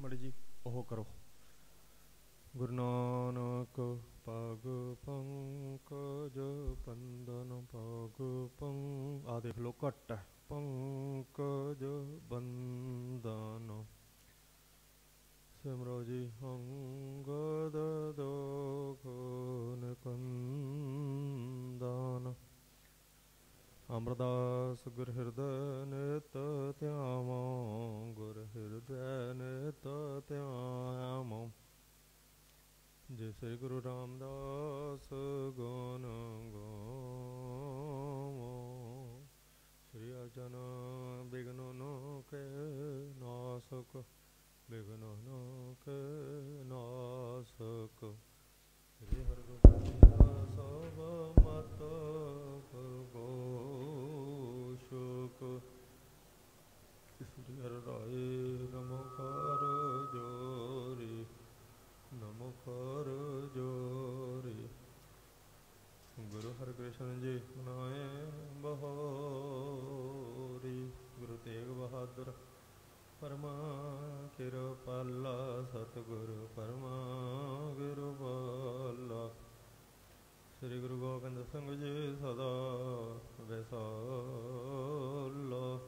ਮੜੀ ਜੀ ਉਹ ਕਰੋ। ਗੁਰੂ ਨਾਨਕ ਪਗ ਪੰਕਜ ਬੰਦਨ ਪਗ ਆ ਦੇਖ ਲਓ ਘੱਟ ਹੈ। ਪੰਕਜ ਬੰਦਨ ਸਿਮਰੋ ਜੀ ਅੰਗਦ ਦੋਖ ਨਿਕੰਦਨ। ਅਮਰਦਾਸ ਗੁਰ ਹਿਰਦੈ ਨਿਤ ਧਿਆਵਾਂ ਗੁਰ ਹਿਰਦੈ ਨਿਤ ਧਿਆਵਾਂ। ਜੇ ਸ੍ਰੀ ਗੁਰੂ ਰਾਮਦਾਸ ਗੁਣ ਗਾਵਾਂ। ਸ੍ਰੀ ਅਰਜਨ ਬਿਘਨ ਕੇ ਨਾਸਕ ਬਿਘਨ ਕੇ ਨਾਸਕ। ਸ੍ਰੀ ਹਰਿਗੋਬਿੰਦ ਸਭ ਮਤ ਘੋਸ਼ਕ। ਸ੍ਰੀ ਹਰਿ ਰਾਏ ਨਮੋਕਾਰ ਜੋਰੀ ਨਮੋਕਾਰ ਜੋਰੀ। ਗੁਰੂ ਹਰਿਕ੍ਰਿਸ਼ਨ ਜੀ ਮਨਾਏ ਬਹੋਰੀ। ਗੁਰੂ ਤੇਗ ਬਹਾਦਰ ਪਰਮਾ ਕਿਰਪਾਲਾ ਸਤਿਗੁਰ ਪਰਮਾ ਕਿਰਪਾਲਾ। ਸ੍ਰੀ ਗੁਰੂ ਗੋਬਿੰਦ ਸਿੰਘ ਜੀ ਸਦਾ ਵਿਸਾਲਾ।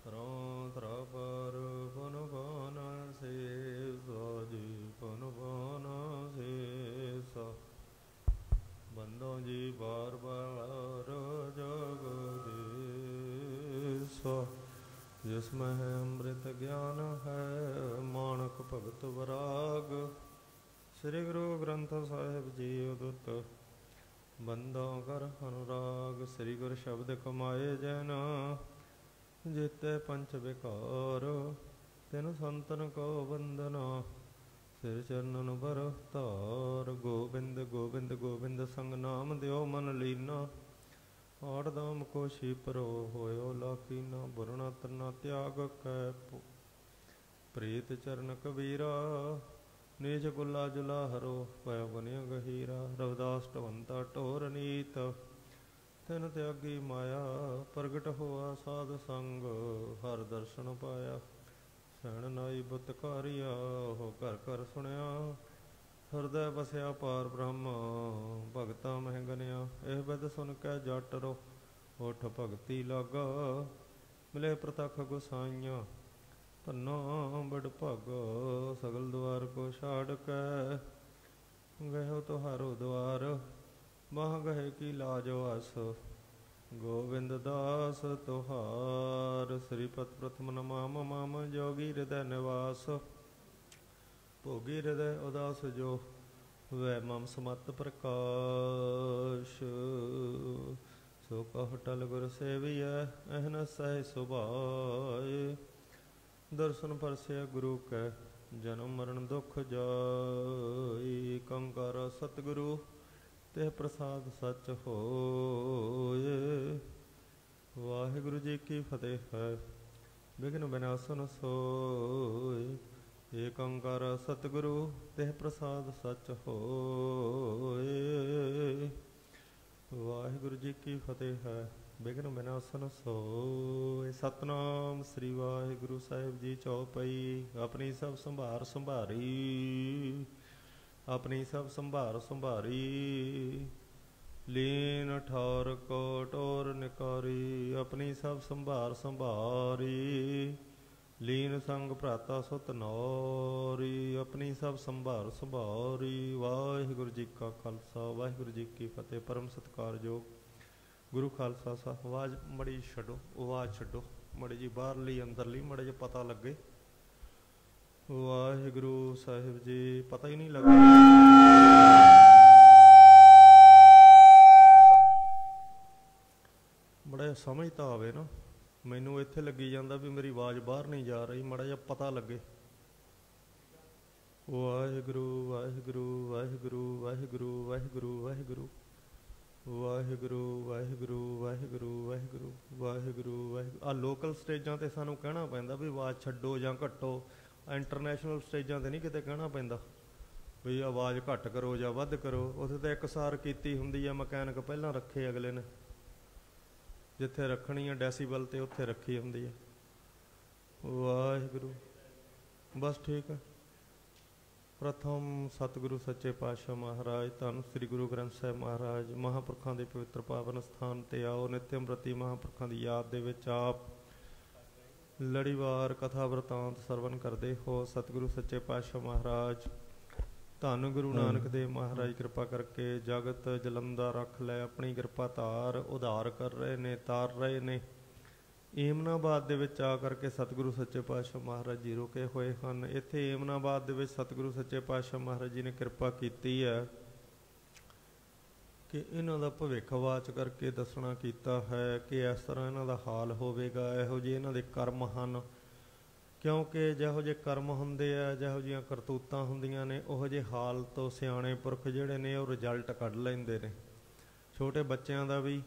ਥਰਾਂ ਥਰਾਂ ਪਰ ਪਨ ਪਨ ਸੇਸਾ ਜੀ ਪਨ ਪਨ ਸੇਸਾ। ਬੰਦੋ ਜੀ ਬਾਰ ਬਾਰ ਜਗਦੀਸਾ। ਜਿਸ ਮਹਿ ਅੰਮ੍ਰਿਤ ਗਿਆਨ ਹੈ ਮਾਨਕ ਭਗਤ ਵਰਾਗ। ਸ੍ਰੀ ਗੁਰੂ ਗ੍ਰੰਥ ਸਾਹਿਬ ਜੀ ਉਦਤ ਬੰਦੋ ਕਰ ਅਨੁਰਾਗ। ਸ੍ਰੀ ਗੁਰ ਸ਼ਬਦ ਕਮਾਏ ਜਨ ਜੀਤੇ ਪੰਚ ਵਿਕਾਰ। ਤਿਨ ਸੰਤਨ ਕੋ ਬੰਦਨਾ ਸਿਰ ਚਰਨਨ ਬਰ ਧਾਰ। ਗੋਬਿੰਦ ਗੋਬਿੰਦ ਗੋਬਿੰਦ ਸੰਗ ਨਾਮ ਦਿਓ ਮਨ ਲੀਨਾ। ਆਠ ਦਾਮ ਕੋ ਛੀਪਰੋ ਹੋਇਓ ਲਾਕੀਨਾ। ਬੁਰਨਾ ਤਰਨਾ ਤਿਆਗ ਕੈ ਪ੍ਰੀਤ ਚਰਨ ਕਬੀਰਾ। ਨੀਚ ਕੁਲਾ ਜੁਲਾ ਹਰੋ ਪੈ ਬਨਿਆ ਗਹੀਰਾ। ਰਵਿਦਾਸ ਢਵੰਤਾ ਢੋਰ ਨੀਤ ਤਿਨ ਤਿਆਗੀ ਮਾਇਆ। ਪ੍ਰਗਟ ਹੋਆ ਸਾਧ ਸੰਗ ਹਰ ਦਰਸ਼ਨ ਪਾਇਆ। ਸੈਣ ਨਾਈ ਬੁੱਤ ਕਾਰਿਆ ਉਹ ਘਰ ਘਰ ਸੁਣਿਆ। ਹਿਰਦੈ ਬਸਿਆ ਪਾਰ ਬ੍ਰਹਮ ਭਗਤਾਂ ਮਹਿ ਗਨਿਆ। ਇਹ ਬਿਦ ਸੁਣ ਕੇ ਜੱਟ ਰੋ ਉਠ ਭਗਤੀ ਲਾਗਾ। ਮਿਲੇ ਪ੍ਰਤੱਖ ਗੁਸਾਈਆਂ ਧੰਨਾ ਬੜ ਭਾਗਾ। ਸਗਲ ਦੁਆਰ ਕੋ ਛਾੜ ਕੇ ਗਇਓ ਤੁਹਾਰੋ ਦੁਆਰ। ਬਾਹ ਗਏ ਕੀ ਲਾਜ ਵਾਸ ਗੋਬਿੰਦ ਦਾਸ ਤੁਹਾਰ। ਸ੍ਰੀਪਤ ਪ੍ਰਥਮ ਨਮਾਮ ਮਾਮ ਜੋਗੀ ਹਿਰਦੈ ਨਿਵਾਸ। ਭੋਗੀ ਹਿਰਦੈ ਉਦਾਸ ਜੋ ਵੈ ਮਮ ਸਮਤ ਪ੍ਰਕਾਸ਼। ਸੋ ਕਹੁ ਟਲ ਗੁਰ ਸੇਵੀਐ ਅਹਨਸ ਸਹਿ ਸੁਭਾਏ। ਦਰਸ਼ਨ ਪਰਸੈ ਗੁਰੂ ਕੈ ਜਨਮ ਮਰਨ ਦੁਖ ਜਾਈ। ਕੰਕਾਰ ਸਤਿਗੁਰੂ ਤੇ ਪ੍ਰਸਾਦ ਸੱਚ ਹੋਏ। ਵਾਹਿਗੁਰੂ ਜੀ ਕੀ ਫਤਿਹ ਹੈ। ਵਿਘਨ ਵਿਨਾਸ਼ਨ ਸੋਏ। ਏਕ ਓੰਕਾਰ ਸਤਿਗੁਰੂ ਤੇ ਪ੍ਰਸਾਦ ਸੱਚ ਹੋਏ। ਵਾਹਿਗੁਰੂ ਜੀ ਕੀ ਫਤਿਹ ਹੈ। ਵਿਘਨ ਵਿਨਾਸ਼ਨ ਸੋਏ। ਸਤਿਨਾਮ ਸ੍ਰੀ ਵਾਹਿਗੁਰੂ ਸਾਹਿਬ ਜੀ ਚੌਪਈ। ਆਪਣੀ ਸਭ ਸੰਭਾਰ ਸੰਭਾਰੀ ਆਪਣੀ ਸਭ ਸੰਭਾਰ ਸੰਭਾਰੀ। ਲੀਨ ਠੌਰ ਕੋ ਟੋਰ ਨਿਕਾਰੀ। ਆਪਣੀ ਸਭ ਸੰਭਾਰ ਸੰਭਾਰੀ। ਲੀਨ ਸੰਗ ਭਰਾਤਾ ਸੁਤ ਨੌਰੀ। ਆਪਣੀ ਸਭ ਸੰਭਾਰ ਸੰਭਾਰੀ। ਵਾਹਿਗੁਰੂ ਜੀ ਕਾ ਖਾਲਸਾ ਵਾਹਿਗੁਰੂ ਜੀ ਕੀ ਫਤਿਹ। ਪਰਮ ਸਤਿਕਾਰਯੋਗ ਗੁਰੂ ਖਾਲਸਾ ਸਾਹਿਬ। ਆਵਾਜ਼ ਮੜੀ ਛੱਡੋ ਆਵਾਜ਼ ਛੱਡੋ ਮੜੀ ਜੀ ਬਾਹਰਲੀ ਅੰਦਰਲੀ ਮੜੇ ਜੇ ਪਤਾ ਲੱਗੇ। ਵਾਹਿਗੁਰੂ ਸਾਹਿਬ ਜੀ ਪਤਾ ਹੀ ਨਹੀਂ ਲੱਗਦਾ। ਬੜਾ ਜਿਹਾ ਸਮਝ ਤਾਂ ਆਵੇ ਨਾ। ਮੈਨੂੰ ਇੱਥੇ ਲੱਗੀ ਜਾਂਦਾ ਵੀ ਮੇਰੀ ਆਵਾਜ਼ ਬਾਹਰ ਨਹੀਂ ਜਾ ਰਹੀ। ਮਾੜਾ ਜਿਹਾ ਪਤਾ ਲੱਗੇ। ਵਾਹਿਗੁਰੂ ਵਾਹਿਗੁਰੂ ਵਾਹਿਗੁਰੂ ਵਾਹਿਗੁਰੂ ਵਾਹਿਗੁਰੂ ਵਾਹਿਗੁਰੂ ਵਾਹਿਗੁਰੂ ਵਾਹਿਗੁਰੂ ਵਾਹਿਗੁਰੂ ਵਾਹਿਗੁਰੂ ਵਾਹਿਗੁਰੂ ਵਾਹਿਗੁਰੂ। ਆਹ ਲੋਕਲ ਸਟੇਜਾਂ 'ਤੇ ਸਾਨੂੰ ਕਹਿਣਾ ਪੈਂਦਾ ਵੀ ਆਵਾਜ਼ ਛੱਡੋ ਜਾਂ ਘੱਟੋ। ਇੰਟਰਨੈਸ਼ਨਲ ਸਟੇਜਾਂ 'ਤੇ ਨਹੀਂ ਕਿਤੇ ਕਹਿਣਾ ਪੈਂਦਾ ਵੀ ਆਵਾਜ਼ ਘੱਟ ਕਰੋ ਜਾਂ ਵੱਧ ਕਰੋ। ਉੱਥੇ ਤਾਂ ਇਕਸਾਰ ਕੀਤੀ ਹੁੰਦੀ ਆ। ਮਕੈਨਿਕ ਪਹਿਲਾਂ ਰੱਖੇ ਅਗਲੇ ਨੇ ਜਿੱਥੇ ਰੱਖਣੀ ਆ ਡੈਸੀਬਲ 'ਤੇ ਉੱਥੇ ਰੱਖੀ ਹੁੰਦੀ ਹੈ। ਵਾਹਿਗੁਰੂ बस ठीक है। प्रथम सतगुरु सच्चे पातशाह महाराज धन श्री गुरु ग्रंथ साहिब महाराज महापुरखों के पवित्र पावन स्थान ते आओ। नित्यम प्रति महापुरखों की याद दे विच आप लड़ीवार कथा वरतांत सरवण करते हो। सतगुरु सच्चे पातशाह महाराज धन गुरु नानक देव महाराज कृपा करके जगत जलंदा रख लै अपनी कृपा धार उधार कर रहे ने तार रहे ने। ਏਮਨਾਬਾਦ ਦੇ ਵਿੱਚ ਆ ਕਰਕੇ ਸਤਿਗੁਰੂ ਸੱਚੇ ਪਾਤਸ਼ਾਹ ਮਹਾਰਾਜ ਜੀ ਰੁਕੇ ਹੋਏ ਹਨ। ਇੱਥੇ ਏਮਨਾਬਾਦ ਦੇ ਵਿੱਚ ਸਤਿਗੁਰੂ ਸੱਚੇ ਪਾਤਸ਼ਾਹ ਮਹਾਰਾਜ ਜੀ ਨੇ ਕਿਰਪਾ ਕੀਤੀ ਹੈ ਕਿ ਇਹਨਾਂ ਦਾ ਭਵਿੱਖਵਾਚ ਕਰਕੇ ਦੱਸਣਾ ਕੀਤਾ ਹੈ ਕਿ ਇਸ ਤਰ੍ਹਾਂ ਇਹਨਾਂ ਦਾ ਹਾਲ ਹੋਵੇਗਾ, ਇਹੋ ਜਿਹੇ ਇਹਨਾਂ ਦੇ ਕਰਮ ਹਨ। ਕਿਉਂਕਿ ਜਿਹੋ ਜਿਹੇ ਕਰਮ ਹੁੰਦੇ ਆ, ਜਿਹੋ ਜਿਹੀਆਂ ਕਰਤੂਤਾਂ ਹੁੰਦੀਆਂ ਨੇ, ਉਹੋ ਜਿਹੇ ਹਾਲ ਤੋਂ ਸਿਆਣੇ ਪੁਰਖ ਜਿਹੜੇ ਨੇ ਉਹ ਰਿਜ਼ਲਟ ਕੱਢ ਲੈਂਦੇ ਨੇ। ਛੋਟੇ ਬੱਚਿਆਂ ਦਾ ਵੀ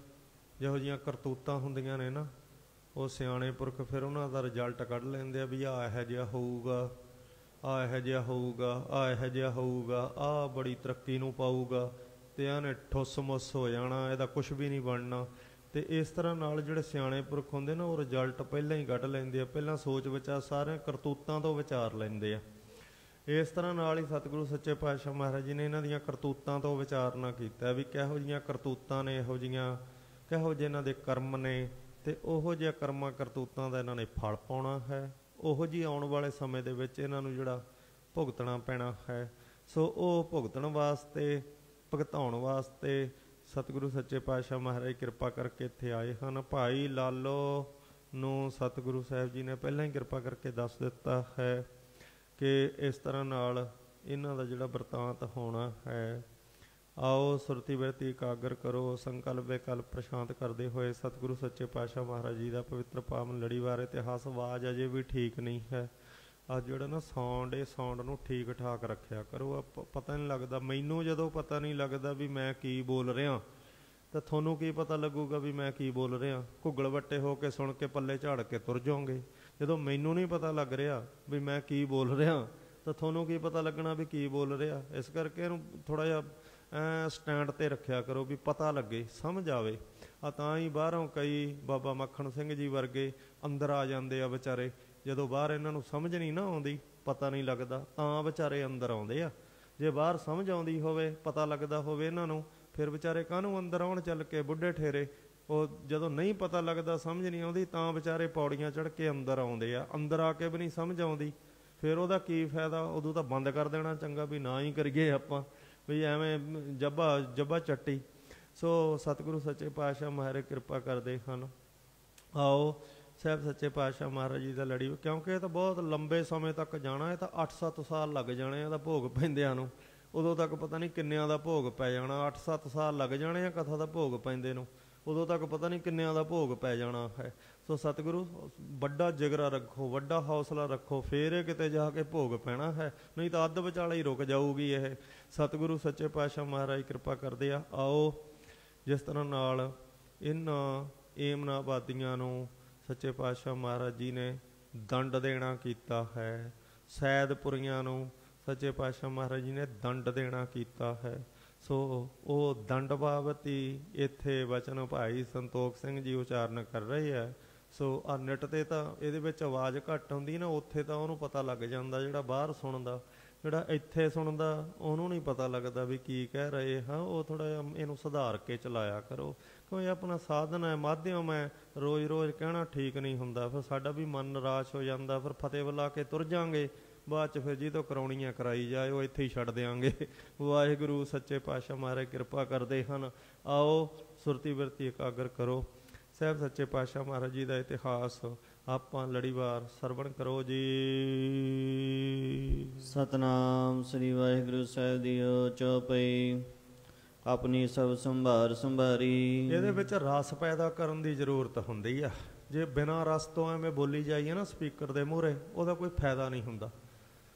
ਜਿਹੋ ਜਿਹੀਆਂ ਕਰਤੂਤਾਂ ਹੁੰਦੀਆਂ ਨੇ ਨਾ, ਉਹ ਸਿਆਣੇ ਪੁਰਖ ਫਿਰ ਉਹਨਾਂ ਦਾ ਰਿਜ਼ਲਟ ਕੱਢ ਲੈਂਦੇ ਆ ਵੀ ਆਹ ਇਹੋ ਜਿਹਾ ਹੋਊਗਾ, ਆਹ ਇਹੋ ਜਿਹਾ ਹੋਊਗਾ, ਆਹ ਇਹੋ ਜਿਹਾ ਹੋਊਗਾ, ਆਹ ਬੜੀ ਤਰੱਕੀ ਨੂੰ ਪਾਊਗਾ ਅਤੇ ਇਹਨੇ ਠੁੱਸ ਮੁੱਸ ਹੋ ਜਾਣਾ, ਇਹਦਾ ਕੁਛ ਵੀ ਨਹੀਂ ਬਣਨਾ। ਅਤੇ ਇਸ ਤਰ੍ਹਾਂ ਨਾਲ ਜਿਹੜੇ ਸਿਆਣੇ ਪੁਰਖ ਹੁੰਦੇ ਨਾ ਉਹ ਰਿਜ਼ਲਟ ਪਹਿਲਾਂ ਹੀ ਕੱਢ ਲੈਂਦੇ ਆ, ਪਹਿਲਾਂ ਸੋਚ ਵਿਚਾਰ ਸਾਰਿਆਂ ਕਰਤੂਤਾਂ ਤੋਂ ਵਿਚਾਰ ਲੈਂਦੇ ਆ। ਇਸ ਤਰ੍ਹਾਂ ਨਾਲ ਹੀ ਸਤਿਗੁਰੂ ਸੱਚੇ ਪਾਤਸ਼ਾਹ ਮਹਾਰਾਜ ਜੀ ਨੇ ਇਹਨਾਂ ਦੀਆਂ ਕਰਤੂਤਾਂ ਤੋਂ ਵਿਚਾਰਨਾ ਕੀਤਾ ਵੀ ਕਿਹੋ ਜਿਹੀਆਂ ਕਰਤੂਤਾਂ ਨੇ, ਇਹੋ ਜਿਹੀਆਂ ਕਿਹੋ ਜਿਹੇ ਇਹਨਾਂ ਦੇ ਕਰਮ ਨੇ, ਅਤੇ ਉਹੋ ਜਿਹਾ ਕਰਮਾਂ ਕਰਤੂਤਾਂ ਦਾ ਇਹਨਾਂ ਨੇ ਫਲ ਪਾਉਣਾ ਹੈ। ਉਹੋ ਜਿਹੀ ਆਉਣ ਵਾਲੇ ਸਮੇਂ ਦੇ ਵਿੱਚ ਇਹਨਾਂ ਨੂੰ ਜਿਹੜਾ ਭੁਗਤਣਾ ਪੈਣਾ ਹੈ। ਸੋ ਉਹ ਭੁਗਤਣ ਵਾਸਤੇ, ਭੁਗਤਾਉਣ ਵਾਸਤੇ ਸਤਿਗੁਰੂ ਸੱਚੇ ਪਾਤਸ਼ਾਹ ਮਹਾਰਾਜ ਕਿਰਪਾ ਕਰਕੇ ਇੱਥੇ ਆਏ ਹਨ। ਭਾਈ ਲਾਲੋ ਨੂੰ ਸਤਿਗੁਰੂ ਸਾਹਿਬ ਜੀ ਨੇ ਪਹਿਲਾਂ ਹੀ ਕਿਰਪਾ ਕਰਕੇ ਦੱਸ ਦਿੱਤਾ ਹੈ ਕਿ ਇਸ ਤਰ੍ਹਾਂ ਨਾਲ ਇਹਨਾਂ ਦਾ ਜਿਹੜਾ ਵਰਤਾਂਤ ਹੋਣਾ ਹੈ। ਆਓ ਸੁਰਤੀ ਬਿਰਤੀ ਇਕਾਗਰ ਕਰੋ, ਸੰਕਲਪ ਵਿਕਲਪ ਪ੍ਰਸ਼ਾਂਤ ਕਰਦੇ ਹੋਏ ਸਤਿਗੁਰੂ ਸੱਚੇ ਪਾਤਸ਼ਾਹ ਮਹਾਰਾਜ ਜੀ ਦਾ ਪਵਿੱਤਰ ਪਾਵਨ ਲੜੀਵਾਰ ਇਤਿਹਾਸ। ਆਵਾਜ਼ ਅਜੇ ਵੀ ਠੀਕ ਨਹੀਂ ਹੈ। ਅੱਜ ਜਿਹੜਾ ਨਾ ਸਾਊਂਡ, ਇਹ ਸਾਊਂਡ ਨੂੰ ਠੀਕ ਠਾਕ ਰੱਖਿਆ ਕਰੋ। ਪਤਾ ਨਹੀਂ ਲੱਗਦਾ ਮੈਨੂੰ, ਜਦੋਂ ਪਤਾ ਨਹੀਂ ਲੱਗਦਾ ਵੀ ਮੈਂ ਕੀ ਬੋਲ ਰਿਹਾ ਤਾਂ ਤੁਹਾਨੂੰ ਕੀ ਪਤਾ ਲੱਗੂਗਾ ਵੀ ਮੈਂ ਕੀ ਬੋਲ ਰਿਹਾ। ਘੁੱਗਲ ਵੱਟੇ ਹੋ ਕੇ ਸੁਣ ਕੇ ਪੱਲੇ ਝਾੜ ਕੇ ਤੁਰ ਜਾਓਗੇ। ਜਦੋਂ ਮੈਨੂੰ ਨਹੀਂ ਪਤਾ ਲੱਗ ਰਿਹਾ ਵੀ ਮੈਂ ਕੀ ਬੋਲ ਰਿਹਾ ਤਾਂ ਤੁਹਾਨੂੰ ਕੀ ਪਤਾ ਲੱਗਣਾ ਵੀ ਕੀ ਬੋਲ ਰਿਹਾ। ਇਸ ਕਰਕੇ ਇਹਨੂੰ ਥੋੜ੍ਹਾ ਜਿਹਾ ਸਟੈਂਡ 'ਤੇ ਰੱਖਿਆ ਕਰੋ ਵੀ ਪਤਾ ਲੱਗੇ, ਸਮਝ ਆਵੇ। ਆ ਤਾਂ ਹੀ ਬਾਹਰੋਂ ਕਈ ਬਾਬਾ ਮੱਖਣ ਸਿੰਘ ਜੀ ਵਰਗੇ ਅੰਦਰ ਆ ਜਾਂਦੇ ਆ ਵਿਚਾਰੇ, ਜਦੋਂ ਬਾਹਰ ਇਹਨਾਂ ਨੂੰ ਸਮਝ ਨਹੀਂ ਨਾ ਆਉਂਦੀ, ਪਤਾ ਨਹੀਂ ਲੱਗਦਾ, ਤਾਂ ਵਿਚਾਰੇ ਅੰਦਰ ਆਉਂਦੇ ਆ। ਜੇ ਬਾਹਰ ਸਮਝ ਆਉਂਦੀ ਹੋਵੇ, ਪਤਾ ਲੱਗਦਾ ਹੋਵੇ ਇਹਨਾਂ ਨੂੰ, ਫਿਰ ਵਿਚਾਰੇ ਕਾਹਨੂੰ ਅੰਦਰ ਆਉਣ ਚੱਲ ਕੇ ਬੁੱਢੇ ਠੇਰੇ। ਉਹ ਜਦੋਂ ਨਹੀਂ ਪਤਾ ਲੱਗਦਾ, ਸਮਝ ਨਹੀਂ ਆਉਂਦੀ, ਤਾਂ ਵਿਚਾਰੇ ਪੌੜੀਆਂ ਚੜ੍ਹ ਕੇ ਅੰਦਰ ਆਉਂਦੇ ਆ। ਅੰਦਰ ਆ ਕੇ ਵੀ ਨਹੀਂ ਸਮਝ ਆਉਂਦੀ, ਫਿਰ ਉਹਦਾ ਕੀ ਫਾਇਦਾ। ਉਦੋਂ ਤਾਂ ਬੰਦ ਕਰ ਦੇਣਾ ਚੰਗਾ ਵੀ ਨਾ ਹੀ ਕਰੀਏ ਆਪਾਂ, ਵੀ ਐਵੇਂ ਜੱਬਾ ਚੱਟੀ। ਸੋ ਸਤਿਗੁਰੂ ਸੱਚੇ ਪਾਤਸ਼ਾਹ ਮਹਾਰਾਜ ਕਿਰਪਾ ਕਰਦੇ ਹਨ। ਆਓ ਸਾਹਿਬ ਸੱਚੇ ਪਾਤਸ਼ਾਹ ਮਹਾਰਾਜ ਜੀ ਦਾ ਲੜੀ, ਕਿਉਂਕਿ ਇਹ ਤਾਂ ਬਹੁਤ ਲੰਬੇ ਸਮੇਂ ਤੱਕ ਜਾਣਾ। ਇਹ ਤਾਂ 8-7 ਸਾਲ ਲੱਗ ਜਾਣੇ ਇਹਦਾ ਭੋਗ ਪੈਂਦਿਆਂ ਨੂੰ। ਉਦੋਂ ਤੱਕ ਪਤਾ ਨਹੀਂ ਕਿੰਨਿਆਂ ਦਾ ਭੋਗ ਪੈ ਜਾਣਾ। 8-7 ਸਾਲ ਲੱਗ ਜਾਣੇ ਆ ਕਥਾ ਦਾ ਭੋਗ ਪੈਂਦੇ ਨੂੰ। ਉਦੋਂ ਤੱਕ ਪਤਾ ਨਹੀਂ ਕਿੰਨਿਆਂ ਦਾ ਭੋਗ ਪੈ ਜਾਣਾ ਹੈ। ਸੋ ਸਤਿਗੁਰੂ ਵੱਡਾ ਜਿਗਰਾ ਰੱਖੋ, ਵੱਡਾ ਹੌਸਲਾ ਰੱਖੋ, ਫਿਰ ਇਹ ਕਿਤੇ ਜਾ ਕੇ ਭੋਗ ਪੈਣਾ ਹੈ, ਨਹੀਂ ਤਾਂ ਅੱਧ ਵਿਚਾਲੇ ਹੀ ਰੁਕ ਜਾਊਗੀ ਇਹ। ਸਤਿਗੁਰੂ ਸੱਚੇ ਪਾਤਸ਼ਾਹ ਮਹਾਰਾਜ ਕਿਰਪਾ ਕਰਦੇ ਆ। ਆਓ ਜਿਸ ਤਰ੍ਹਾਂ ਨਾਲ ਇਹਨਾਂ ਏਮਨਾਬਾਦੀਆਂ ਨੂੰ ਸੱਚੇ ਪਾਤਸ਼ਾਹ ਮਹਾਰਾਜ ਜੀ ਨੇ ਦੰਡ ਦੇਣਾ ਕੀਤਾ ਹੈ, ਸੈਦਪੁਰੀਆਂ ਨੂੰ ਸੱਚੇ ਪਾਤਸ਼ਾਹ ਮਹਾਰਾਜ ਜੀ ਨੇ ਦੰਡ ਦੇਣਾ ਕੀਤਾ ਹੈ। ਸੋ ਉਹ ਦੰਡ ਬਾਬਤ ਹੀ ਇੱਥੇ ਵਚਨ ਭਾਈ ਸੰਤੋਖ ਸਿੰਘ ਜੀ ਉਚਾਰਨ ਕਰ ਰਹੇ ਆ। ਸੋ ਆ ਨੈੱਟ 'ਤੇ ਤਾਂ ਇਹਦੇ ਵਿੱਚ ਆਵਾਜ਼ ਘੱਟ ਹੁੰਦੀ ਨਾ, ਉੱਥੇ ਤਾਂ ਉਹਨੂੰ ਪਤਾ ਲੱਗ ਜਾਂਦਾ ਜਿਹੜਾ ਬਾਹਰ ਸੁਣਦਾ। ਜਿਹੜਾ ਇੱਥੇ ਸੁਣਦਾ ਉਹਨੂੰ ਨਹੀਂ ਪਤਾ ਲੱਗਦਾ ਵੀ ਕੀ ਕਹਿ ਰਹੇ ਹਾਂ। ਉਹ ਥੋੜ੍ਹਾ ਜਿਹਾ ਇਹਨੂੰ ਸੁਧਾਰ ਕੇ ਚਲਾਇਆ ਕਰੋ, ਕਿਉਂ ਇਹ ਆਪਣਾ ਸਾਧਨ ਹੈ, ਮਾਧਿਅਮ ਹੈ। ਰੋਜ਼ ਰੋਜ਼ ਕਹਿਣਾ ਠੀਕ ਨਹੀਂ ਹੁੰਦਾ, ਫਿਰ ਸਾਡਾ ਵੀ ਮਨ ਨਿਰਾਸ਼ ਹੋ ਜਾਂਦਾ। ਫਿਰ ਫਤਿਹ ਬੁਲਾ ਕੇ ਤੁਰ ਜਾਂਗੇ, ਬਾਅਦ 'ਚ ਫਿਰ ਜਿਹਤੋਂ ਕਰਾਉਣੀਆਂ ਕਰਾਈ ਜਾਏ, ਉਹ ਇੱਥੇ ਹੀ ਛੱਡ ਦਿਆਂਗੇ। ਵਾਹਿਗੁਰੂ ਸੱਚੇ ਪਾਤਸ਼ਾਹ ਮਹਾਰਾਜ ਕਿਰਪਾ ਕਰਦੇ ਹਨ। ਆਓ ਸੁਰਤੀ ਬਿਰਤੀ ਇਕਾਗਰ ਕਰੋ। ਸਾਹਿਬ ਸੱਚੇ ਪਾਤਸ਼ਾਹ ਮਹਾਰਾਜ ਜੀ ਦਾ ਇਤਿਹਾਸ ਆਪਾਂ ਲੜੀਵਾਰ ਸਰਵਣ ਕਰੋ ਜੀ। ਸਤਨਾਮ ਸ੍ਰੀ ਵਾਹਿਗੁਰੂ ਸਾਹਿਬ ਜੀਓ। ਚੌਪਈ ਆਪਣੀ ਸਭ ਸੰਭਾਰ ਸੰਭਾਰੀ। ਇਹਦੇ ਵਿੱਚ ਰਸ ਪੈਦਾ ਕਰਨ ਦੀ ਜ਼ਰੂਰਤ ਹੁੰਦੀ ਆ। ਜੇ ਬਿਨਾਂ ਰਸ ਤੋਂ ਐਵੇਂ ਬੋਲੀ ਜਾਈਏ ਨਾ ਸਪੀਕਰ ਦੇ ਮੂਹਰੇ, ਉਹਦਾ ਕੋਈ ਫਾਇਦਾ ਨਹੀਂ ਹੁੰਦਾ।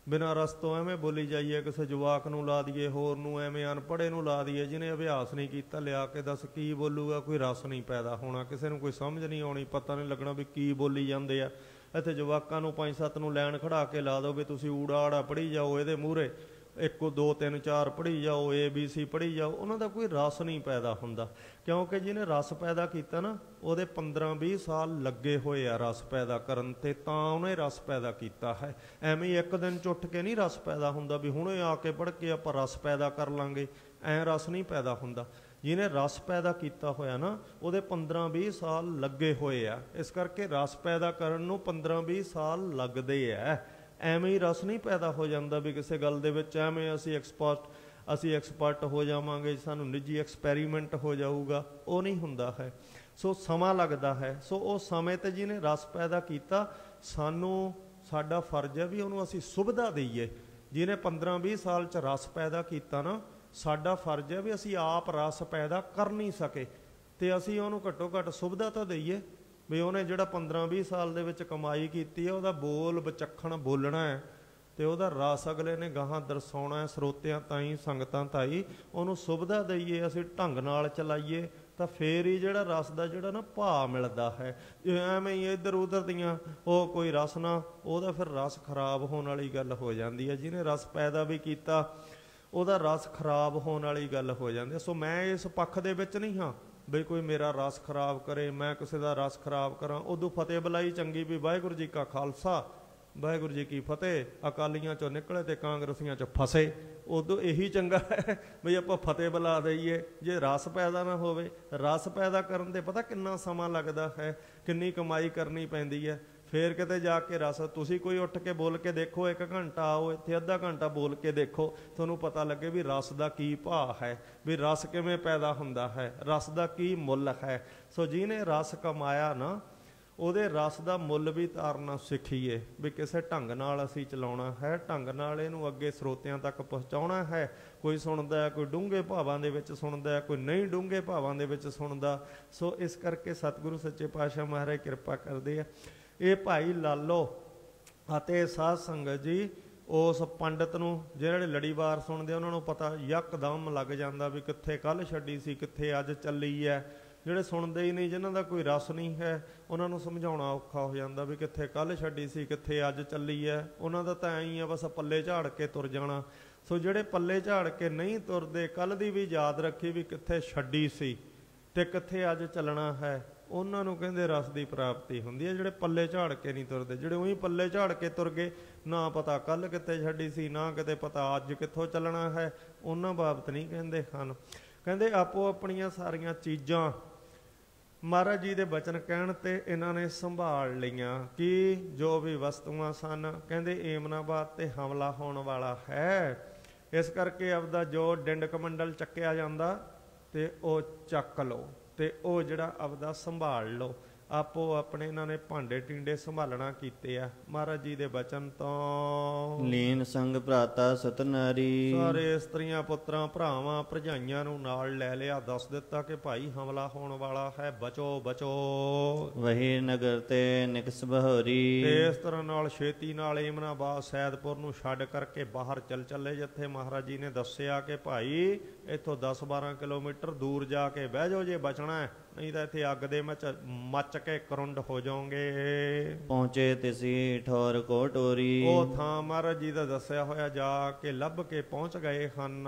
ਬਿਨਾਂ ਰਸ ਤੋਂ ਐਵੇਂ ਬੋਲੀ ਜਾਈਏ, ਕਿਸੇ ਜਵਾਕ ਨੂੰ ਲਾ ਦਈਏ, ਹੋਰ ਨੂੰ ਐਵੇਂ ਅਨਪੜ੍ਹੇ ਨੂੰ ਲਾ ਦਈਏ, ਜਿਹਨੇ ਅਭਿਆਸ ਨਹੀਂ ਕੀਤਾ, ਲਿਆ ਕੇ ਦੱਸ ਕੀ ਬੋਲੂਗਾ। ਕੋਈ ਰਸ ਨਹੀਂ ਪੈਦਾ ਹੋਣਾ, ਕਿਸੇ ਨੂੰ ਕੋਈ ਸਮਝ ਨਹੀਂ ਆਉਣੀ, ਪਤਾ ਨਹੀਂ ਲੱਗਣਾ ਵੀ ਕੀ ਬੋਲੀ ਜਾਂਦੇ ਆ। ਇੱਥੇ ਜਵਾਕਾਂ ਨੂੰ 5-7 ਨੂੰ ਲਾਈਨ ਖੜਾ ਕੇ ਲਾ ਦਿਓ ਵੀ ਤੁਸੀਂ ਊੜਾ ਆੜਾ ਪੜ੍ਹੀ ਜਾਓ ਇਹਦੇ ਮੂਹਰੇ, 1 2 3 4 ਪੜ੍ਹੀ ਜਾਓ, ABC ਪੜ੍ਹੀ ਜਾਓ, ਉਹਨਾਂ ਦਾ ਕੋਈ ਰਸ ਨਹੀਂ ਪੈਦਾ ਹੁੰਦਾ। ਕਿਉਂਕਿ ਜਿਹਨੇ ਰਸ ਪੈਦਾ ਕੀਤਾ ਨਾ, ਉਹਦੇ 15-20 ਸਾਲ ਲੱਗੇ ਹੋਏ ਆ ਰਸ ਪੈਦਾ ਕਰਨ 'ਤੇ, ਤਾਂ ਉਹਨੇ ਰਸ ਪੈਦਾ ਕੀਤਾ ਹੈ। ਐਵੇਂ ਹੀ ਇੱਕ ਦਿਨ 'ਚ ਉੱਠ ਕੇ ਨਹੀਂ ਰਸ ਪੈਦਾ ਹੁੰਦਾ ਵੀ ਹੁਣੇ ਆ ਕੇ ਪੜ੍ਹ ਕੇ ਆਪਾਂ ਰਸ ਪੈਦਾ ਕਰ ਲਾਂਗੇ, ਐਂ ਰਸ ਨਹੀਂ ਪੈਦਾ ਹੁੰਦਾ। ਜਿਹਨੇ ਰਸ ਪੈਦਾ ਕੀਤਾ ਹੋਇਆ ਨਾ, ਉਹਦੇ 15-20 ਸਾਲ ਲੱਗੇ ਹੋਏ ਆ। ਇਸ ਕਰਕੇ ਰਸ ਪੈਦਾ ਕਰਨ ਨੂੰ 15-20 ਸਾਲ ਲੱਗਦੇ ਆ। ਐਵੇਂ ਹੀ ਰਸ ਨਹੀਂ ਪੈਦਾ ਹੋ ਜਾਂਦਾ ਵੀ ਕਿਸੇ ਗੱਲ ਦੇ ਵਿੱਚ ਐਵੇਂ ਅਸੀਂ ਐਕਸਪਰਟ ਹੋ ਜਾਵਾਂਗੇ, ਸਾਨੂੰ ਨਿੱਜੀ ਐਕਸਪੈਰੀਮੈਂਟ ਹੋ ਜਾਊਗਾ, ਉਹ ਨਹੀਂ ਹੁੰਦਾ ਹੈ। ਸੋ ਸਮਾਂ ਲੱਗਦਾ ਹੈ। ਸੋ ਉਹ ਸਮੇਂ 'ਤੇ ਜਿਹਨੇ ਰਸ ਪੈਦਾ ਕੀਤਾ, ਸਾਡਾ ਫਰਜ਼ ਹੈ ਵੀ ਉਹਨੂੰ ਅਸੀਂ ਸੁਵਿਧਾ ਦੇਈਏ। ਜਿਹਨੇ 15-20 ਸਾਲ 'ਚ ਰਸ ਪੈਦਾ ਕੀਤਾ ਨਾ, ਸਾਡਾ ਫਰਜ਼ ਹੈ ਵੀ ਅਸੀਂ ਆਪ ਰਸ ਪੈਦਾ ਕਰ ਨਹੀਂ ਸਕੇ, ਅਤੇ ਅਸੀਂ ਉਹਨੂੰ ਘੱਟੋ ਘੱਟ ਸੁਵਿਧਾ ਤਾਂ ਦੇਈਏ ਵੀ ਉਹਨੇ ਜਿਹੜਾ 15-20 ਸਾਲ ਦੇ ਵਿੱਚ ਕਮਾਈ ਕੀਤੀ ਹੈ, ਉਹਦਾ ਬੋਲ ਵਿਚੱਖਣ ਬੋਲਣਾ ਹੈ, ਅਤੇ ਉਹਦਾ ਰਸ ਅਗਲੇ ਨੇ ਗਾਹਾਂ ਦਰਸਾਉਣਾ ਹੈ ਸਰੋਤਿਆਂ ਤਾਈਂ, ਸੰਗਤਾਂ ਤਾਈਂ। ਉਹਨੂੰ ਸੁਵਿਧਾ ਦੇਈਏ, ਅਸੀਂ ਢੰਗ ਨਾਲ ਚਲਾਈਏ, ਤਾਂ ਫੇਰ ਹੀ ਜਿਹੜਾ ਰਸ ਦਾ ਜਿਹੜਾ ਨਾ ਭਾਅ ਮਿਲਦਾ ਹੈ। ਐਵੇਂ ਹੀ ਇੱਧਰ ਉੱਧਰ ਦੀਆਂ ਉਹ ਕੋਈ ਰਸ ਨਾ, ਉਹਦਾ ਫਿਰ ਰਸ ਖਰਾਬ ਹੋਣ ਵਾਲੀ ਗੱਲ ਹੋ ਜਾਂਦੀ ਹੈ। ਜਿਹਨੇ ਰਸ ਪੈਦਾ ਵੀ ਕੀਤਾ, ਉਹਦਾ ਰਸ ਖਰਾਬ ਹੋਣ ਵਾਲੀ ਗੱਲ ਹੋ ਜਾਂਦੀ ਹੈ। ਸੋ ਮੈਂ ਇਸ ਪੱਖ ਦੇ ਵਿੱਚ ਨਹੀਂ ਹਾਂ ਬਈ ਕੋਈ ਮੇਰਾ ਰਸ ਖਰਾਬ ਕਰੇ, ਮੈਂ ਕਿਸੇ ਦਾ ਰਸ ਖਰਾਬ ਕਰਾਂ। ਉਦੋਂ ਫਤਿਹ ਬੁਲਾਈ ਚੰਗੀ ਵੀ ਵਾਹਿਗੁਰੂ ਜੀ ਕਾ ਖਾਲਸਾ ਵਾਹਿਗੁਰੂ ਜੀ ਕੀ ਫਤਿਹ, ਅਕਾਲੀਆਂ 'ਚੋਂ ਨਿਕਲੇ ਅਤੇ ਕਾਂਗਰਸੀਆਂ 'ਚ ਫਸੇ, ਉਦੋਂ ਇਹੀ ਚੰਗਾ ਹੈ ਬਈ ਆਪਾਂ ਫਤਿਹ ਬੁਲਾ ਦਈਏ। ਜੇ ਰਸ ਪੈਦਾ ਨਾ ਹੋਵੇ, ਰਸ ਪੈਦਾ ਕਰਨ 'ਤੇ ਪਤਾ ਕਿੰਨਾ ਸਮਾਂ ਲੱਗਦਾ ਹੈ, ਕਿੰਨੀ ਕਮਾਈ ਕਰਨੀ ਪੈਂਦੀ ਹੈ। ਫੇਰ ਕਿਤੇ ਜਾ ਕੇ ਰਸ, ਤੁਸੀਂ ਕੋਈ ਉੱਠ ਕੇ ਬੋਲ ਕੇ ਦੇਖੋ, 1 ਘੰਟਾ ਆਓ ਇੱਥੇ, ਅੱਧਾ ਘੰਟਾ ਬੋਲ ਕੇ ਦੇਖੋ, ਤੁਹਾਨੂੰ ਪਤਾ ਲੱਗੇ ਵੀ ਰਸ ਦਾ ਕੀ ਭਾਅ ਹੈ, ਵੀ ਰਸ ਕਿਵੇਂ ਪੈਦਾ ਹੁੰਦਾ ਹੈ, ਰਸ ਦਾ ਕੀ ਮੁੱਲ ਹੈ। ਸੋ ਜਿਹਨੇ ਰਸ ਕਮਾਇਆ ਨਾ, ਉਹਦੇ ਰਸ ਦਾ ਮੁੱਲ ਵੀ ਤਾਰਨਾ ਸਿੱਖੀਏ ਵੀ ਕਿਸੇ ਢੰਗ ਨਾਲ ਅਸੀਂ ਚਲਾਉਣਾ ਹੈ, ਢੰਗ ਨਾਲ ਇਹਨੂੰ ਅੱਗੇ ਸਰੋਤਿਆਂ ਤੱਕ ਪਹੁੰਚਾਉਣਾ ਹੈ। ਕੋਈ ਸੁਣਦਾ, ਕੋਈ ਡੂੰਘੇ ਭਾਵਾਂ ਦੇ ਵਿੱਚ ਸੁਣਦਾ, ਕੋਈ ਨਹੀਂ ਡੂੰਘੇ ਭਾਵਾਂ ਦੇ ਵਿੱਚ ਸੁਣਦਾ। ਸੋ ਇਸ ਕਰਕੇ ਸਤਿਗੁਰੂ ਸੱਚੇ ਪਾਤਸ਼ਾਹ ਮਹਾਰਾਜ ਕਿਰਪਾ ਕਰਦੇ ਆ। ਇਹ ਭਾਈ ਲਾਲੋ ਅਤੇ ਸਾਧ ਸੰਗਤ ਜੀ ਉਸ ਪੰਡਤ ਨੂੰ, ਜਿਹੜੇ ਲੜੀਵਾਰ ਸੁਣਦੇ ਉਹਨਾਂ ਨੂੰ ਪਤਾ ਯਕਦਮ ਲੱਗ ਜਾਂਦਾ ਵੀ ਕਿੱਥੇ ਕੱਲ੍ਹ ਛੱਡੀ ਸੀ, ਕਿੱਥੇ ਅੱਜ ਚੱਲੀ ਹੈ। ਜਿਹੜੇ ਸੁਣਦੇ ਹੀ ਨਹੀਂ, ਜਿਨ੍ਹਾਂ ਦਾ ਕੋਈ ਰਸ ਨਹੀਂ ਹੈ, ਉਹਨਾਂ ਨੂੰ ਸਮਝਾਉਣਾ ਔਖਾ ਹੋ ਜਾਂਦਾ ਵੀ ਕਿੱਥੇ ਕੱਲ੍ਹ ਛੱਡੀ ਸੀ, ਕਿੱਥੇ ਅੱਜ ਚੱਲੀ ਹੈ। ਉਹਨਾਂ ਦਾ ਤਾਂ ਐਂ ਹੀ ਆ, ਬਸ ਪੱਲੇ ਝਾੜ ਕੇ ਤੁਰ ਜਾਣਾ। ਸੋ ਜਿਹੜੇ ਪੱਲੇ ਝਾੜ ਕੇ ਨਹੀਂ ਤੁਰਦੇ, ਕੱਲ੍ਹ ਦੀ ਵੀ ਯਾਦ ਰੱਖੀ ਵੀ ਕਿੱਥੇ ਛੱਡੀ ਸੀ ਅਤੇ ਕਿੱਥੇ ਅੱਜ ਚੱਲਣਾ ਹੈ, ਉਹਨਾਂ ਨੂੰ ਕਹਿੰਦੇ ਰਸ ਦੀ ਪ੍ਰਾਪਤੀ ਹੁੰਦੀ ਹੈ। ਜਿਹੜੇ ਪੱਲੇ ਝਾੜ ਕੇ ਨਹੀਂ ਤੁਰਦੇ, ਜਿਹੜੇ ਉਹੀ ਪੱਲੇ ਝਾੜ ਕੇ ਤੁਰ ਗਏ, ਨਾ ਪਤਾ ਕੱਲ੍ਹ ਕਿੱਥੇ ਛੱਡੀ ਸੀ, ਨਾ ਕਿਤੇ ਪਤਾ ਅੱਜ ਕਿੱਥੋਂ ਚੱਲਣਾ ਹੈ, ਉਹਨਾਂ ਬਾਬਤ ਨਹੀਂ ਕਹਿੰਦੇ ਹਨ। ਕਹਿੰਦੇ ਆਪੋ ਆਪਣੀਆਂ ਸਾਰੀਆਂ ਚੀਜ਼ਾਂ ਮਹਾਰਾਜ ਜੀ ਦੇ ਬਚਨ ਕਹਿਣ 'ਤੇ ਇਹਨਾਂ ਨੇ ਸੰਭਾਲ ਲਈਆਂ ਕਿ ਜੋ ਵੀ ਵਸਤੂਆਂ ਸਨ, ਕਹਿੰਦੇ ਏਮਨਾਬਾਦ 'ਤੇ ਹਮਲਾ ਹੋਣ ਵਾਲਾ ਹੈ। ਇਸ ਕਰਕੇ ਆਪਦਾ ਜੋ ਡਿੰਡ ਕਮੰਡਲ ਚੱਕਿਆ ਜਾਂਦਾ ਅਤੇ ਉਹ ਚੱਕ ਲਓ, ਅਤੇ ਉਹ ਜਿਹੜਾ ਆਪਦਾ ਸੰਭਾਲ ਲਓ। ਆਪੋ ਆਪਣੇ ਇਹਨਾਂ ਨੇ ਭਾਂਡੇ ਟੀਂਡੇ ਸੰਭਾਲਣਾ ਕੀਤੇ ਆ ਮਹਾਰਾਜ ਜੀ ਦੇ ਬਚਨ ਤੋਂ। ਲੀਨ ਸੰਗ ਭਰਾਤਾ ਸਤਨਾਰੀ, ਸਾਰੇ ਇਸਤਰੀਆਂ ਪੁੱਤਰਾਂ ਭਰਾਵਾਂ ਭਰਜਾਈਆਂ ਨੂੰ ਨਾਲ ਲੈ ਲਿਆ, ਦੱਸ ਦਿੱਤਾ ਕਿ ਭਾਈ ਹਮਲਾ ਹੋਣ ਵਾਲਾ ਹੈ, ਬਚੋ ਬਚੋ। ਵਹੀ ਨਗਰ ਤੇ ਨਿਕਸ ਬਹੋਰੀ, ਤੇ ਇਸ ਤਰ੍ਹਾਂ ਨਾਲ ਛੇਤੀ ਨਾਲ ਏਮਨਾਬਾਦ ਸੈਦਪੁਰ ਨੂੰ ਛੱਡ ਕਰਕੇ ਬਾਹਰ ਚੱਲੇ, ਜਿੱਥੇ ਮਹਾਰਾਜ ਜੀ ਨੇ ਦੱਸਿਆ ਕਿ ਭਾਈ ਇੱਥੋਂ 10-12 ਕਿਲੋਮੀਟਰ ਦੂਰ ਜਾ ਕੇ ਬਹਿ ਜਾਓ ਜੇ ਬਚਣਾ ਹੈ, ਨਹੀਂ ਤਾਂ ਇੱਥੇ ਅੱਗ ਦੇ ਮੱਚ ਕੇ ਕਰੁੰਡ ਹੋ ਜਾਓਗੇ। ਪਹੁੰਚੇ ਤਿਸੀ ਠੌਰ ਕੋ ਟੋਰੀ, ਉਹ ਥਾਂ ਮਹਾਰਾਜ ਜੀ ਦਾ ਦੱਸਿਆ ਹੋਇਆ ਜਾ ਕੇ ਲੱਭ ਕੇ ਪਹੁੰਚ ਗਏ ਹਨ।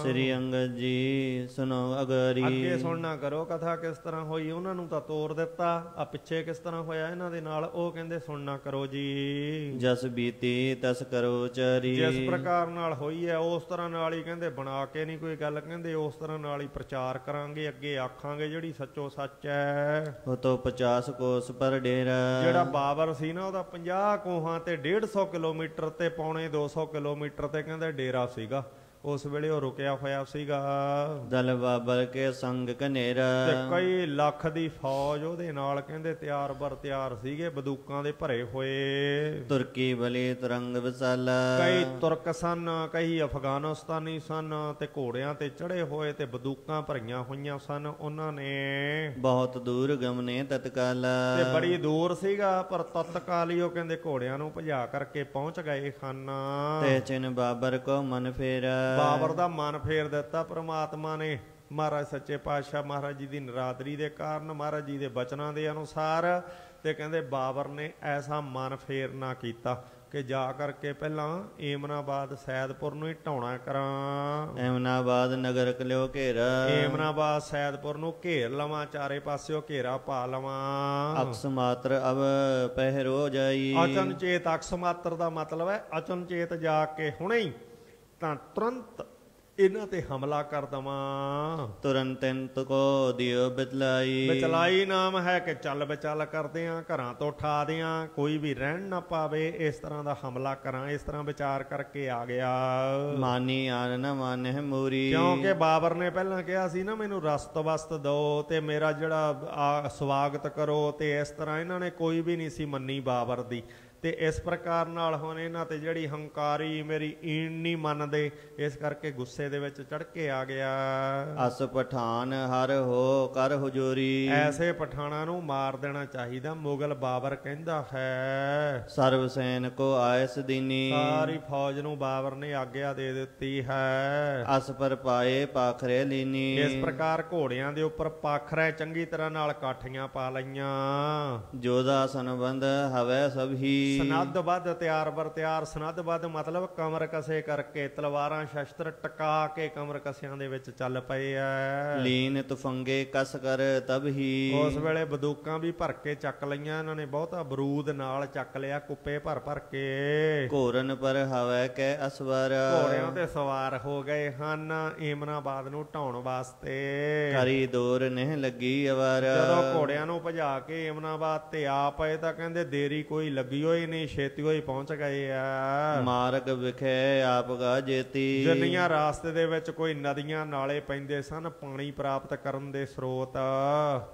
ਸ੍ਰੀ ਅੰਗਦ ਜੀ ਸੁਣੋ ਅਗਰੀ, ਅੱਗੇ ਸੁਣਨਾ ਕਰੋ ਕਥਾ ਕਿਸ ਤਰ੍ਹਾਂ ਹੋਈ। ਉਹਨਾਂ ਨੂੰ ਤਾਂ ਤੋਰ ਦਿੱਤਾ, ਆ ਪਿੱਛੇ ਕਿਸ ਤਰ੍ਹਾਂ ਹੋਇਆ ਇਹਨਾਂ ਦੇ ਨਾਲ, ਉਹ ਕਹਿੰਦੇ ਸੁਣਨਾ ਕਰੋ ਜੀ। ਜਸ ਬੀਤੀ ਤਸ ਕਰੋ ਚਾਰੀ, ਜਿਸ ਪ੍ਰਕਾਰ ਨਾਲ ਹੋਈ ਹੈ ਉਸ ਤਰ੍ਹਾਂ ਨਾਲ ਹੀ ਕਹਿੰਦੇ ਬਣਾ ਕੇ ਨਹੀਂ ਕੋਈ ਗੱਲ, ਕਹਿੰਦੇ ਉਸ ਤਰ੍ਹਾਂ ਨਾਲ ਹੀ ਪ੍ਰਚਾਰ ਕਰਾਂਗੇ, ਅੱਗੇ ਆਖਾਂਗੇ ਜਿਹੜੀ ਸੱਚੋ ਸੱਚ ਹੈ। ਉਹ ਤੋਂ 50 ਕੋਸ ਪਰ ਡੇਰਾ, ਜਿਹੜਾ ਬਾਬਰ ਸੀ ਨਾ ਉਹਦਾ 50 ਕੋਹਾਂ ਤੇ 150 ਕਿਲੋਮੀਟਰ ਤੇ ਪੌਣੇ 200 ਕਿਲੋਮੀਟਰ ਤੇ ਕਹਿੰਦੇ ਡੇਰਾ ਸੀਗਾ। ਉਸ ਵੇਲੇ ਉਹ ਰੁਕਿਆ ਹੋਇਆ ਸੀਗਾ। ਦਲ ਬਾਬਰ ਕੇ ਸੰਗ ਕਨੇਰਾ, ਤੇ ਕਈ ਲੱਖ ਦੀ ਫੌਜ ਉਹਦੇ ਨਾਲ ਕਹਿੰਦੇ ਤਿਆਰ ਬਰ ਤਿਆਰ ਸੀਗੇ, ਬੰਦੂਕਾਂ ਦੇ ਭਰੇ ਹੋਏ। ਤੁਰਕੀ ਬਲੀ ਤੁਰੰਗ ਵਿਸਾਲਾ, ਕਈ ਤੁਰਕ ਸਨ, ਕਈ ਅਫਗਾਨਿਸਤਾਨੀ ਸਨ, ਤੇ ਘੋੜਿਆਂ ਤੇ ਚੜੇ ਹੋਏ ਤੇ ਬੰਦੂਕਾਂ ਭਰੀਆਂ ਹੋਈਆਂ ਸਨ ਉਹਨਾਂ ਨੇ। ਬਹੁਤ ਦੂਰ ਗਮਨੇ ਤਤਕਾਲਾ, ਤੇ ਬੜੀ ਦੂਰ ਸੀਗਾ ਪਰ ਤਤਕਾਲ ਹੀ ਉਹ ਕਹਿੰਦੇ ਘੋੜਿਆਂ ਨੂੰ ਭਜਾ ਕਰਕੇ ਪਹੁੰਚ ਗਏ ਹਨ। ਤੇ ਚਿਨ ਬਾਬਰ ਕੋ ਮਨ ਫੇਰਾ, ਬਾਬਰ ਦਾ ਮਨ ਫੇਰ ਦਿੱਤਾ ਪ੍ਰਮਾਤਮਾ ਨੇ। ਮਹਾਰਾਜ ਸੱਚੇ ਪਾਤਸ਼ਾਹ ਮਹਾਰਾਜ ਜੀ ਦੀ ਨਰਾਦਰੀ ਦੇ ਕਾਰਨ, ਮਹਾਰਾਜ ਜੀ ਦੇ ਬਚਨਾਂ ਦੇ ਅਨੁਸਾਰ, ਤੇ ਕਹਿੰਦੇ ਬਾਬਰ ਨੇ ਐਸਾ ਮਨ ਫੇਰ ਨਾ ਕੀਤਾ। ਕਿ ਜਾ ਕਰਕੇ ਪਹਿਲਾਂ ਏਮਨਾਬਾਦ ਸੈਦਪੁਰ ਨੂੰ ਹੀ ਢਾਉਣਾ ਕਰਾਂ। ਐਮਨਾਬਾਦ ਨਗਰ ਕਲਿਓ ਘੇਰਾ, ਏਮਨਾਬਾਦ ਸੈਦਪੁਰ ਨੂੰ ਘੇਰ ਲਵਾਂ, ਚਾਰੇ ਪਾਸਿਓ ਘੇਰਾ ਪਾ ਲਵਾਂ। ਅਕਸ ਮਾਤਰ ਅਬ ਪਹਿਰੋ ਜਾਈ। ਅਚਨਚੇਤ, ਅਕਸ ਮਾਤਰ ਦਾ ਮਤਲਬ ਹੈ ਅਚਨਚੇਤ ਜਾ ਕੇ ਹੁਣੇ ਹੀ ਤਾਂ ਤੁਰੰਤ ਇਹਨਾਂ ਤੇ ਹਮਲਾ ਕਰ ਦਵਾਂ। ਤੁਰੰਤ ਕੋ ਦਿਓ ਬਚਲਾਈ। ਬਚਲਾਈ ਨਾਮ ਹੈ ਕਿ ਚੱਲ ਬਚਲ ਕਰਦੇ ਆਂ, ਘਰਾਂ ਤੋਂ ਉਠਾ ਦਿਆਂ, ਕੋਈ ਵੀ ਰਹਿਣ ਨਾ ਪਾਵੇ, ਇਸ ਤਰ੍ਹਾਂ ਦਾ ਹਮਲਾ ਕਰਾਂ। ਇਸ ਤਰ੍ਹਾਂ ਵਿਚਾਰ ਕਰਕੇ ਆ ਗਿਆ। ਮਾਨੀ ਆਨ ਨ ਮਾਨਹਿ ਮੂਰੀ। ਕਿਉਂਕਿ ਬਾਬਰ ਨੇ ਪਹਿਲਾਂ ਕਿਹਾ ਸੀ ਨਾ ਮੈਨੂੰ ਰਸਤ ਵਸਤ ਦਿਓ ਤੇ ਮੇਰਾ ਜਿਹੜਾ ਸਵਾਗਤ ਕਰੋ, ਤੇ ਇਸ ਤਰ੍ਹਾਂ ਇਹਨਾਂ ਨੇ ਕੋਈ ਵੀ ਨਹੀਂ ਸੀ ਮੰਨੀ ਬਾਬਰ ਦੀ। ਤੇ ਇਸ ਪ੍ਰਕਾਰ ਨਾਲ ਹੁਣ ਇਹਨਾਂ ਤੇ ਜਿਹੜੀ ਹੰਕਾਰੀ ਮੇਰੀ ਈਣ ਨਹੀਂ ਮੰਨਦੇ, ਇਸ ਕਰਕੇ ਗੁੱਸੇ ਦੇ ਵਿੱਚ ਚੜ ਕੇ ਆ ਗਿਆ। ਅਸ ਪਠਾਨ ਹਰ ਹੋ ਕਰ ਹੁਜੂਰੀ। ਐਸੇ ਪਠਾਨਾਂ ਨੂੰ ਮਾਰ ਦੇਣਾ ਚਾਹੀਦਾ, ਮੁਗਲ ਬਾਬਰ ਕਹਿੰਦਾ ਹੈ। ਸਰਬ ਸੈਨ ਕੋ ਆਇਸ ਦੀਨੀ। ਸਾਰੀ ਫੌਜ ਨੂੰ ਬਾਬਰ ਨੇ ਆਗਿਆ ਦੇ ਦਿੱਤੀ ਹੈ। ਅਸ ਪਰ ਪਾਏ ਪਾਖਰੇ ਲੀਨੀ। ਇਸ ਪ੍ਰਕਾਰ ਘੋੜਿਆਂ ਦੇ ਉੱਪਰ ਪਾਖਰੇ ਚੰਗੀ ਤਰ੍ਹਾਂ ਨਾਲ ਕਾਠੀਆਂ ਪਾ ਲਈਆਂ। ਜੋਧਾ ਸੰਬੰਧ ਹਵੈ ਸਭ ਹੀ। ਸਨੱਧ ਬੱਧ, ਤਿਆਰ ਬਰ ਤਿਆਰ। ਸਨੱਧ ਬੱਧ ਮਤਲਬ ਕਮਰ ਕਸੇ ਕਰਕੇ, ਤਲਵਾਰਾਂ ਸ਼ਸਤਰ ਟਕਾ ਕੇ ਕਮਰ ਕਸਿਆਂ ਦੇ ਵਿੱਚ ਚੱਲ ਪਏ ਐ। ਲੀਨ ਤੁਫੰਗੇ ਕਸ ਕਰ ਤਬ ਹੀ। ਉਸ ਵੇਲੇ ਬੰਦੂਕਾਂ ਵੀ ਭਰ ਕੇ ਚੱਕ ਲਈਆਂ ਇਹਨਾਂ ਨੇ, ਬਹੁਤਾ ਬਰੂਦ ਨਾਲ ਚੱਕ ਲਿਆ, ਕੁੱਪੇ ਭਰ ਭਰ ਕੇ। ਘੋਰਨ ਪਰ ਹਵੈ ਕੈ ਅਸਵਰ। ਘੋੜਿਆਂ ਤੇ ਸਵਾਰ ਹੋ ਗਏ ਹਨ ਏਮਨਾਬਾਦ ਨੂੰ ਢਾਉਣ ਵਾਸਤੇ। ਕਰੀ ਦੂਰ ਨਹੀਂ ਲੱਗੀ ਅਵਰ। ਜਦੋਂ ਘੋੜਿਆਂ ਨੂੰ ਭਜਾ ਕੇ ਏਮਨਾਬਾਦ ਤੇ ਆ ਪਏ ਤਾਂ ਕਹਿੰਦੇ ਦੇਰੀ ਕੋਈ ਲੱਗੀ ਹੋਈ ਨਹੀਂ, ਛੇਤੀ ਹੋਈ ਪਹੁੰਚ ਗਏ ਆ। ਮਾਰਗ ਵਿਖੇ ਆਪ ਗਾ ਜੇਤੀ। ਜਿੰਨੀਆਂ ਰਾਸਤੇ ਦੇ ਵਿੱਚ ਕੋਈ ਨਦੀਆਂ ਨਾਲੇ ਪੈਂਦੇ ਸਨ ਪਾਣੀ ਪ੍ਰਾਪਤ ਕਰਨ ਦੇ ਸਰੋਤ,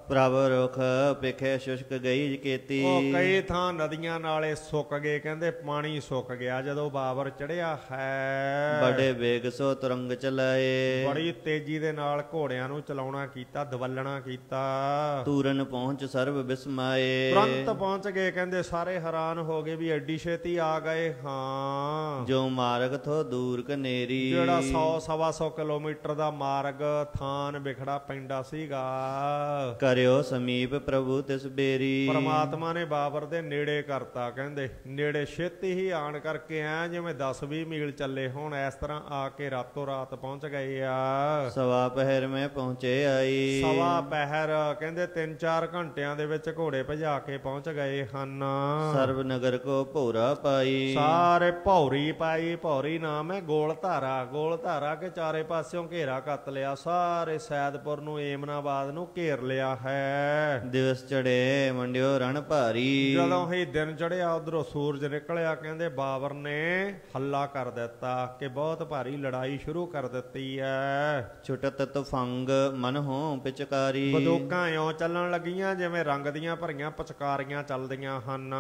ਪ੍ਰਭ ਰੁਖ ਵਿਖੇ ਸ਼ੁਸ਼ਕ ਗਈ ਕੇਤੀ। ਉਹ ਕਈ ਥਾਂ ਨਦੀਆਂ ਨਾਲੇ ਸੁੱਕ ਗਏ, ਕਹਿੰਦੇ ਪਾਣੀ ਸੁੱਕ ਗਿਆ ਜਦੋਂ ਬਾਬਰ ਚੜਿਆ ਹੈ। ਬੜੇ ਵੇਗ ਸੋ ਤੁਰੰਗ ਚਲਾਏ। ਬੜੀ ਤੇਜ਼ੀ ਦੇ ਨਾਲ ਘੋੜਿਆਂ ਨੂੰ ਚਲਾਉਣਾ ਕੀਤਾ, ਦਵਲਣਾ ਕੀਤਾ। ਤੂਰਨ ਪਹੁੰਚ ਸਰਬ ਬਿਸਮਾਏ। ਤੁਰੰਤ ਪਹੁੰਚ ਗਏ, ਕਹਿੰਦੇ ਸਾਰੇ ਹੈਰਾਨ ਹੋ ਗਏ ਵੀ ਐਡੀ ਛੇਤੀ ਆ ਗਏ। ਹਾਂ, ਜੋ ਮਾਰਗ ਥੋ ਦੂਰ ਕਨੇਰੀ। ਜਿਹੜਾ 100-125 ਕਿਲੋਮੀਟਰ ਦਾ ਮਾਰਗ ਥਾਨ ਵਿਖੜਾ ਪੈਂਦਾ ਸੀਗਾ। ਕਰਿਓ ਸਮੀਪ ਪ੍ਰਭੂ ਤਿਸ ਬੇਰੀ। ਪਰਮਾਤਮਾ ਨੇ ਬਾਬਰ ਦੇ ਨੇੜੇ ਕਰਤਾ, ਕਹਿੰਦੇ ਨੇੜੇ ਛੇਤੀ ਹੀ ਆਣ ਕਰਕੇ ਐ ਜਿਵੇਂ 10-20 ਮੀਲ ਚੱਲੇ ਹੋਣ, ਇਸ ਤਰ੍ਹਾਂ ਆ ਕੇ ਰਾਤੋਂ ਰਾਤ ਪਹੁੰਚ ਗਏ ਆ। ਸਵਾ ਪਹਿਰ ਮੈਂ ਪਹੁੰਚੇ ਆਈ। ਸਵਾ ਪਹਿਰ, ਕਹਿੰਦੇ 3-4 ਘੰਟਿਆਂ ਦੇ ਵਿੱਚ ਘੋੜੇ ਭਜਾ ਕੇ ਪਹੁੰਚ ਗਏ ਹਨ। ਸਰਬ ਨਗਰ ਕੋ ਭੋਰਾ ਪਾਈ। ਸਾਰੇ ਭੌਰੀ ਪਾਈ। ਭੌਰੀ ਨਾਮ ਹੈ ਗੋਲ ਧਾਰਾ। ਗੋਲ ਧਾਰਾ ਕੇ ਚਾਰੇ ਪਾਸਿਓਂ ਘੇਰਾ ਕੱਤ ਲਿਆ, ਸਾਰੇ ਸੈਦਪੁਰ ਨੂੰ ਏਮਨਾਬਾਦ ਨੂੰ ਘੇਰ ਲਿਆ ਹੈ। ਦਿਵਸ ਚੜੇ ਮੰਡਿਓ ਰਣ ਭਾਰੀ। ਜਦੋਂ ਹੀ ਦਿਨ ਚੜਿਆ ਉਧਰੋਂ ਸੂਰਜ ਨਿਕਲਿਆ, ਕਹਿੰਦੇ ਬਾਬਰ ਨੇ ਹੱਲਾ ਕਰ ਦਿੱਤਾ ਕਿ ਬਹੁਤ ਭਾਰੀ ਲੜਾਈ ਸ਼ੁਰੂ ਕਰ ਦਿੱਤੀ ਹੈ। ਛੁਟਤ ਤੁਫੰਗ ਮਨ ਹੋ ਪਿਚਕਾਰੀ। ਬੰਦੂਕਾਂ ਇਉਂ ਚੱਲਣ ਲੱਗੀਆਂ ਜਿਵੇਂ ਰੰਗ ਦੀਆਂ ਭਰੀਆਂ ਪਿਚਕਾਰੀਆਂ ਚੱਲਦੀਆਂ ਹਨ।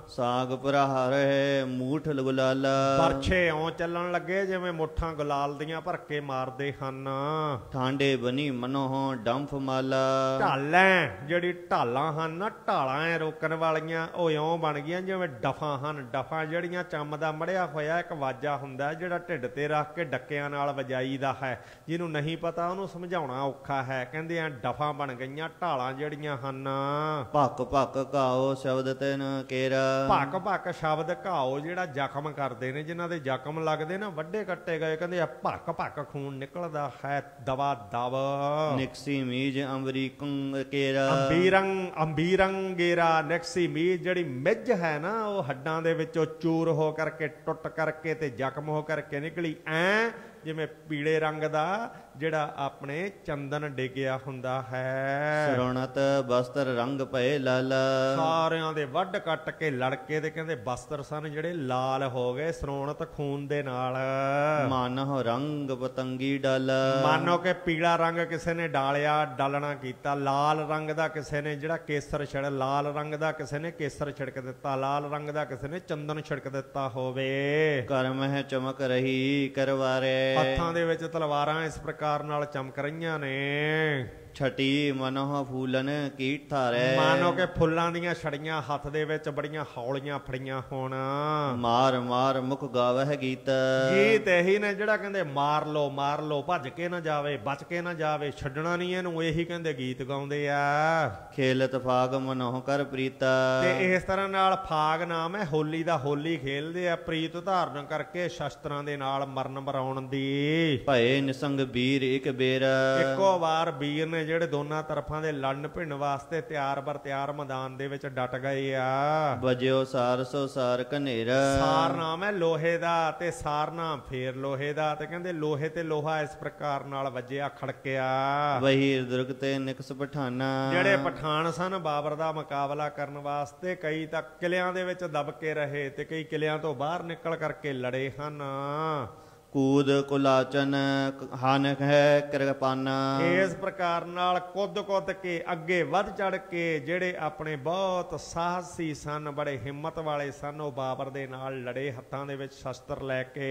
ਸਾਗ ਪ੍ਰਹਾਰ ਹੈ ਮੂਠ ਗੁਲਾਲਾ। ਪਰਛੇ ਇਉਂ ਚੱਲਣ ਲੱਗੇ ਜਿਵੇਂ ਮੁੱਠਾਂ ਗੁਲਾਲ ਦੀਆਂ ਭਰ ਕੇ ਮਾਰਦੇ ਹਨ। ਠਾਂਡੇ ਬਣੀ ਮਨੋ ਡੰਫ ਮਾਲਾ। ਢਾਲਾਂ, ਜਿਹੜੀ ਢਾਲਾਂ ਹਨ ਨਾ, ਢਾਲਾਂ ਐ ਰੋਕਣ ਵਾਲੀਆਂ, ਉਹ ਇਉਂ ਬਣ ਗਈਆਂ ਜਿਵੇਂ ਡਫਾਂ ਹਨ। ਡਫਾਂ ਜਿਹੜੀਆਂ ਚੰਮ ਦਾ ਮੜਿਆ ਹੋਇਆ ਇੱਕ ਵਾਜਾ ਹੁੰਦਾ ਜਿਹੜਾ ਢਿੱਡ ਤੇ ਰੱਖ ਕੇ ਡੱਕਿਆਂ ਨਾਲ ਵਜਾਈਦਾ ਹੈ। ਜਿਹਨੂੰ ਨਹੀਂ ਪਤਾ ਉਹਨੂੰ ਸਮਝਾਉਣਾ ਔਖਾ ਹੈ। ਕਹਿੰਦੇ ਆ ਡਫਾਂ ਬਣ ਗਈਆਂ ਢਾਲਾਂ ਜਿਹੜੀਆਂ ਹਨ। ਭੱਕ ਭੱਕ ਘਾਓ ਸ਼ਬਦ ਤੈਨ ਕੇਰਾ। ਭੱਕ ਭੱਕ ਸ਼ਬਦ ਘਾਓ, ਜਿਹੜਾ ਜ਼ਖਮ ਕਰਦੇ ਨੇ, ਜਿਨ੍ਹਾਂ ਦੇ ਜ਼ਖਮ ਲੱਗਦੇ ਨਾ, ਵੱਡੇ ਕੱਟੇ ਗਏ, ਕਹਿੰਦੇ ਆ ਭੱਕ ਭੱਕ ਖੂਨ ਨਿਕਲਦਾ ਹੈ ਦਵਾ ਦਵ। ਨਿਕਸੀ ਮੀਜ ਅੰਬਰੀਕੰ ਕੇਰਾ। ਅੰਬੀਰੰਗ ਗੇਰਾ। ਨਿਕਸੀ ਮੀਜ, ਜਿਹੜੀ ਮਿੱਝ ਹੈ ਨਾ, ਉਹ ਹੱਡਾਂ ਦੇ ਵਿੱਚੋਂ ਚੂਰ ਹੋ ਕਰਕੇ, ਟੁੱਟ ਕਰਕੇ ਤੇ ਜ਼ਖਮ ਹੋ ਕਰਕੇ ਨਿਕਲੀ, ਐ ਜਿਵੇਂ ਪੀਲੇ ਰੰਗ ਦਾ ਜਿਹੜਾ ਆਪਣੇ ਚੰਦਨ ਡਿੱਗਿਆ ਹੁੰਦਾ ਹੈ। ਸਰੋਣਤ ਬਸਤਰ ਰੰਗ ਪਏ ਲਾਲਾ। ਸਾਰਿਆਂ ਦੇ ਵੱਢ ਕੱਟ ਕੇ ਲੜਕੇ ਦੇ ਕਹਿੰਦੇ ਬਸਤਰ ਸਨ ਜਿਹੜੇ ਲਾਲ ਹੋ ਗਏ, ਸਰੋਣਤ ਖੂਨ ਦੇ ਨਾਲ। ਮਾਨੋ ਰੰਗ ਪਤੰਗੀ ਡਾਲਾ। ਮਾਨੋ ਕਿ ਪੀਲਾ ਰੰਗ ਕਿਸੇ ਨੇ ਡਾਲਿਆ, ਡਾਲਣਾ ਕੀਤਾ। ਲਾਲ ਰੰਗ ਦਾ ਕਿਸੇ ਨੇ ਜਿਹੜਾ ਕੇਸਰ ਛਿੜ, ਲਾਲ ਰੰਗ ਦਾ ਕਿਸੇ ਨੇ ਕੇਸਰ ਛਿੜਕ ਦਿੱਤਾ, ਲਾਲ ਰੰਗ ਦਾ ਕਿਸੇ ਨੇ ਚੰਦਨ ਛਿੜਕ ਦਿੱਤਾ ਹੋਵੇ। ਕਰਮ ਹੈ ਚਮਕ ਰਹੀ ਕਰਵਾਰੇ। ਹੱਥਾਂ ਦੇ ਵਿੱਚ ਤਲਵਾਰਾਂ ਇਸ ਪ੍ਰਕਾਰ ਨਾਲ ਚਮਕ ਰਹੀਆਂ ਨੇ। ਛਟੀ ਮਨੋਹ ਫੂਲਨ ਕੀਟ ਥਾਰੈ ਮਾਨੋ ਕਿ ਫੁੱਲਾਂ ਦੀਆਂ ਛੜੀਆਂ ਹੱਥ ਦੇ ਵਿੱਚ ਬੜੀਆਂ ਹੌਲੀਆਂ ਫੜੀਆਂ ਹੋਣ। ਮਾਰ ਮਾਰ ਮੁਖ ਗਾਵਹਿ ਗੀਤ ਗੀਤ ਇਹੀ ਨੇ ਜਿਹੜਾ ਕਹਿੰਦੇ ਮਾਰ ਲੋ ਭੱਜ ਕੇ ਨਾ ਜਾਵੇ, ਬਚ ਕੇ ਨਾ ਜਾਵੇ, ਛੱਡਣਾ ਨਹੀਂ ਇਹਨੂੰ, ਇਹੀ ਕਹਿੰਦੇ ਗੀਤ ਗਾਉਂਦੇ ਆ। ਖੇਲਤ ਫਾਗ ਮਨੋਹ ਕਰ ਪ੍ਰੀਤਾ ਤੇ ਇਸ ਤਰ੍ਹਾਂ ਨਾਲ ਫਾਗ ਨਾਮ ਹੈ ਹੋਲੀ ਦਾ, ਹੋਲੀ ਖੇਲਦੇ ਆ ਪ੍ਰੀਤ ਧਾਰਨ ਕਰਕੇ ਸ਼ਸਤਰਾਂ ਦੇ ਨਾਲ ਮਰਨ ਮਰਾਉਣ ਦੀ। ਭਏ ਨਿਸੰਗ ਵੀਰ ਇੱਕ ਬੇਰ ਇੱਕੋ ਵਾਰ ਵੀਰ ਨੇ ਜਿਹੜੇ ਦੋਨਾਂ ਤਰਫਾਂ ਦੇ ਲੜਨ ਭਿੰਨ ਵਾਸਤੇ ਤਿਆਰ ਬਰ ਤਿਆਰ ਮੈਦਾਨ ਦੇ ਵਿੱਚ ਡਟ ਗਏ ਆ। ਵਜਿਓ ਸਾਰ ਸੋ ਸਾਰ ਘਨੇਰਾ ਸਾਰ ਨਾਮ ਹੈ ਲੋਹੇ ਦਾ ਤੇ ਸਾਰ ਨਾਮ ਫੇਰ ਲੋਹੇ ਦਾ, ਤੇ ਕਹਿੰਦੇ ਲੋਹੇ ਤੇ ਲੋਹਾ ਇਸ ਪ੍ਰਕਾਰ ਨਾਲ ਵੱਜਿਆ ਖੜਕਿਆ। ਵਹੀ ਦੁਰਗ ਤੇ ਨਿਕਸ ਪਠਾਨਾ ਜਿਹੜੇ ਪਠਾਨ ਸਨ ਬਾਬਰ ਦਾ ਮੁਕਾਬਲਾ ਕਰਨ ਵਾਸਤੇ ਕਈ ਤਾਂ ਕਿਲਿਆਂ ਦੇ ਵਿੱਚ ਦਬ ਕੇ ਰਹੇ ਤੇ ਕਈ ਕਿਲਿਆਂ ਤੋਂ ਬਾਹਰ ਨਿਕਲ ਕਰਕੇ ਲੜੇ ਹਨ। ਕੂਦ ਕੁਲਾਚਨ ਹਨ ਹੈ ਕਿਰਪਾਨਾ ਇਸ ਪ੍ਰਕਾਰ ਨਾਲ ਕੁੱਦ ਕੇ ਅੱਗੇ ਵੱਧ ਚੜ ਕੇ ਜਿਹੜੇ ਆਪਣੇ ਬਹੁਤ ਸਾਹਸੀ ਸਨ, ਬੜੇ ਹਿੰਮਤ ਵਾਲੇ ਸਨ, ਉਹ ਬਾਬਰ ਦੇ ਨਾਲ ਲੜੇ ਹੱਥਾਂ ਦੇ ਵਿੱਚ ਸ਼ਸਤਰ ਲੈ ਕੇ।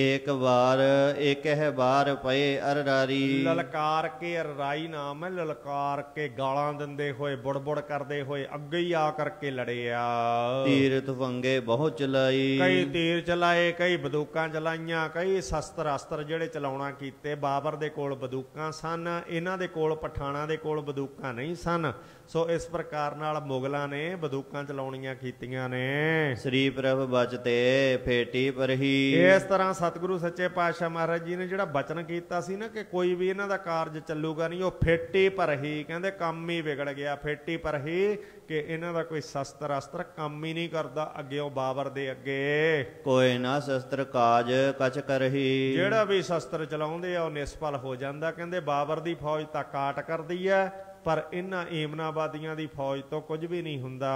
ਏਕ ਵਾਰ ਏਕਹਿ ਬਾਰ ਪਏ ਅਰਰਾਰੀ ਲਲਕਾਰ ਕੇ, ਅਰਰਾਈ ਨਾਮ ਹੈ, ਲਲਕਾਰ ਕੇ ਗਾਲਾਂ ਦਿੰਦੇ ਹੋਏ ਬੁੜਬੁੜ ਕਰਦੇ ਹੋਏ ਅੱਗੇ ਹੀ ਆ ਕਰਕੇ ਲੜੇ ਆ। ਤੀਰ ਤੁਫੰਗੇ ਬਹੁਤ ਚਲਾਈ ਕਈ ਤੀਰ ਚਲਾਏ, ਕਈ ਬੰਦੂਕਾਂ ਚਲਾਈਆਂ, ਕਈ ਸ਼ਸਤਰ ਅਸਤਰ ਜਿਹੜੇ ਚਲਾਉਣਾ ਕੀਤੇ। ਬਾਬਰ ਦੇ ਕੋਲ ਬੰਦੂਕਾਂ ਸਨ, ਇਹਨਾਂ ਦੇ ਕੋਲ ਪਠਾਣਾਂ ਦੇ ਕੋਲ ਬੰਦੂਕਾਂ ਨਹੀਂ ਸਨ। ਸੋ ਇਸ ਪ੍ਰਕਾਰ ਨਾਲ ਮੁਗਲਾਂ ਨੇ ਬੰਦੂਕਾਂ ਚਲਾਉਣੀਆਂ ਕੀਤੀਆਂ ਨੇ। ਸ੍ਰੀ ਪ੍ਰਭ ਬਚਤੇ ਫੇਟੀ ਪਰਹੀ ਇਸ ਤਰ੍ਹਾਂ ਸਤਿਗੁਰੂ ਸੱਚੇ ਪਾਤਸ਼ਾਹ ਮਹਾਰਾਜ ਜੀ ਨੇ ਜਿਹੜਾ ਬਚਨ ਕੀਤਾ ਸੀ ਨਾ ਕਿ ਕੋਈ ਵੀ ਇਹਨਾਂ ਦਾ ਕਾਰਜ ਚੱਲੂਗਾ ਨਹੀਂ, ਉਹ ਫੇਟੀ ਪਰਹੀ ਕਹਿੰਦੇ ਕੰਮ ਹੀ ਵਿਗੜ ਗਿਆ। ਫੇਟੀ ਪਰਹੀ ਕਿ ਇਹਨਾਂ ਦਾ ਕੋਈ ਸ਼ਸਤਰ ਅਸਤਰ ਕੰਮ ਹੀ ਨਹੀਂ ਕਰਦਾ ਅੱਗੇੋਂ ਬਾਬਰ ਦੇ ਅੱਗੇ। ਕੋਈ ਨਾ ਸ਼ਸਤਰ ਕਾਜ ਕਛ ਕਰਹੀ ਜਿਹੜਾ ਵੀ ਸ਼ਸਤਰ ਚਲਾਉਂਦੇ ਆ ਉਹ ਨਿਸਫਲ ਹੋ ਜਾਂਦਾ। ਕਹਿੰਦੇ ਬਾਬਰ ਦੀ ਫੌਜ ਤਾਂ ਕਾਟ ਕਰਦੀ ਹੈ ਪਰ ਇਹਨਾਂ ਏਮਨਾਬਾਦੀਆਂ ਦੀ ਫੌਜ ਤੋਂ ਕੁਝ ਵੀ ਨਹੀਂ ਹੁੰਦਾ।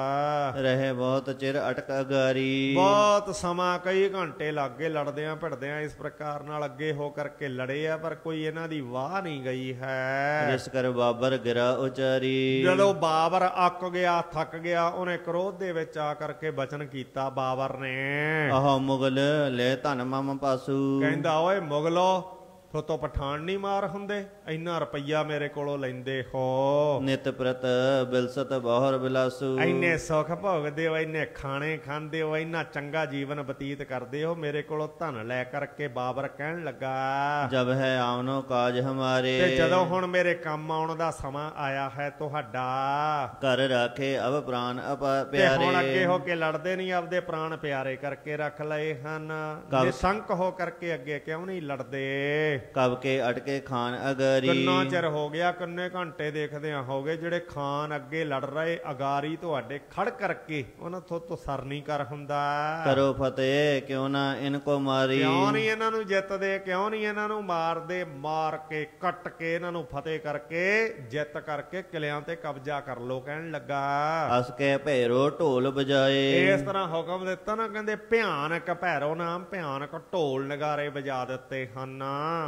ਰਹੇ ਬਹੁਤ ਚਿਰ ਅਟਕ ਅਗਾਰੀ ਬਹੁਤ ਸਮਾਂ ਕਈ ਘੰਟੇ ਲੱਗ ਗਏ ਲੜਦਿਆਂ ਭਿੜਦਿਆਂ ਇਸ ਪ੍ਰਕਾਰ ਨਾਲ ਅੱਗੇ ਹੋ ਕਰਕੇ ਲੜੇ ਆ ਪਰ ਕੋਈ ਇਹਨਾਂ ਦੀ ਵਾਹ ਨਹੀਂ ਗਈ ਹੈ। ਜਿਸ ਕਰ ਬਾਬਰ ਗਿਰਾ ਉਚਾਰੀ ਜਦੋਂ ਬਾਬਰ ਅੱਕ ਗਿਆ ਥੱਕ ਗਿਆ ਉਹਨੇ ਕ੍ਰੋਧ ਦੇ ਵਿੱਚ ਆ ਕਰਕੇ ਬਚਨ ਕੀਤਾ ਬਾਬਰ ਨੇ। ਆਹ ਮੁਗਲ ਲੈ ਧਨ ਮਮ ਪਾਸੂ ਕਹਿੰਦਾ ਓਏ ਮੁਗਲੋ ਥੋਤੋਂ ਪਠਾਨ ਨਹੀਂ ਮਾਰ ਹੁੰਦੇ, ਇੰਨਾ ਰੁਪਈਆ ਮੇਰੇ ਕੋਲੋਂ ਲੈਂਦੇ ਹੋ। ਨਿਤ ਪ੍ਰਤ ਬਿਲਸਤ ਬਹੁਰ ਬਿਲਾਸੂ ਇੰਨੇ ਸੁੱਖ ਭੋਗਦੇ ਹੋ, ਇੰਨੇ ਖਾਣੇ ਖਾਂਦੇ ਹੋ, ਇੰਨਾ ਚੰਗਾ ਜੀਵਨ ਬਤੀਤ ਕਰਦੇ ਹੋ, ਮੇਰੇ ਕੋਲੋਂ ਧਨ ਲੈ ਕਰਕੇ ਬਾਬਰ ਕਹਿਣ ਲੱਗਾ ਜਬ ਹੈ ਆਵਨੋ ਕਾਜ ਹਮਾਰੇ ਤੇ ਜਦੋਂ ਹੁਣ ਮੇਰੇ ਕੰਮ ਆਉਣ ਦਾ ਸਮਾਂ ਆਇਆ ਹੈ ਤੁਹਾਡਾ ਘਰ ਰਾਖੇ ਅਬ ਪ੍ਰਾਨ ਤੇ ਪਿਆਰੇ। ਹੁਣ ਅੱਗੇ ਹੋ ਕੇ ਲੜਦੇ ਨਹੀਂ, ਆਪਦੇ ਪ੍ਰਾਣ ਪਿਆਰੇ ਕਰਕੇ ਰੱਖ ਲਏ ਹਨ। ਨਿਸੰਕ ਹੋ ਕਰਕੇ ਅੱਗੇ ਕਿਉਂ ਨਹੀਂ ਲੜਦੇ। ਕਬ ਕੇ ਅਟਕੇ ਖਾਨ ਅਗਰੀ ਕਿੰਨਾ ਚਿਰ ਹੋ ਗਿਆ, ਕਿੰਨੇ ਘੰਟੇ ਦੇਖਦਿਆਂ ਹੋ ਗਏ ਜਿਹੜੇ ਖਾਨ ਅੱਗੇ ਲੜ ਰਹੇ ਅਗਾਰੀ ਤੁਹਾਡੇ ਖੜ ਕਰਕੇ ਉਹਨਾਂ ਤੋਂ ਸਰ ਨਹੀਂ ਕਰ ਹੁੰਦਾ। ਕਰੋ ਫਤਿਹ ਕਿਉਂ ਨਾ ਇਨਕੋ ਮਾਰੀ ਕਿਉਂ ਨਹੀਂ ਇਹਨਾਂ ਨੂੰ ਜਿੱਤਦੇ, ਕਿਉਂ ਨਹੀਂ ਇਹਨਾਂ ਨੂੰ ਮਾਰਦੇ। ਮਾਰ ਕੇ ਕੱਟ ਕੇ ਇਹਨਾਂ ਨੂੰ ਫਤਿਹ ਕਰਕੇ ਜਿੱਤ ਕਰਕੇ ਕਿਲਿਆਂ ਤੇ ਕਬਜ਼ਾ ਕਰ ਲੋ ਕਹਿਣ ਲੱਗਾ। ਅਸ ਕੇ ਭੈਰੋ ਢੋਲ ਬਜਾਏ ਇਸ ਤਰ੍ਹਾਂ ਹੁਕਮ ਦਿੱਤਾ ਨਾ ਕਹਿੰਦੇ ਭਿਆਨਕ ਭੈਰੋ ਨਾਮ ਭਿਆਨਕ ਢੋਲ ਨਗਾਰੇ ਵਜਾ ਦਿੱਤੇ ਹਨ।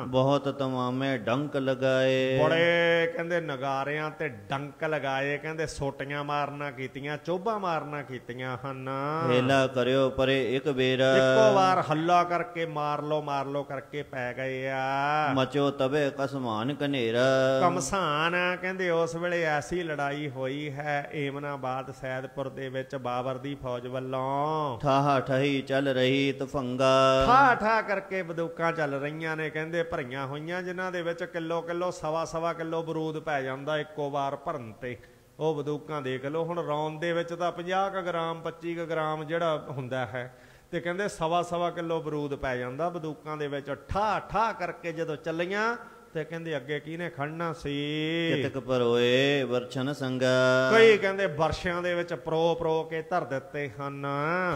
ਬਹੁਤ ਤਮਾਮੇ ਡੰਕ ਲਗਾਏ ਬੜੇ ਕਹਿੰਦੇ ਨਗਾਰਿਆਂ ਤੇ ਡੰਕ ਲਗਾਏ, ਕਹਿੰਦੇ ਸੋਟੀਆਂ ਮਾਰਨਾ ਕੀਤੀਆਂ, ਚੋਭਾਂ ਮਾਰਨਾ ਕੀਤੀਆਂ ਹਨ। ਹੇਲਾ ਕਰਿਓ ਪਰੇ ਇੱਕ ਬੇਰਾ ਇੱਕੋ ਵਾਰ ਹੱਲਾ ਕਰਕੇ ਮਾਰ ਲੋ ਕਰਕੇ ਪੈ ਗਏ ਆ। ਮਚੋ ਤਬੇ ਕਸਮਾਨ ਕਨੇਰਾ ਕਮਸਾਨ ਕਹਿੰਦੇ ਉਸ ਵੇਲੇ ਐਸੀ ਲੜਾਈ ਹੋਈ ਹੈ ਏਮਨਾਬਾਦ ਸੈਦਪੁਰ ਦੇ ਵਿੱਚ ਬਾਬਰ ਦੀ ਫੌਜ ਵੱਲੋਂ। ਠਾਹਾ ਠਹੀ ਚੱਲ ਰਹੀ ਤਫੰਗਾ ਠਾ ਕਰਕੇ ਬੰਦੂਕਾਂ ਚੱਲ ਰਹੀਆਂ ਨੇ ਕਹਿੰਦੇ ਭਰੀਆਂ ਹੋਈਆਂ, ਜਿਨ੍ਹਾਂ ਦੇ ਵਿੱਚ ਕਿਲੋ ਸਵਾ ਕਿਲੋ ਬਰੂਦ ਪੈ ਜਾਂਦਾ ਇੱਕੋ ਵਾਰ ਭਰਨ ਤੇ। ਉਹ ਬੰਦੂਕਾਂ ਦੇਖ ਲਓ, ਹੁਣ ਰੌਂਦ ਦੇ ਵਿੱਚ ਤਾਂ 50 ਗ੍ਰਾਮ 25 ਗ੍ਰਾਮ ਜਿਹੜਾ ਹੁੰਦਾ ਹੈ ਤੇ ਕਹਿੰਦੇ ਸਵਾ ਕਿਲੋ ਬਰੂਦ ਪੈ ਜਾਂਦਾ ਬੰਦੂਕਾਂ ਦੇ ਵਿੱਚ। ਠਾ ਕਰਕੇ ਜਦੋਂ ਚੱਲੀਆਂ ਤੇ ਕਹਿੰਦੇ ਅੱਗੇ ਕਿਹਨੇ ਖੜਨਾ ਸੀ। ਕਿਤਕ ਪਰੋਏ ਵਰਛਨ ਸੰਗਾ ਕਈ ਕਹਿੰਦੇ ਵਰਸ਼ਿਆਂ ਦੇ ਵਿੱਚ ਪਰੋ ਕੇ ਧਰ ਦਿੱਤੇ ਹਨ।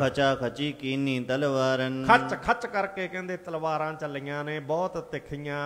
ਖਚਾ ਖਚੀ ਕੀਨੀ ਤਲਵਾਰਨ ਖੱਚ ਕਰਕੇ ਕਹਿੰਦੇ ਤਲਵਾਰਾਂ ਚੱਲੀਆਂ ਨੇ ਬਹੁਤ ਤਿੱਖੀਆਂ।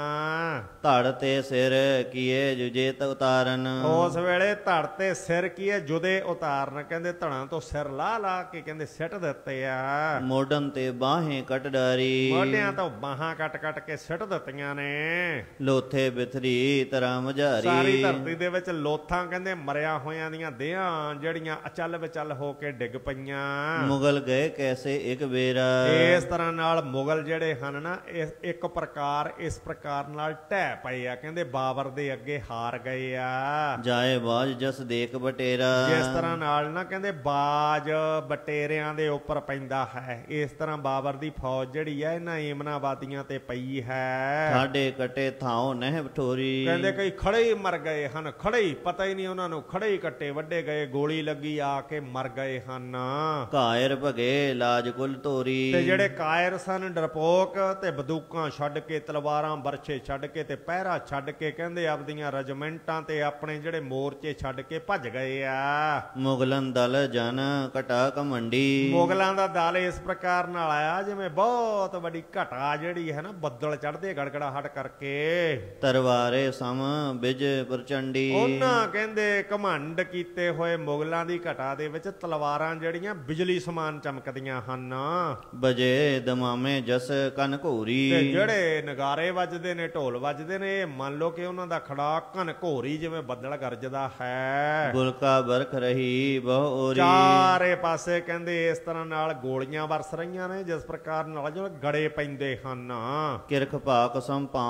ਧੜ ਤੇ ਸਿਰ ਕੀਏ ਜੁਜੇ ਉਤਾਰਨ ਉਸ ਵੇਲੇ ਧੜ ਤੇ ਸਿਰ ਕੀਏ ਜੁਦੇ ਉਤਾਰਨ, ਕਹਿੰਦੇ ਧੜਾਂ ਤੋਂ ਸਿਰ ਲਾ ਕੇ ਕਹਿੰਦੇ ਸਿੱਟ ਦਿੱਤੇ ਆ। ਮੋਢਨ ਤੇ ਬਾਹੇ ਕਟ ਡਾਰੀ ਮੋਢਿਆਂ ਤੋਂ ਬਾਹਾਂ ਕੱਟ ਕੇ ਸਿੱਟ ਦਿੱਤੀਆਂ ਨੇ। ਲੋ ਲੋਥੇ ਬਿਥਰੀ ਤਰਾ ਮਝਾਰੀ। ਸਾਰੀ ਧਰਤੀ ਦੇ ਵਿੱਚ ਲੋਥਾਂ ਕਹਿੰਦੇ ਮਰਿਆ ਹੋਇਆਂ ਦੀਆਂ ਦੇਹਾਂ ਜਿਹੜੀਆਂ ਅਚਲ ਵਿਚਲ ਹੋ ਕੇ ਡਿੱਗ ਪਈਆਂ। ਮੁਗਲ ਗਏ ਕੈਸੇ ਇੱਕ ਬੇਰਾ। ਇਸ ਤਰ੍ਹਾਂ ਨਾਲ ਮੁਗਲ ਜਿਹੜੇ ਹਨ ਨਾ ਇੱਕ ਪ੍ਰਕਾਰ ਇਸ ਪ੍ਰਕਾਰ ਨਾਲ ਢਹਿ ਪਏ ਆ। ਕਹਿੰਦੇ ਬਾਬਰ ਦੇ ਅੱਗੇ ਹਾਰ ਗਏ ਆ। ਜਾਏ ਬਾਜ ਜਸ ਦੇਖ ਬਟੇਰਾ। ਜਿਸ ਤਰ੍ਹਾਂ ਨਾਲ ਨਾ ਕਹਿੰਦੇ ਬਾਜ ਬਟੇਰਿਆਂ ਦੇ ਉੱਪਰ ਪੈਂਦਾ ਹੈ, ਇਸ ਤਰ੍ਹਾਂ ਬਾਬਰ ਦੀ ਫੌਜ ਜਿਹੜੀ ਹੈ ਇਹਨਾਂ ਏਮਨਾਬਾਦੀਆਂ ਤੇ ਪਈ ਹੈ। ਠਾਡੇ ਕਟੇ ਥਾਉ ਨਹਿ ਬਠੋਰੀ। ਕਹਿੰਦੇ ਕਈ ਖੜੇ ਹੀ ਮਰ ਗਏ ਹਨ, ਖੜੇ ਹੀ ਪਤਾ ਹੀ ਨਹੀਂ ਉਹਨਾਂ ਨੂੰ, ਖੜੇ ਹੀ ਕੱਟੇ ਵੱਡੇ ਗਏ, ਗੋਲੀ ਲੱਗੀ ਆ ਕੇ ਮਰ ਗਏ ਹਨ। ਕਾਇਰ ਭਗੇ ਲਾਜ ਕੁਲ ਧੋਰੀ। ਤੇ ਜਿਹੜੇ ਕਾਇਰ ਸਨ ਡਰਪੋਕ ਤੇ ਬੰਦੂਕਾਂ ਛੱਡ ਕੇ, ਤਲਵਾਰਾਂ ਬਰਛੇ ਛੱਡ ਕੇ ਤੇ ਪਹਿਰਾ ਛੱਡ ਕੇ ਕਹਿੰਦੇ ਆਪਦੀਆਂ ਰਜਮੈਂਟਾਂ ਤੇ ਆਪਣੇ ਜਿਹੜੇ ਮੋਰਚੇ ਛੱਡ ਕੇ ਭੱਜ ਗਏ ਆ। ਮੁਗਲਨ ਦਲ ਜਨ ਘਟਾ ਕਮੰਡੀ। ਮੁਗਲਾਂ ਦਾ ਦਲ ਇਸ ਪ੍ਰਕਾਰ ਨਾਲ ਆਇਆ ਜਿਵੇਂ ਬਹੁਤ ਵੱਡੀ ਘਟਾ ਜਿਹੜੀ ਹੈ ਨਾ ਬੱਦਲ ਚੜ੍ਹਦੇ ਗੜਗੜਾਹਟ ਕਰਕੇ। ਤਰਵਾਰੇ ਸਮ ਬਿਜ ਪ੍ਰਚੰਡੀ। ਉਹਨਾਂ ਕਹਿੰਦੇ ਘਮੰਡ ਕੀਤੇ ਹੋਏ ਮੁਗਲਾਂ ਦੀ ਘਟਾ ਦੇ ਵਿੱਚ ਤਲਵਾਰਾਂ ਜਿਹੜੀਆਂ ਬਿਜਲੀ ਸਮਾਨ ਚਮਕਦੀਆਂ ਹਨ। ਬਜੇ ਦਮਾਮੇ ਜਸ ਕਨ ਘੋਰੀ। ਤੇ ਜਿਹੜੇ ਨਗਾਰੇ ਵੱਜਦੇ ਨੇ, ਢੋਲ ਵੱਜਦੇ ਨੇ, ਇਹ ਮੰਨ ਲਓ ਕਿ ਉਹਨਾਂ ਦਾ ਖੜਾ ਘਨ ਘੋਰੀ ਜਿਵੇਂ ਬੱਦਲ ਗਰਜਦਾ ਹੈ। ਗੁਲਕਾ ਬਰਖ ਰਹੀ ਬਹੁ ਓਰੀ। ਚਾਰੇ ਪਾਸੇ ਕਹਿੰਦੇ ਇਸ ਤਰ੍ਹਾਂ ਨਾਲ ਗੋਲੀਆਂ ਵਰਸ ਰਹੀਆਂ ਨੇ ਜਿਸ ਪ੍ਰਕਾਰ ਨਾਲ ਜੋ ਗੜੇ ਪੈਂਦੇ ਹਨ। ਕਿਰਖ ਭਾਕ ਸੰਪਾ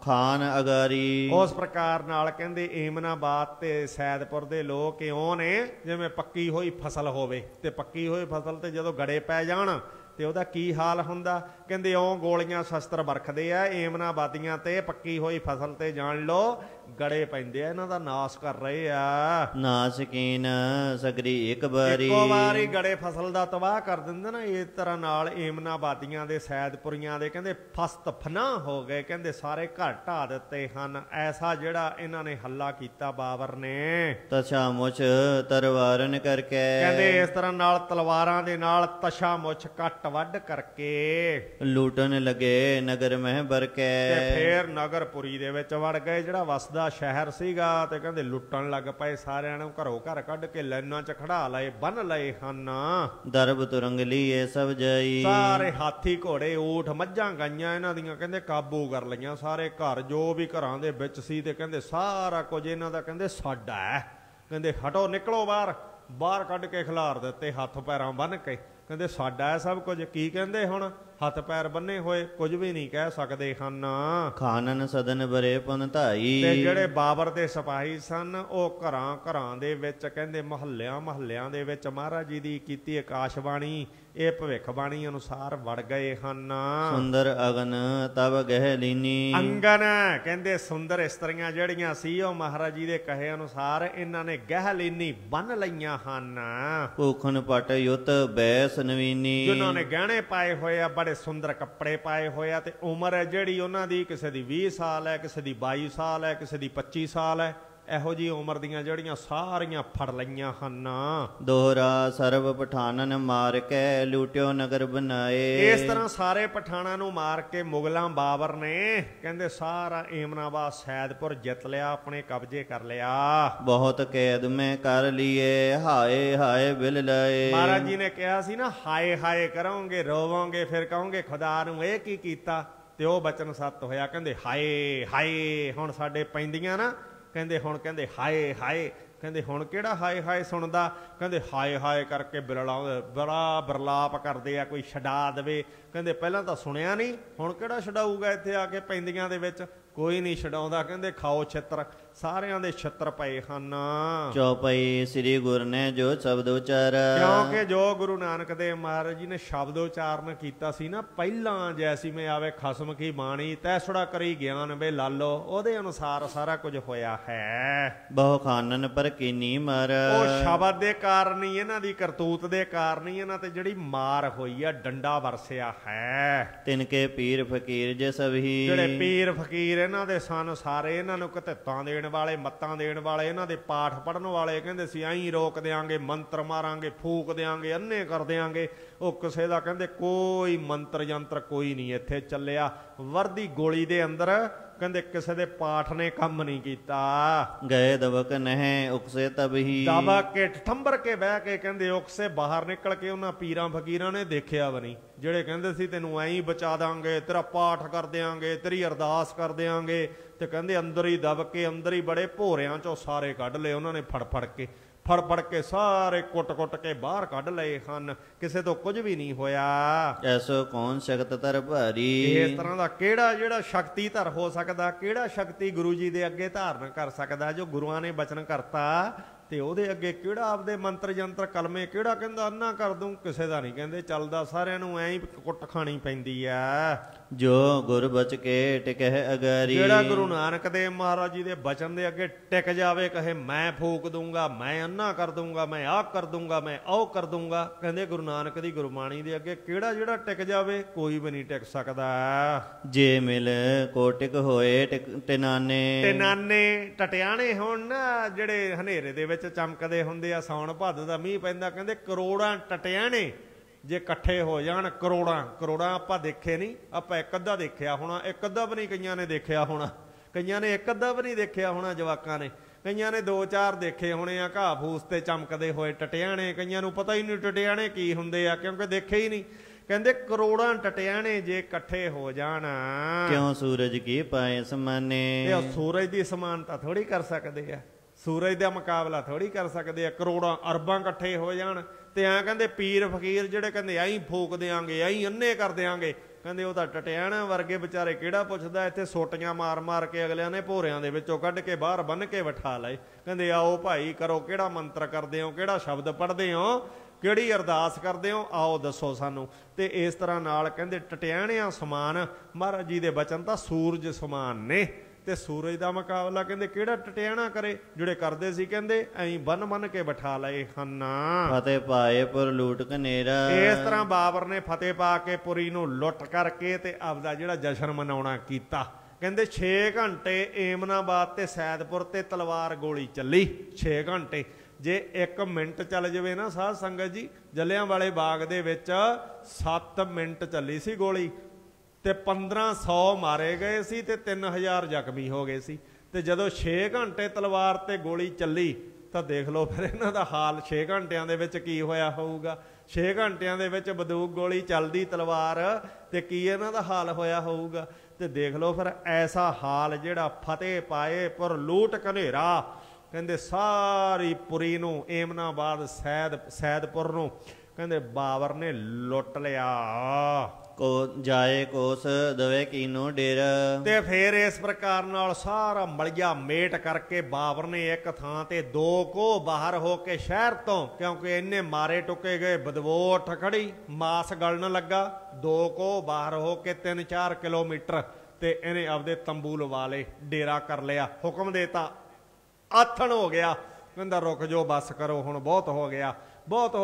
ਖਾਨ ਅਗਾਰੀ। ਉਸ ਪ੍ਰਕਾਰ ਨਾਲ ਕਹਿੰਦੇ ਏਮਨਾਬਾਦ ਤੇ ਸੈਦਪੁਰ ਦੇ ਲੋਕ ਇਉਂ ਨੇ ਜਿਵੇਂ ਪੱਕੀ ਹੋਈ ਫਸਲ ਹੋਵੇ, ਤੇ ਪੱਕੀ ਹੋਈ ਫਸਲ ਤੇ ਜਦੋਂ ਗੜੇ ਪੈ ਜਾਣ ਤੇ ਉਹਦਾ ਕੀ ਹਾਲ ਹੁੰਦਾ। ਕਹਿੰਦੇ ਇਉਂ ਗੋਲੀਆਂ ਸ਼ਸਤਰ ਵਰਖਦੇ ਆ ਏਮਨਾਬਾਦੀਆਂ ਤੇ ਪੱਕੀ ਹੋਈ ਫਸਲ ਤੇ, ਜਾਣ ਲਓ ਗੜੇ ਪੈਂਦੇ ਆ, ਇਹਨਾਂ ਦਾ ਨਾਸ ਕਰ ਰਹੇ ਆ। ਨਾਸਕੀਨ ਸਗਰੀ ਇੱਕ ਵਾਰੀ। ਇੱਕੋ ਵਾਰੀ ਗੜੇ ਫਸਲ ਦਾ ਤਬਾਹ ਕਰ ਦਿੰਦੇ ਨਾ। ਇਸ ਤਰ੍ਹਾਂ ਨਾਲ ਏਮਨਾਬਾਦੀਆਂ ਦੇ ਸੈਦਪੁਰੀਆਂ ਦੇ ਕਹਿੰਦੇ ਫਸਤ ਫਨਾਹ ਹੋ ਗਏ। ਕਹਿੰਦੇ ਸਾਰੇ ਘਰ ਢਾ ਦਿੱਤੇ ਹਨ। ਐਸਾ ਜਿਹੜਾ ਇਹਨਾਂ ਨੇ ਹੱਲਾ ਕੀਤਾ ਬਾਬਰ ਨੇ। ਤਛਾ ਮੁਛ ਤਰਵਾਰਨ ਕਰਕੇ। ਕਹਿੰਦੇ ਇਸ ਤਰ੍ਹਾਂ ਨਾਲ ਤਲਵਾਰਾਂ ਦੇ ਨਾਲ ਤਸ਼ਾ ਮੁੱਛ ਕੱਟ ਵੱਢ ਕਰਕੇ ਲੂਟਣ ਲੱਗੇ ਨਗਰ ਮਹਿ ਬਰਕੇ। ਤੇ ਫੇਰ ਨਗਰਪੁਰੀ ਦੇ ਵਿੱਚ ਵੜ ਗਏ, ਜਿਹੜਾ ਵਸਦਾ ਸ਼ਹਿਰ ਸੀਗਾ, ਤੇ ਕਹਿੰਦੇ ਲੁੱਟਣ ਲੱਗ ਪਏ। ਸਾਰਿਆਂ ਨੂੰ ਘਰੋਂ ਘਰ ਕੱਢ ਕੇ ਲਾਈਨਾਂ 'ਚ ਖੜਾ ਲਏ, ਬੰਨ ਲਏ ਹਨ। ਦਰਬ ਤੁਰੰਗਲੀ ਇਹ ਸਭ ਜਾਈ। ਸਾਰੇ ਹਾਥੀ ਘੋੜੇ ਊਠ ਮੱਝਾਂ ਗਾਈਆਂ ਇਹਨਾਂ ਦੀਆਂ ਕਹਿੰਦੇ ਕਾਬੂ ਕਰ ਲਈਆਂ। ਸਾਰੇ ਘਰ ਜੋ ਵੀ ਘਰਾਂ ਦੇ ਵਿੱਚ ਸੀ ਤੇ ਕਹਿੰਦੇ ਸਾਰਾ ਕੁਝ ਇਹਨਾਂ ਦਾ ਕਹਿੰਦੇ ਸਾਡਾ ਹੈ। ਕਹਿੰਦੇ ਹਟੋ ਨਿਕਲੋ ਬਾਹਰ, ਬਾਹਰ ਕੱਢ ਕੇ ਖਿਲਾਰ ਦਿੱਤੇ ਹੱਥ ਪੈਰਾਂ ਬੰਨ ਕੇ। ਕਹਿੰਦੇ ਸਾਡਾ ਹੈ ਸਭ ਕੁਝ। ਕੀ ਕਹਿੰਦੇ ਹੁਣ ਹੱਥ ਪੈਰ ਬੰਨੇ ਹੋਏ ਕੁਝ ਵੀ ਨਹੀਂ ਕਹਿ ਸਕਦੇ ਹਨ। ਖਾਨਨ ਸਦਨ ਬਰੇ ਪਨ ਧਾਈ। ਤੇ ਜਿਹੜੇ ਬਾਬਰ ਦੇ ਸਿਪਾਹੀ ਸਨ ਉਹ ਘਰਾਂ ਘਰਾਂ ਦੇ ਵਿੱਚ ਕਹਿੰਦੇ ਮਹੱਲਿਆਂ ਦੇ ਵਿੱਚ ਮਹਾਰਾਜ ਜੀ ਦੀ ਕੀਤੀ ਆਕਾਸ਼ਬਾਣੀ, ਇਹ ਭਵਿੱਖਬਾਣੀ ਅਨੁਸਾਰ ਵੜ ਗਏ ਹਨ। ਸੁੰਦਰ ਅਗਨ ਤਬ ਗਹਿ ਲੀਨੀ। ਅੰਗਨ ਕਹਿੰਦੇ ਸੁੰਦਰ ਇਸਤਰੀਆਂ ਜਿਹੜੀਆਂ ਸੀ ਉਹ ਮਹਾਰਾਜ ਜੀ ਦੇ ਕਹੇ ਅਨੁਸਾਰ ਇਹਨਾਂ ਨੇ ਗਹਿ ਲੀਨੀ ਬੰਨ ਲਈਆਂ ਹਨ। ਭੂਖਨ ਪਟ ਯੁੱਤ ਬੈਸ ਨਵੀਨੀ। ਜਿਨ੍ਹਾਂ ਨੇ ਗਹਿਣੇ ਪਾਏ ਹੋਏ ਆ, ਬੜੇ ਸੁੰਦਰ ਕੱਪੜੇ ਪਾਏ ਹੋਏ ਆ, ਤੇ ਉਮਰ ਹੈ ਜਿਹੜੀ ਉਹਨਾਂ ਦੀ ਕਿਸੇ ਦੀ 20 ਸਾਲ ਹੈ, ਕਿਸੇ ਦੀ 22 ਸਾਲ ਹੈ, ਕਿਸੇ ਦੀ 25 ਸਾਲ ਹੈ। ਇਹੋ ਜਿਹੀ ਉਮਰ ਦੀਆਂ ਜਿਹੜੀਆਂ ਸਾਰੀਆਂ ਫੜ ਲਈਆਂ ਹਨ। ਦੋਹਰਾ ਸਰਬ ਪਠਾਨਨ ਮਾਰ ਕੇ ਲੂਟਿਓ ਨਗਰ ਬਣਾਏ। ਇਸ ਤਰ੍ਹਾਂ ਸਾਰੇ ਪਠਾਨਾਂ ਨੂੰ ਮਾਰ ਕੇ ਮੁਗਲਾਂ ਬਾਬਰ ਨੇ ਕਹਿੰਦੇ ਸਾਰਾ ਏਮਨਾਬਾਦ ਸੈਦਪੁਰ ਜਿੱਤ ਲਿਆ, ਆਪਣੇ ਕਬਜ਼ੇ ਕਰ ਲਿਆ। ਬਹੁਤ ਕੈਦ ਮੈਂ ਕਰ ਲਈਏ ਹਾਏ ਹਾਏ ਬਿਲ ਲਏ। ਮਹਾਰਾਜ ਜੀ ਨੇ ਕਿਹਾ ਸੀ ਨਾ ਹਾਏ ਹਾਏ ਕਰੋਗੇ, ਰੋਵੋਗੇ, ਫਿਰ ਕਹੋਗੇ ਖੁਦਾ ਨੂੰ ਇਹ ਕੀ ਕੀਤਾ, ਤੇ ਉਹ ਬਚਨ ਸੱਤ ਹੋਇਆ। ਕਹਿੰਦੇ ਹਾਏ ਹਾਏ ਹੁਣ ਸਾਡੇ ਪੈਂਦੀਆਂ ਨਾ, ਕਹਿੰਦੇ ਹੁਣ ਕਹਿੰਦੇ ਹਾਏ ਹਾਏ। ਕਹਿੰਦੇ ਹੁਣ ਕਿਹੜਾ ਹਾਏ ਹਾਏ ਸੁਣਦਾ। ਕਹਿੰਦੇ ਹਾਏ ਹਾਏ ਕਰਕੇ ਬੜਾ ਬਰਲਾਪ ਕਰਦੇ ਆ, ਕੋਈ ਛਡਾ ਦੇਵੇ। ਕਹਿੰਦੇ ਪਹਿਲਾਂ ਤਾਂ ਸੁਣਿਆ ਨਹੀਂ, ਹੁਣ ਕਿਹੜਾ ਛਡਾਊਗਾ ਇੱਥੇ ਆ ਕੇ ਪੈਂਦੀਆਂ ਦੇ ਵਿੱਚ, ਕੋਈ ਨਹੀਂ ਛਡਾਉਂਦਾ। ਕਹਿੰਦੇ ਖਾਓ ਛਿੱਤਰ, ਸਾਰਿਆਂ ਦੇ ਛਿੱਤਰ ਪਏ ਹਨ। ਚੌਪਈ ਸ੍ਰੀ ਗੁਰ ਨੇ ਜੋ ਸ਼ਬਦ ਉਚਾਰਾ। ਕਿਉਂਕਿ ਜੋ ਗੁਰੂ ਨਾਨਕ ਦੇਵ ਮਹਾਰਾਜ ਜੀ ਨੇ ਸ਼ਬਦ ਉਚਾਰਨ ਕੀਤਾ ਸੀ ਨਾ ਪਹਿਲਾਂ, ਜੈਸੀ ਮੈਂ ਆਵੇ ਖਸਮ ਕੀ ਬਾਣੀ ਤੈਸੜਾ ਕਰੀ ਗਿਆਨ ਵੇ ਲਾਲੋ, ਉਹਦੇ ਅਨੁਸਾਰ ਸਾਰਾ ਕੁਝ ਹੋਇਆ ਹੈ। ਬਹੁ ਖਾਨਨ ਪਰ ਕੀਨੀ ਮਾਰ। ਉਹ ਸ਼ਬਦ ਦੇ ਕਾਰਨ ਹੀ, ਇਹਨਾਂ ਦੀ ਕਰਤੂਤ ਦੇ ਕਾਰਨ ਹੀ ਇਹਨਾਂ ਤੇ ਜਿਹੜੀ ਮਾਰ ਹੋਈ ਆ, ਡੰਡਾ ਵਰਸਿਆ ਹੈ। ਤਿਨਕੇ ਪੀਰ ਫਕੀਰ ਜੇ ਸਭੀ। ਜਿਹੜੇ ਪੀਰ ਫਕੀਰ ਇਹਨਾਂ ਦੇ ਸਨ ਸਾਰੇ, ਇਹਨਾਂ ਨੂੰ ਕਤਿੱਤਾਂ ਦੇਣ ਵਾਲੇ, ਮੱਤਾਂ ਦੇਣ ਵਾਲੇ, ਇਹਨਾਂ ਦੇ ਪਾਠ ਪੜ੍ਹਨ ਵਾਲੇ ਕਹਿੰਦੇ ਸੀ ਐਂ ਰੋਕ ਦਿਆਂਗੇ, ਮੰਤਰ ਮਾਰਾਂਗੇ, ਫੂਕ ਦਿਆਂਗੇ, ਅੰਨੇ ਕਰ ਦਿਆਂਗੇ। ਉਹ ਕਿਸੇ ਦਾ ਕਹਿੰਦੇ ਕੋਈ ਮੰਤਰ ਯੰਤਰ ਕੋਈ ਨਹੀਂ ਇੱਥੇ ਚੱਲਿਆ। ਵਰਦੀ ਗੋਲੀ ਦੇ ਅੰਦਰ ਕਹਿੰਦੇ ਕਿਸੇ ਦੇ ਪਾਠ ਨੇ ਕੰਮ ਨਹੀਂ ਕੀਤਾ। ਗਏ ਦਬਕ ਨਹਿ ਉਕਸੇ ਤਬਹੀ, ਦਬਾ ਕੇ ਠੰਬਰ ਕੇ ਬਹਿ ਕੇ ਕਹਿੰਦੇ ਉਕਸੇ ਬਾਹਰ ਨਿਕਲ ਕੇ ਉਹਨਾਂ ਪੀਰਾਂ ਫਕੀਰਾਂ ਨੇ ਦੇਖਿਆ ਵੀ ਨਹੀਂ, ਜਿਹੜੇ ਕਹਿੰਦੇ ਸੀ ਤੈਨੂੰ ਐਂ ਹੀ ਬਚਾ ਦਾਂਗੇ, ਤੇਰਾ ਪਾਠ ਕਰ ਦਿਆਂਗੇ, ਤੇਰੀ ਅਰਦਾਸ ਕਰ ਦਿਆਂਗੇ, ਤੇ ਕਹਿੰਦੇ ਅੰਦਰ ਹੀ ਦਬ ਕੇ ਅੰਦਰ ਹੀ ਬੜੇ ਭੋਰਿਆਂ ਚੋਂ ਸਾਰੇ ਕੱਢ ਲਏ ਉਹਨਾਂ ਨੇ, ਫੜ ਫੜ ਕੇ ਸਾਰੇ ਕੁੱਟ ਕੇ ਬਾਹਰ ਕੱਢ ਲਏ ਹਨ। ਕਿਸੇ ਤੋਂ ਕੁਝ ਵੀ ਨਹੀਂ ਹੋਇਆ। ਐਸੋ ਕੌਣ ਸ਼ਕਤ ਧਰ ਭਾਰੀ, ਇਸ ਤਰ੍ਹਾਂ ਦਾ ਕਿਹੜਾ ਜਿਹੜਾ ਸ਼ਕਤੀ ਧਰ ਹੋ ਸਕਦਾ, ਕਿਹੜਾ ਸ਼ਕਤੀ ਗੁਰੂ ਜੀ ਦੇ ਅੱਗੇ ਧਾਰਨ ਕਰ ਸਕਦਾ। ਜੋ ਗੁਰੂਆਂ ਨੇ ਬਚਨ ਕਰਤਾ ਤੇ ਉਹਦੇ ਅੱਗੇ ਕਿਹੜਾ ਆਪਦੇ ਮੰਤਰ ਯੰਤਰ ਕਲਮੇ, ਕਿਹੜਾ ਕਹਿੰਦਾ ਅੰਨਾ ਕਰ ਦੂੰ, ਕਿਸੇ ਦਾ ਨਹੀਂ ਕਹਿੰਦੇ ਚੱਲਦਾ, ਸਾਰਿਆਂ ਨੂੰ ਐਂ ਹੀ ਕੁੱਟ ਖਾਣੀ ਪੈਂਦੀ ਆ। ਜੋ ਗੁਰ ਬਚ ਕੇ ਟਿਕਹਿ ਅਗਾਰੀ, ਜਿਹੜਾ ਗੁਰੂ ਨਾਨਕ ਦੇਵ ਮਹਾਰਾਜ ਜੀ ਦੇ ਬਚਨ ਦੇ ਅੱਗੇ ਟਿਕ ਜਾਵੇ, ਕਹੇ ਮੈਂ ਫੂਕ ਦੂੰਗਾ, ਮੈਂ ਅੰਨਾ ਕਰ ਦੂੰਗਾ, ਮੈਂ ਆਹ ਕਰ ਦੂੰਗਾ, ਮੈਂ ਉਹ ਕਰ ਦੂੰਗਾ, ਕਹਿੰਦੇ ਗੁਰੂ ਨਾਨਕ ਦੀ ਗੁਰਬਾਣੀ ਦੇ ਅੱਗੇ ਕਿਹੜਾ ਜਿਹੜਾ ਟਿਕ ਜਾਵੇ, ਕੋਈ ਵੀ ਨਹੀਂ ਟਿਕ ਸਕਦਾ। ਜੇ ਮਿਲ ਕੋਟਿਕ ਹੋਏ ਟਿਨਾਨੇ ਟਟਿਆਣੇ ਹੋਣ ਨਾ, ਜਿਹੜੇ ਹਨੇਰੇ ਦੇ ਵਿੱਚ ਚਮਕਦੇ ਹੁੰਦੇ ਆ, ਸਾਉਣ ਭਾਦੋ ਦਾ ਮੀਂਹ ਪੈਂਦਾ, ਕਹਿੰਦੇ ਕਰੋੜਾਂ ਟਟਿਆਣੇ ਜੇ ਇਕੱਠੇ ਹੋ ਜਾਣ, ਕਰੋੜਾਂ ਆਪਾਂ ਦੇਖੇ ਨਹੀਂ, ਆਪਾਂ ਇੱਕ ਅੱਧਾ ਦੇਖਿਆ ਹੋਣਾ, ਇੱਕ ਅੱਧਾ ਵੀ ਨਹੀਂ ਕਈਆਂ ਨੇ ਦੇਖਿਆ ਹੋਣਾ, ਕਈਆਂ ਨੇ ਇੱਕ ਅੱਧਾ ਵੀ ਨਹੀਂ ਦੇਖਿਆ ਹੋਣਾ ਜਵਾਕਾਂ ਨੇ, ਕਈਆਂ ਨੇ 2-4 ਦੇਖੇ ਹੋਣੇ ਆ ਘਾਹ ਫੂਸ ਤੇ ਚਮਕਦੇ ਹੋਏ ਟਟਿਆਣੇ, ਕਈਆਂ ਨੂੰ ਪਤਾ ਹੀ ਨਹੀਂ ਟਟਿਆਣੇ ਕੀ ਹੁੰਦੇ ਆ, ਕਿਉਂਕਿ ਦੇਖੇ ਹੀ ਨਹੀਂ। ਕਹਿੰਦੇ ਕਰੋੜਾਂ ਟਟਿਆਣੇ ਜੇ ਇਕੱਠੇ ਹੋ ਜਾਣ, ਕਿਉਂ ਸੂਰਜ ਕੀ ਪਾਏ ਸਮਾਨੇ, ਇਹ ਸੂਰਜ ਦੀ ਸਮਾਨਤਾ ਥੋੜੀ ਕਰ ਸਕਦੇ ਆ, ਸੂਰਜ ਦਾ ਮੁਕਾਬਲਾ ਥੋੜੀ ਕਰ ਸਕਦੇ ਆ। ਕਰੋੜਾਂ ਅਰਬਾਂ ਇਕੱਠੇ ਹੋ ਜਾਣ ਤੇ ਐਂ ਕਹਿੰਦੇ ਪੀਰ ਫਕੀਰ ਜਿਹੜੇ ਕਹਿੰਦੇ ਐਂ ਫੂਕ ਦਿਆਂਗੇ, ਐਂ ਅੰਨੇ ਕਰ ਦਿਆਂਗੇ, ਕਹਿੰਦੇ ਉਹ ਤਾਂ ਟਟਿਆਣਾ ਵਰਗੇ ਵਿਚਾਰੇ ਕਿਹੜਾ ਪੁੱਛਦਾ। ਇੱਥੇ ਸੋਟੀਆਂ ਮਾਰ ਕੇ ਅਗਲਿਆਂ ਨੇ ਭੋਰਿਆਂ ਦੇ ਵਿੱਚੋਂ ਕੱਢ ਕੇ ਬਾਹਰ ਬੰਨ ਕੇ ਬਿਠਾ ਲਏ, ਕਹਿੰਦੇ ਆਓ ਭਾਈ ਕਰੋ, ਕਿਹੜਾ ਮੰਤਰ ਕਰਦੇ ਹੋ, ਕਿਹੜਾ ਸ਼ਬਦ ਪੜ੍ਹਦੇ ਹੋ, ਕਿਹੜੀ ਅਰਦਾਸ ਕਰਦੇ ਹੋ, ਆਓ ਦੱਸੋ ਸਾਨੂੰ। ਤੇ ਇਸ ਤਰ੍ਹਾਂ ਨਾਲ ਕਹਿੰਦੇ ਟਟਿਆਣਿਆਂ ਸਮਾਨ ਮਹਾਰਾਜ ਜੀ ਦੇ ਬਚਨ ਤਾਂ ਸੂਰਜ ਸਮਾਨ ਨੇ, ਤੇ ਸੂਰਜ ਦਾ ਮੁਕਾਬਲਾ ਕਹਿੰਦੇ ਕਿਹੜਾ ਟਟਿਆਣਾ ਕਰੇ। ਜਿਹੜੇ ਕਰਦੇ ਸੀ ਕਹਿੰਦੇ ਐਂ ਬੰਨ ਕੇ ਬਿਠਾ ਲਏ ਹਨ। ਫਤਿਹ ਪਾਏ ਪੁਰ ਲੂਟ ਕਨੇਰਾ, ਇਸ ਤਰ੍ਹਾਂ ਬਾਬਰ ਨੇ ਫਤਿਹ ਪਾ ਕੇ ਪੁਰੀ ਨੂੰ ਲੁੱਟ ਕਰਕੇ ਤੇ ਆਪਦਾ ਜਿਹੜਾ ਜਸ਼ਨ ਮਨਾਉਣਾ ਕੀਤਾ। ਕਹਿੰਦੇ 6 ਘੰਟੇ ਏਮਨਾਬਾਦ ਤੇ ਸੈਦਪੁਰ ਤੇ ਤਲਵਾਰ ਗੋਲੀ ਚੱਲੀ, 6 ਘੰਟੇ। ਜੇ 1 ਮਿੰਟ ਚੱਲ ਜਾਵੇ ਨਾ ਸਾਧ ਸੰਗਤ ਜੀ, ਜਲਿਆਂਵਾਲੇ ਬਾਗ ਦੇ ਵਿੱਚ 7 ਮਿੰਟ ਚੱਲੀ ਸੀ ਗੋਲੀ ਤੇ 1500 ਮਾਰੇ ਗਏ ਸੀ ਤੇ 3000 ਜ਼ਖਮੀ ਹੋ ਗਏ ਸੀ। ਤੇ ਜਦੋਂ 6 ਘੰਟੇ ਤਲਵਾਰ ਤੇ ਗੋਲੀ ਚੱਲੀ ਤਾਂ ਦੇਖ ਲਓ ਫਿਰ ਇਹਨਾਂ ਦਾ ਹਾਲ 6 ਘੰਟਿਆਂ ਦੇ ਵਿੱਚ ਕੀ ਹੋਇਆ ਹੋਊਗਾ। 6 ਘੰਟਿਆਂ ਦੇ ਵਿੱਚ ਬੰਦੂਕ ਗੋਲੀ ਚੱਲਦੀ ਤਲਵਾਰ ਤੇ ਕੀ ਇਹਨਾਂ ਦਾ ਹਾਲ ਹੋਇਆ ਹੋਊਗਾ। ਤੇ ਦੇਖ ਲਓ ਫਿਰ ਐਸਾ ਹਾਲ ਜਿਹੜਾ ਫਤਿਹ ਪਾਏ ਪੁਰ ਲੂਟ ਕਨੇਰਾ, ਕਹਿੰਦੇ ਸਾਰੀ ਪੁਰੀ ਨੂੰ, ਏਮਨਾਬਾਦ ਸੈਦਪੁਰ ਨੂੰ ਕਹਿੰਦੇ ਬਾਬਰ ਨੇ ਲੁੱਟ ਲਿਆ। ਕੋ ਜਾਏ ਕੋਸ ਦਵੇ ਕੀਨੋ ਡੇਰਾ, ਤੇ ਫਿਰ ਇਸ ਪ੍ਰਕਾਰ ਨਾਲ ਸਾਰਾ ਮਲਜਾ ਮੇਟ ਕਰਕੇ ਬਾਬਰ ਨੇ ਇੱਕ ਥਾਂ ਤੇ 2 ਕੋਹ ਬਾਹਰ ਹੋ ਕੇ ਸ਼ਹਿਰ ਤੋਂ, ਕਿਉਂਕਿ ਇੰਨੇ ਮਾਰੇ ਟੁੱਕੇ ਗਏ, ਬਦਬੂ ਉੱਠ ਖੜੀ, ਮਾਸ ਗਲਣ ਲੱਗਾ, 2 ਕੋਹ ਬਾਹਰ ਹੋ ਕੇ 3-4 ਕਿਲੋਮੀਟਰ ਤੇ ਇਹਨੇ ਆਪਦੇ ਤੰਬੂ ਲਵਾ ਲਏ, ਡੇਰਾ ਕਰ ਲਿਆ, ਹੁਕਮ ਦੇਤਾ, ਆਥਣ ਹੋ ਗਿਆ। ਕਹਿੰਦਾ ਰੁਕ ਜਾਓ, ਬਸ ਕਰੋ, ਹੁਣ ਬਹੁਤ ਹੋ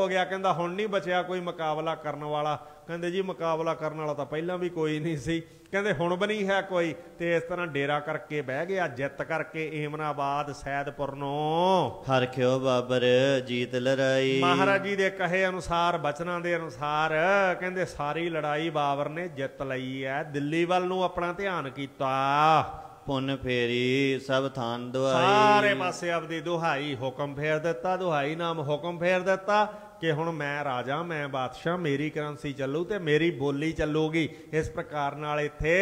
ਗਿਆ। ਕਹਿੰਦਾ ਹੁਣ ਨਹੀਂ ਬਚਿਆ ਕੋਈ ਮੁਕਾਬਲਾ ਕਰਨ ਵਾਲਾ। ਕਹਿੰਦੇ ਜੀ ਮੁਕਾਬਲਾ ਕਰਨ ਵਾਲਾ ਤਾਂ ਪਹਿਲਾਂ ਵੀ ਕੋਈ ਨਹੀਂ ਸੀ, ਕਹਿੰਦੇ ਹੁਣ ਵੀ ਨਹੀਂ ਹੈ ਕੋਈ। ਤੇ ਇਸ ਤਰ੍ਹਾਂ ਡੇਰਾ ਕਰਕੇ ਬਹਿ ਗਿਆ, ਜਿੱਤ ਕਰਕੇ ਏਮਨਾਬਾਦ ਸੈਦਪੁਰ ਨੂੰ ਹਰਖਿਓ ਬਾਬਰ ਜੀਤ ਲੜਾਈ। ਮਹਾਰਾਜ ਜੀ ਦੇ ਕਹੇ ਅਨੁਸਾਰ, ਬਚਨਾਂ ਦੇ ਅਨੁਸਾਰ ਕਹਿੰਦੇ ਸਾਰੀ ਲੜਾਈ ਬਾਬਰ ਨੇ ਜਿੱਤ ਲਈ ਹੈ। ਦਿੱਲੀ ਵੱਲ ਨੂੰ ਆਪਣਾ ਧਿਆਨ ਕੀਤਾ, ਪੁੰਨ ਫੇਰੀ ਸਭ ਥਾਨ ਦੁਹਾਈ, ਸਾਰੇ ਪਾਸੇ ਆਪਦੀ ਦੁਹਾਈ, ਹੁਕਮ ਫੇਰ ਦਿੱਤਾ, ਦੁਹਾਈ ਨਾਮ ਹੁਕਮ ਫੇਰ ਦਿੱਤਾ ਕਿ ਹੁਣ ਮੈਂ ਰਾਜਾ, ਮੈਂ ਬਾਦਸ਼ਾਹ, ਮੇਰੀ ਕਰੰਸੀ ਚੱਲੂ ਤੇ ਮੇਰੀ ਬੋਲੀ ਚੱਲੂਗੀ। ਇਸ ਪ੍ਰਕਾਰ ਨਾਲ ਇੱਥੇ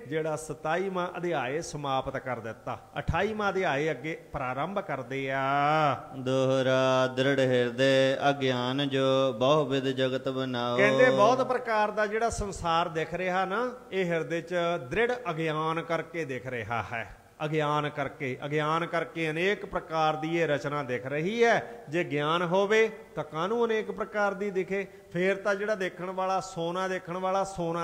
ਜਿਹੜਾ 27ਵਾਂ ਅਧਿਆਏ ਸਮਾਪਤ ਕਰ ਦਿੱਤਾ। 28ਵਾਂ ਅਧਿਆਏ ਅੱਗੇ ਪ੍ਰਾਰੰਭ ਕਰਦੇ ਆ। ਦੋਹਰਾ ਦ੍ਰਿੜ ਹਿਰਦੇ ਅਗਿਆਨ ਜੋ ਬਹੁ ਵਿਦ ਜਗਤ ਬਣਾਓ, ਕਹਿੰਦੇ ਬਹੁਤ ਪ੍ਰਕਾਰ ਦਾ ਜਿਹੜਾ ਸੰਸਾਰ ਦਿਖ ਰਿਹਾ ਨਾ, ਇਹ ਹਿਰਦੇ 'ਚ ਦ੍ਰਿੜ ਅਗਿਆਨ ਕਰਕੇ ਦਿਖ ਰਿਹਾ ਹੈ। ਅਗਿਆਨ ਕਰਕੇ ਅਨੇਕ ਪ੍ਰਕਾਰ ਦੀ ਇਹ ਰਚਨਾ ਦਿਖ ਰਹੀ ਹੈ। ਜੇ ਗਿਆਨ ਹੋਵੇ ਤਾਂ ਕਾਹਨੂੰ ਅਨੇਕ ਪ੍ਰਕਾਰ ਦੀ ਦਿਖੇ। ਫੇਰ ਤਾਂ ਜਿਹੜਾ ਦੇਖਣ ਵਾਲਾ ਸੋਨਾ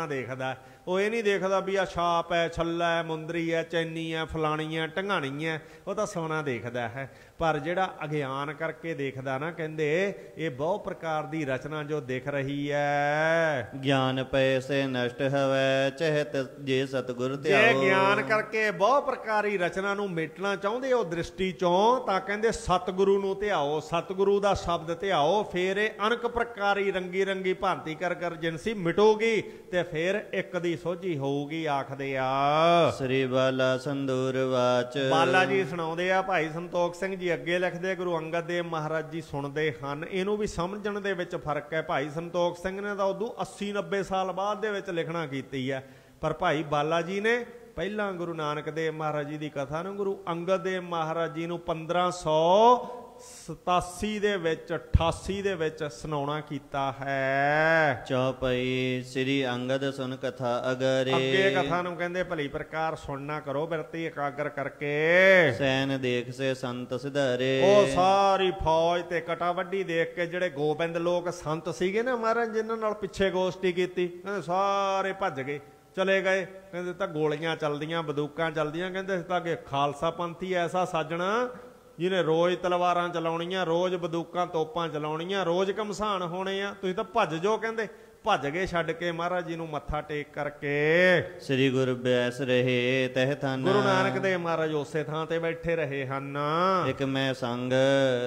ਦੇਖਦਾ, ਉਹ ਇਹ ਨਹੀਂ ਦੇਖਦਾ ਵੀ ਆ ਛਾਪ ਹੈ, ਛੱਲਾ ਹੈ, ਮੁੰਦਰੀ ਹੈ, ਚੈਨੀ ਹੈ, ਫਲਾਣੀ ਹੈ, ਢੰਗਾਣੀ ਹੈ, ਉਹ ਤਾਂ ਸੋਨਾ ਦੇਖਦਾ ਹੈ। ਪਰ ਜਿਹੜਾ ਅਗਿਆਨ ਕਰਕੇ ਦੇਖਦਾ ਨਾ, ਕਹਿੰਦੇ ਇਹ ਬਹੁ ਪ੍ਰਕਾਰ ਦੀ ਰਚਨਾ ਜੋ ਦਿਖ ਰਹੀ ਹੈ। ਗਿਆਨ ਪਏ ਸੇ ਨਸ਼ਟ ਹਵੈ ਚਹਿਤ ਜੇ ਸਤਿਗੁਰ ਧਿਆਓ, ਜੇ ਗਿਆਨ ਕਰਕੇ ਬਹੁ ਪ੍ਰਕਾਰੀ ਰਚਨਾ ਨੂੰ ਮੇਟਣਾ ਚਾਹੁੰਦੇ ਹੋ ਦ੍ਰਿਸ਼ਟੀ ਚੋਂ, ਤਾਂ ਕਹਿੰਦੇ ਸਤਿਗੁਰੂ ਨੂੰ ਧਿਆਓ, ਸਤਿਗੁਰੂ ਦਾ ਸ਼ਬਦ ਧਿਆਓ। ਲਿਆਓ, ਫੇਰ ਇਹ ਅਨਕ ਪ੍ਰਕਾਰੀ ਰੰਗੀ ਰੰਗੀ ਭਾਂਤੀ ਕਰ ਜਿਨਸੀ ਮਿਟੂਗੀ ਤੇ ਫਿਰ ਇੱਕ ਦੀ ਸੋਝੀ ਹੋਊਗੀ। ਆਖਦੇ ਆ ਸ੍ਰੀ ਬਾਲਾ ਸੰਦੂਰ ਵਾਚ। ਬਾਲਾ ਜੀ ਸੁਣਾਉਂਦੇ ਆ, ਭਾਈ ਸੰਤੋਖ ਸਿੰਘ ਜੀ ਅੱਗੇ ਲਿਖਦੇ, ਗੁਰੂ ਅੰਗਦ ਦੇਵ ਮਹਾਰਾਜ ਜੀ ਸੁਣਦੇ ਹਨ। ਇਹਨੂੰ ਵੀ ਸਮਝਣ ਦੇ ਵਿੱਚ ਫਰਕ ਹੈ। ਭਾਈ ਸੰਤੋਖ ਸਿੰਘ ਨੇ ਤਾਂ ਉਦੋਂ 80-90 ਸਾਲ ਬਾਅਦ ਦੇ ਵਿੱਚ ਲਿਖਣਾ ਕੀਤੀ ਹੈ, ਪਰ ਭਾਈ ਬਾਲਾ ਜੀ ਨੇ ਪਹਿਲਾਂ ਗੁਰੂ ਨਾਨਕ ਦੇਵ ਮਹਾਰਾਜ ਜੀ ਦੀ ਕਥਾ ਨੂੰ ਗੁਰੂ ਅੰਗਦ ਦੇਵ ਮਹਾਰਾਜ ਜੀ ਨੂੰ 1587 ਦੇ ਵਿੱਚ 88 ਦੇ ਵਿੱਚ ਸੁਣਾਉਣਾ ਕੀਤਾ ਹੈ। ਚੌਪਈ ਸ੍ਰੀ ਅੰਗਦ ਸੁਨ ਕਥਾ ਅਗਰੇ। ਅੱਗੇ ਕਥਾ ਨੂੰ ਕਹਿੰਦੇ ਭਲੀ ਪ੍ਰਕਾਰ ਸੁਣਨਾ ਕਰੋ, ਬਿਰਤੀ ਇਕਾਗਰ ਕਰਕੇ। ਸੈਨ ਦੇਖ ਸੇ ਸੰਤ ਸਿਧਾਰੇ। ਉਹ ਸਾਰੀ ਫੌਜ ਤੇ ਕਟਾਵੱਡੀ ਦੇਖ ਕੇ ਜਿਹੜੇ ਗੋਬਿੰਦ ਲੋਕ ਸੰਤ ਸੀਗੇ ਨਾ ਮਹਾਰਾਜ, ਜਿਨ੍ਹਾਂ ਨਾਲ ਪਿੱਛੇ ਗੋਸ਼ਟੀ ਕੀਤੀ, ਕਹਿੰਦੇ ਸਾਰੇ ਭੱਜ ਗਏ, ਚਲੇ ਗਏ। ਕਹਿੰਦੇ ਤਾਂ ਗੋਲੀਆਂ ਚੱਲਦੀਆਂ, ਬੰਦੂਕਾਂ ਚੱਲਦੀਆਂ। ਕਹਿੰਦੇ ਤਾਂ ਕਿ ਖਾਲਸਾ ਪੰਥੀ ਐਸਾ ਸਾਜਣਾ ਜਿਹਨੇ ਰੋਜ਼ ਤਲਵਾਰਾਂ ਚਲਾਉਣੀਆਂ, ਰੋਜ਼ ਬੰਦੂਕਾਂ ਤੋਪਾਂ ਚਲਾਉਣੀਆਂ, ਰੋਜ਼ ਘਮਸਾਨ ਹੋਣੇ ਆ, ਤੁਸੀਂ ਤਾਂ ਭੱਜ ਜਾਓ। ਕਹਿੰਦੇ ਭੱਜ ਗਏ ਛੱਡ ਕੇ ਮਹਾਰਾਜ ਜੀ ਨੂੰ ਮੱਥਾ ਟੇਕ ਕਰਕੇ। ਸ੍ਰੀ ਗੁਰੂ ਬੈਸ ਰਹੇ ਤਹਿ ਥਾਨ। ਗੁਰੂ ਨਾਨਕ ਦੇਵ ਮਹਾਰਾਜ ਉਸੇ ਥਾਂ ਤੇ ਬੈਠੇ ਰਹੇ ਹਨ। ਇੱਕ ਮੈਂ ਸੰਗ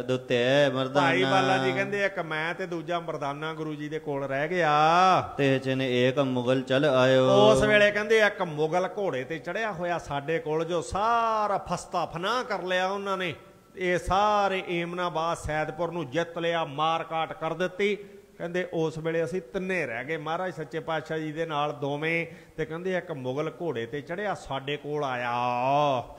ਦੁਤੈ ਮਰਦਾਨਾ। ਭਾਈ ਬਾਲਾ ਜੀ ਕਹਿੰਦੇ ਇੱਕ ਮੈਂ ਤੇ ਦੂਜਾ ਮਰਦਾਨਾ ਗੁਰੂ ਜੀ ਦੇ ਕੋਲ ਰਹਿ ਗਿਆ। ਤੇ ਚਨ ਏਕ ਮੁਗਲ ਚਲ ਆਇਓ। ਉਸ ਵੇਲੇ ਕਹਿੰਦੇ ਇੱਕ ਮੁਗਲ ਘੋੜੇ ਤੇ ਚੜਿਆ ਹੋਇਆ ਸਾਡੇ ਕੋਲ, ਜੋ ਸਾਰਾ ਫਸਤਾ ਫਨਾ ਕਰ ਲਿਆ ਉਹਨਾਂ ਨੇ। ਇਹ ਸਾਰੇ ਏਮਨਾਬਾਦ ਸੈਦਪੁਰ ਨੂੰ ਜਿੱਤ ਲਿਆ, ਮਾਰ ਕਾਟ ਕਰ ਦਿੱਤੀ। ਕਹਿੰਦੇ ਉਸ ਵੇਲੇ ਅਸੀਂ ਤਿੰਨੇ ਰਹਿ ਗਏ, ਮਹਾਰਾਜ ਸੱਚੇ ਪਾਤਸ਼ਾਹ ਜੀ ਦੇ ਨਾਲ ਦੋਵੇਂ। ਤੇ ਕਹਿੰਦੇ ਇੱਕ ਮੁਗਲ ਘੋੜੇ ਤੇ ਚੜਿਆ ਸਾਡੇ ਕੋਲ ਆਇਆ।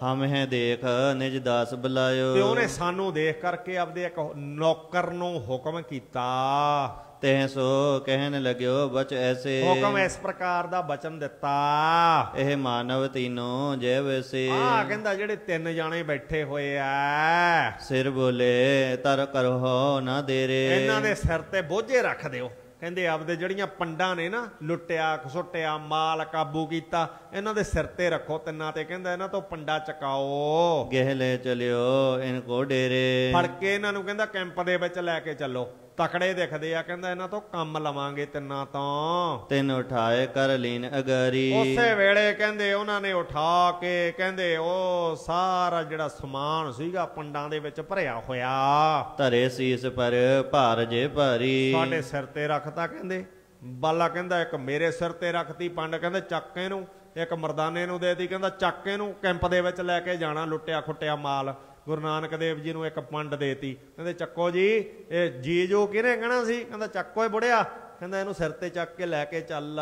ਹਮ ਹੈ ਦੇਖ ਨਿਜ ਦਾਸ ਬੁਲਾਇਓ। ਤੇ ਉਹਨੇ ਸਾਨੂੰ ਦੇਖ ਕਰਕੇ ਆਪਦੇ ਇੱਕ ਨੌਕਰ ਨੂੰ ਹੁਕਮ ਕੀਤਾ। ਤੈ ਸੋ ਕਹਿਣ ਲੱਗਿਓ ਬਚ ਐਸੇ। ਹੁਕਮ ਇਸ ਪ੍ਰਕਾਰ ਦਾ ਬਚਨ ਦਿੱਤਾ, ਇਹ ਮਾਨਵ ਤੀਨੋ ਜੈ ਵੈਸੇ। ਕਹਿੰਦਾ ਜਿਹੜੇ ਤਿੰਨ ਜਾਣੇ ਬੈਠੇ ਹੋਏ ਆ, ਸਿਰ ਬੋਲੇ ਤਰ ਕਰੋ ਨਾ ਦੇਰੇ। ਇਹਨਾਂ ਦੇ ਸਿਰ ਤੇ ਬੋਝੇ ਰੱਖ ਦਿਓ। ਕਹਿੰਦੇ ਆਪਦੇ ਜਿਹੜੀਆਂ ਪੰਡਾਂ ਨੇ ਨਾ ਲੁੱਟਿਆ ਖਸੁੱਟਿਆ ਮਾਲ ਕਾਬੂ ਕੀਤਾ, ਇਹਨਾਂ ਦੇ ਸਿਰ ਤੇ ਰੱਖੋ ਤਿੰਨਾਂ ਤੇ। ਕਹਿੰਦਾ ਇਹਨਾਂ ਤੋਂ ਪੰਡਾ ਚਕਾਓ, ਗਹਿ ਲੈ ਚਲਿਓ ਇਨ ਕੋ ਡੇਰੇ। ਫੜ ਕੇ ਇਹਨਾਂ ਨੂੰ ਕਹਿੰਦਾ ਕੈਂਪ ਦੇ ਵਿੱਚ ਲੈ ਕੇ ਚੱਲੋ। ਤਕੜੇ ਦਿਖਦੇ ਆ, ਕਹਿੰਦਾ ਇਹਨਾਂ ਤੋਂ ਕੰਮ ਲਵਾਂਗੇ ਤਿੰਨਾਂ ਤੋਂ। ਤਿੰਨ ਉਠਾਏ ਕਰ ਲੀਨ ਅਗਾਰੀ। ਉਸੇ ਵੇਲੇ ਕਹਿੰਦੇ ਉਹਨਾਂ ਨੇ ਉਠਾ ਕੇ, ਕਹਿੰਦੇ ਉਹ ਸਾਰਾ ਜਿਹੜਾ ਸਮਾਨ ਸੀਗਾ ਪੰਡਾਂ ਦੇ ਵਿੱਚ ਭਰਿਆ ਹੋਇਆ, ਧਰੇ ਸੀਸ ਪਰ ਭਾਰ ਜੇ ਭਾਰੀ। ਸਾਡੇ ਸਿਰ ਤੇ ਰੱਖਤਾ। ਕਹਿੰਦੇ ਬਾਲਾ ਕਹਿੰਦਾ ਇੱਕ ਮੇਰੇ ਸਿਰ ਤੇ ਰੱਖਤੀ ਪੰਡ, ਕਹਿੰਦੇ ਚੱਕ ਇਹਨੂੰ। ਇੱਕ ਮਰਦਾਨੇ ਨੂੰ ਦੇਤੀ, ਕਹਿੰਦਾ ਚੱਕ ਇਹਨੂੰ, ਕੈਂਪ ਦੇ ਵਿੱਚ ਲੈ ਕੇ ਜਾਣਾ ਲੁੱਟਿਆ ਖੁੱਟਿਆ ਮਾਲ। ਗੁਰੂ ਨਾਨਕ ਦੇਵ ਜੀ ਨੂੰ ਇੱਕ ਪੰਡ ਦੇਤੀ, ਕਹਿੰਦੇ ਚੱਕੋ ਜੀ। ਇਹ ਜੀ ਜੋ ਕਿਹਨੇ ਕਹਿਣਾ ਸੀ, ਕਹਿੰਦਾ ਚੱਕੋ ਇਹ ਬੁੜਿਆ। ਕਹਿੰਦਾ ਇਹਨੂੰ ਸਿਰ ਤੇ ਚੱਕ ਕੇ ਲੈ ਕੇ ਚੱਲ।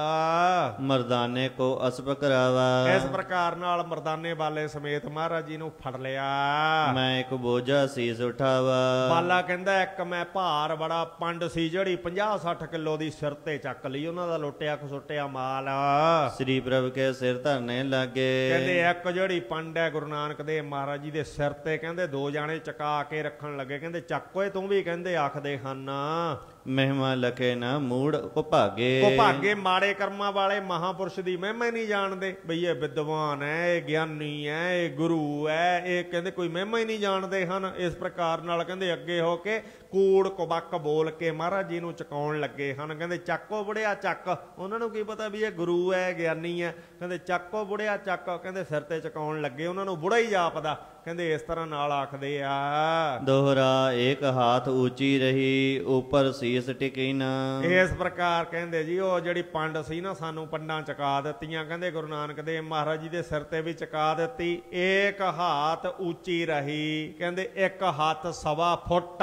ਮਰਦਾਨੇ ਕੋ ਅਸਪ ਕਰਾਵਾ। ਇਸ ਪ੍ਰਕਾਰ ਨਾਲ ਮਰਦਾਨੇ ਬਾਲੇ ਸਮੇਤ ਮਹਾਰਾਜ ਜੀ ਨੂੰ ਫੜ ਲਿਆ। ਮੈਂ ਇੱਕ ਬੋਝਾ ਸੀਸ ਉਠਾਵਾ। ਬਾਲਾ ਕਹਿੰਦਾ ਇੱਕ ਮੈਂ ਭਾਰ ਬੜਾ ਪੰਡ ਸੀ ਜਿਹੜੀ 50-60 ਕਿਲੋ ਦੀ ਸਿਰ ਤੇ ਚੱਕ ਲਈ, ਉਹਨਾਂ ਦਾ ਲੁੱਟਿਆ ਖਸੁੱਟਿਆ ਮਾਲ। ਸ੍ਰੀ ਪ੍ਰਭ ਕੇ ਸਿਰ ਧਰਨੇ ਲਾਗੇ। ਕਹਿੰਦੇ ਇੱਕ ਜਿਹੜੀ ਪੰਡ ਹੈ ਗੁਰੂ ਨਾਨਕ ਦੇਵ ਮਹਾਰਾਜ ਜੀ ਦੇ ਸਿਰ ਤੇ, ਕਹਿੰਦੇ ਦੋ ਜਾਣੇ ਚਕਾ ਕੇ ਰੱਖਣ ਲੱਗੇ। ਕਹਿੰਦੇ ਚੱਕ ਓਏ ਤੂੰ ਵੀ, ਕਹਿੰਦੇ ਆਖਦੇ ਹਨ ਮਹਿਮਾ ਲਖੇ ਨਾ ਮੂੜ ਕੁਭਾਗੇ। ਭਾਗੇ ਮਾੜੇ ਕਰਮਾਂ ਵਾਲੇ ਮਹਾਪੁਰਸ਼ ਦੀ ਮਹਿਮਾ ਹੀ ਨਹੀਂ ਜਾਣਦੇ। ਬਈ ਇਹ ਵਿਦਵਾਨ ਹੈ, ਇਹ ਗਿਆਨੀ ਹੈ, ਇਹ ਗੁਰੂ ਹੈ, ਇਹ ਕਹਿੰਦੇ ਕੋਈ ਮਹਿਮਾ ਹੀ ਨਹੀਂ ਜਾਣਦੇ ਹਨ। ਇਸ ਪ੍ਰਕਾਰ ਨਾਲ ਕਹਿੰਦੇ ਅੱਗੇ ਹੋ ਕੇ ਕੂੜ ਕੁਬੱਕ ਬੋਲ ਕੇ ਮਹਾਰਾਜ ਜੀ ਨੂੰ ਚਕਾਉਣ ਲੱਗੇ ਹਨ। ਕਹਿੰਦੇ ਚੱਕੋ ਬੁੜਿਆ ਚੱਕ। ਉਹਨਾਂ ਨੂੰ ਕੀ ਪਤਾ ਵੀ ਇਹ ਗੁਰੂ ਹੈ, ਗਿਆਨੀ ਹੈ। ਕਹਿੰਦੇ ਚੱਕੋ ਬੁੜਿਆ ਚੱਕ। ਕਹਿੰਦੇ ਸਿਰ ਤੇ ਚਕਾਉਣ ਲੱਗੇ, ਉਹਨਾਂ ਨੂੰ ਬੁੜਾ ਹੀ ਜਾਪਦਾ। ਕਹਿੰਦੇ ਇਸ ਤਰ੍ਹਾਂ ਨਾਲ ਆਖਦੇ ਆ, ਦੋਹਰਾ ਏਕ ਹਾਥ ਉੱਚੀ ਰਹੀ ਉਪਰ ਸੀਸ ਟਿਕੀ ਨਾ। ਇਸ ਪ੍ਰਕਾਰ ਕਹਿੰਦੇ ਜੀ ਉਹ ਜਿਹੜੀ ਪੰਡ ਸੀ ਨਾ, ਸਾਨੂੰ ਪੰਡਾਂ ਚਕਾ ਦਿੱਤੀਆਂ। ਕਹਿੰਦੇ ਗੁਰੂ ਨਾਨਕ ਦੇਵ ਮਹਾਰਾਜ ਜੀ ਦੇ ਸਿਰ ਤੇ ਵੀ ਚਕਾ ਦਿੱਤੀ। ਏਕ ਹਾਥ ਉੱਚੀ ਰਹੀ, ਕਹਿੰਦੇ ਇੱਕ ਹੱਥ 1.25 ਫੁੱਟ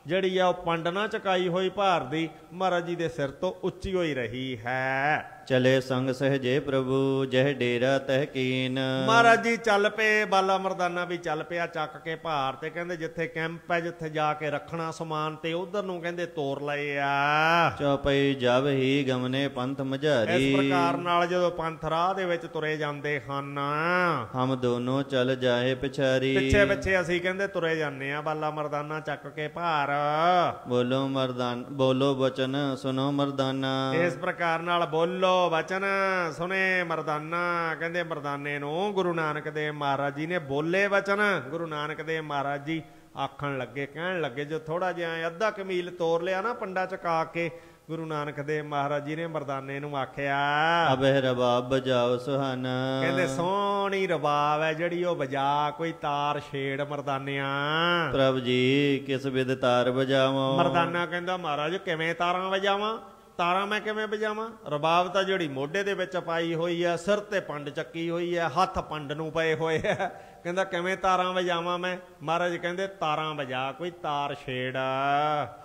ਜਿਹੜੀ ਆ ਉਹ ਪੰਡ ਨਾ ਚਕਾਈ ਹੋਈ ਭਾਰ ਦੀ ਮਹਾਰਾਜ ਜੀ ਦੇ ਸਿਰ ਤੋਂ ਉੱਚੀ ਹੋਈ ਰਹੀ ਹੈ। ਚਲੇ ਸੰਗ ਸਹਜੇ ਪ੍ਰਭੂ ਜਹ ਡੇਰਾ ਤਹਿ ਕੀਨ। ਮਹਾਰਾਜ ਜੀ ਚੱਲ ਪਏ, ਬਾਲਾ ਮਰਦਾਨਾ ਵੀ ਚੱਲ ਪਿਆ ਚੱਕ ਕੇ ਭਾਰ ਤੇ। ਕਹਿੰਦੇ ਜਿੱਥੇ ਕੈਂਪ ਹੈ, ਜਿੱਥੇ ਜਾ ਕੇ ਰੱਖਣਾ ਸਮਾਨ, ਤੇ ਉਧਰ ਨੂੰ ਕਹਿੰਦੇ ਤੋਰ ਲਏ ਆ। ਚੌਪਈ ਜਬ ਹੀ ਗਮਨੇ ਪੰਥ ਮਝਾਰੀ। ਇਸ ਪ੍ਰਕਾਰ ਨਾਲ ਜਦੋਂ ਪੰਥ ਰਾਹ ਦੇ ਵਿੱਚ ਤੁਰੇ ਜਾਂਦੇ ਹਨ, ਹਮ ਦੋਨੋਂ ਚੱਲ ਜਾਏ ਪਿਛਾਰੀ। ਪਿੱਛੇ ਪਿੱਛੇ ਅਸੀਂ ਕਹਿੰਦੇ ਤੁਰੇ ਜਾਂਦੇ ਆ ਬਾਲਾ ਮਰਦਾਨਾ ਚੱਕ ਕੇ ਭਾਰ। ਬੋਲੋ ਮਰਦਾਨ ਬੋਲੋ ਬਚਨ ਸੁਨੋ ਮਰਦਾਨਾ। ਇਸ ਪ੍ਰਕਾਰ ਨਾਲ ਬੋਲੋ ਵਚਨ ਸੁਨੇ ਮਰਦਾਨਾ। ਕਹਿੰਦੇ ਮਰਦਾਨੇ ਨੂੰ ਗੁਰੂ ਨਾਨਕ ਦੇਵ ਮਹਾਰਾਜ ਜੀ ਨੇ ਬੋਲੇ ਵਚਨ। ਗੁਰੂ ਨਾਨਕ ਦੇਵ ਮਹਾਰਾਜ ਜੀ ਆਖਣ ਲੱਗੇ, ਕਹਿਣ ਲੱਗੇ, ਜੋ ਥੋੜਾ ਜਿਹਾ ਅੱਧਾ ਕਮੀਲ ਤੋਰ ਲਿਆ ਨਾ ਪੰਡਾ ਚਕਾ ਕੇ, ਗੁਰੂ ਨਾਨਕ ਦੇਵ ਮਹਾਰਾਜ ਜੀ ਨੇ ਮਰਦਾਨੇ ਨੂੰ ਆਖਿਆ, ਅਬਹਿ ਰਬਾਬ ਬਜਾਓ ਸੁਹਾਨਾ। ਕਹਿੰਦੇ ਸੋਹਣੀ ਰਬਾਬ ਹੈ ਜਿਹੜੀ ਉਹ ਵਜਾ, ਕੋਈ ਤਾਰ ਛੇੜ ਮਰਦਾਨਿਆਂ। ਪ੍ਰਭ ਜੀ ਕਿਸ ਵਿਦ ਤਾਰ ਵਜਾਵਾਂ। ਮਰਦਾਨਾ ਕਹਿੰਦਾ ਮਹਾਰਾਜ ਕਿਵੇਂ ਤਾਰਾਂ ਵਜਾਵਾਂ, ਤਾਰਾਂ ਮੈਂ ਕਿਵੇਂ ਵਜਾਵਾਂ? ਰਬਾਬ ਤਾਂ ਜਿਹੜੀ ਮੋਢੇ ਦੇ ਵਿੱਚ ਪਾਈ ਹੋਈ ਹੈ, ਸਿਰ ਤੇ ਪੰਡ ਚੱਕੀ ਹੋਈ ਹੈ, ਹੱਥ ਪੰਡ ਨੂੰ ਪਏ ਹੋਏ ਹੈ, ਕਹਿੰਦਾ ਕਿਵੇਂ ਤਾਰਾਂ ਵਜਾਵਾਂ ਮੈਂ? ਮਹਾਰਾਜ ਕਹਿੰਦੇ ਤਾਰਾਂ ਵਜਾ, ਕੋਈ ਤਾਰ ਛੇੜ।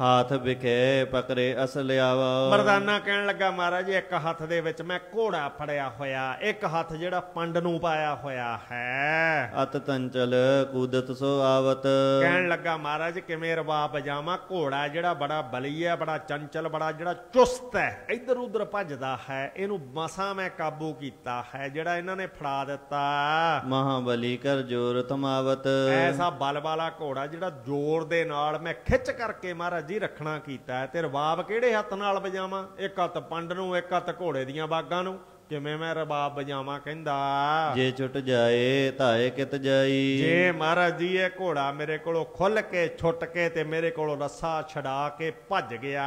ਹਾਥ ਵਿਖੇ ਪਕੜੇ ਅਸਲ ਆਵਾ। ਮਰਦਾਨਾ ਕਹਿਣ ਲੱਗਾ ਮਹਾਰਾਜ ਇੱਕ ਹੱਥ ਦੇ ਵਿੱਚ ਮੈਂ ਘੋੜਾ ਫੜਿਆ ਹੋਇਆ, ਇੱਕ ਹੱਥ ਜਿਹੜਾ ਪੰਡ ਨੂੰ ਪਾਇਆ ਹੋਇਆ ਹੈ। ਅਤ ਤੰਚਲ ਕੂਦਤ ਸੋ ਆਵਤ। ਕਹਿਣ ਲੱਗਾ ਮਹਾਰਾਜ ਕਿਵੇਂ ਰਬਾਬ ਵਜਾਵਾਂ? ਘੋੜਾ ਜਿਹੜਾ ਬੜਾ ਬਲੀ ਹੈ, ਬੜਾ ਚੰਚਲ, ਬੜਾ ਜਿਹੜਾ ਚੁਸਤ ਹੈ, ਇੱਧਰ ਉੱਧਰ ਭੱਜਦਾ ਹੈ, ਇਹਨੂੰ ਮਸਾਂ ਮੈਂ ਕਾਬੂ ਕੀਤਾ ਹੈ, ਜਿਹੜਾ ਇਹਨਾਂ ਨੇ ਫੜਾ ਦਿੱਤਾ। ਮਹਾਬਲੀ ਕਰ ਜੋਰ ਤਮਾਵਤ। ਐਸਾ ਬਲ ਵਾਲਾ ਘੋੜਾ ਜਿਹੜਾ ਜ਼ੋਰ ਦੇ ਨਾਲ ਮੈਂ ਖਿੱਚ ਕਰਕੇ ਮਹਾਰਾਜ ਜੀ ਰੱਖਣਾ ਕੀਤਾ ਹੈ। ਤੇ ਰਬਾਬ ਕਿਹੜੇ ਹੱਥ ਨਾਲ ਵਜਾਵਾਂ? ਇੱਕ ਹੱਥ ਪੰਡ ਨੂੰ, ਇੱਕ ਹੱਥ ਘੋੜੇ ਦੀਆਂ ਬਾਗਾਂ ਨੂੰ, ਕਿਵੇਂ ਮੈਂ ਰਬਾਬ ਵਜਾਵਾਂ? ਕਹਿੰਦਾ ਜੇ ਛੁੱਟ ਜਾਏ ਧਾਏ ਕਿਤ ਜਾਈ। ਜੇ ਮਹਾਰਾਜ ਜੀ ਇਹ ਘੋੜਾ ਮੇਰੇ ਕੋਲੋਂ ਖੁੱਲ ਕੇ ਛੁੱਟ ਕੇ ਤੇ ਮੇਰੇ ਕੋਲੋਂ ਰੱਸਾ ਛਡਾ ਕੇ ਭੱਜ ਗਿਆ,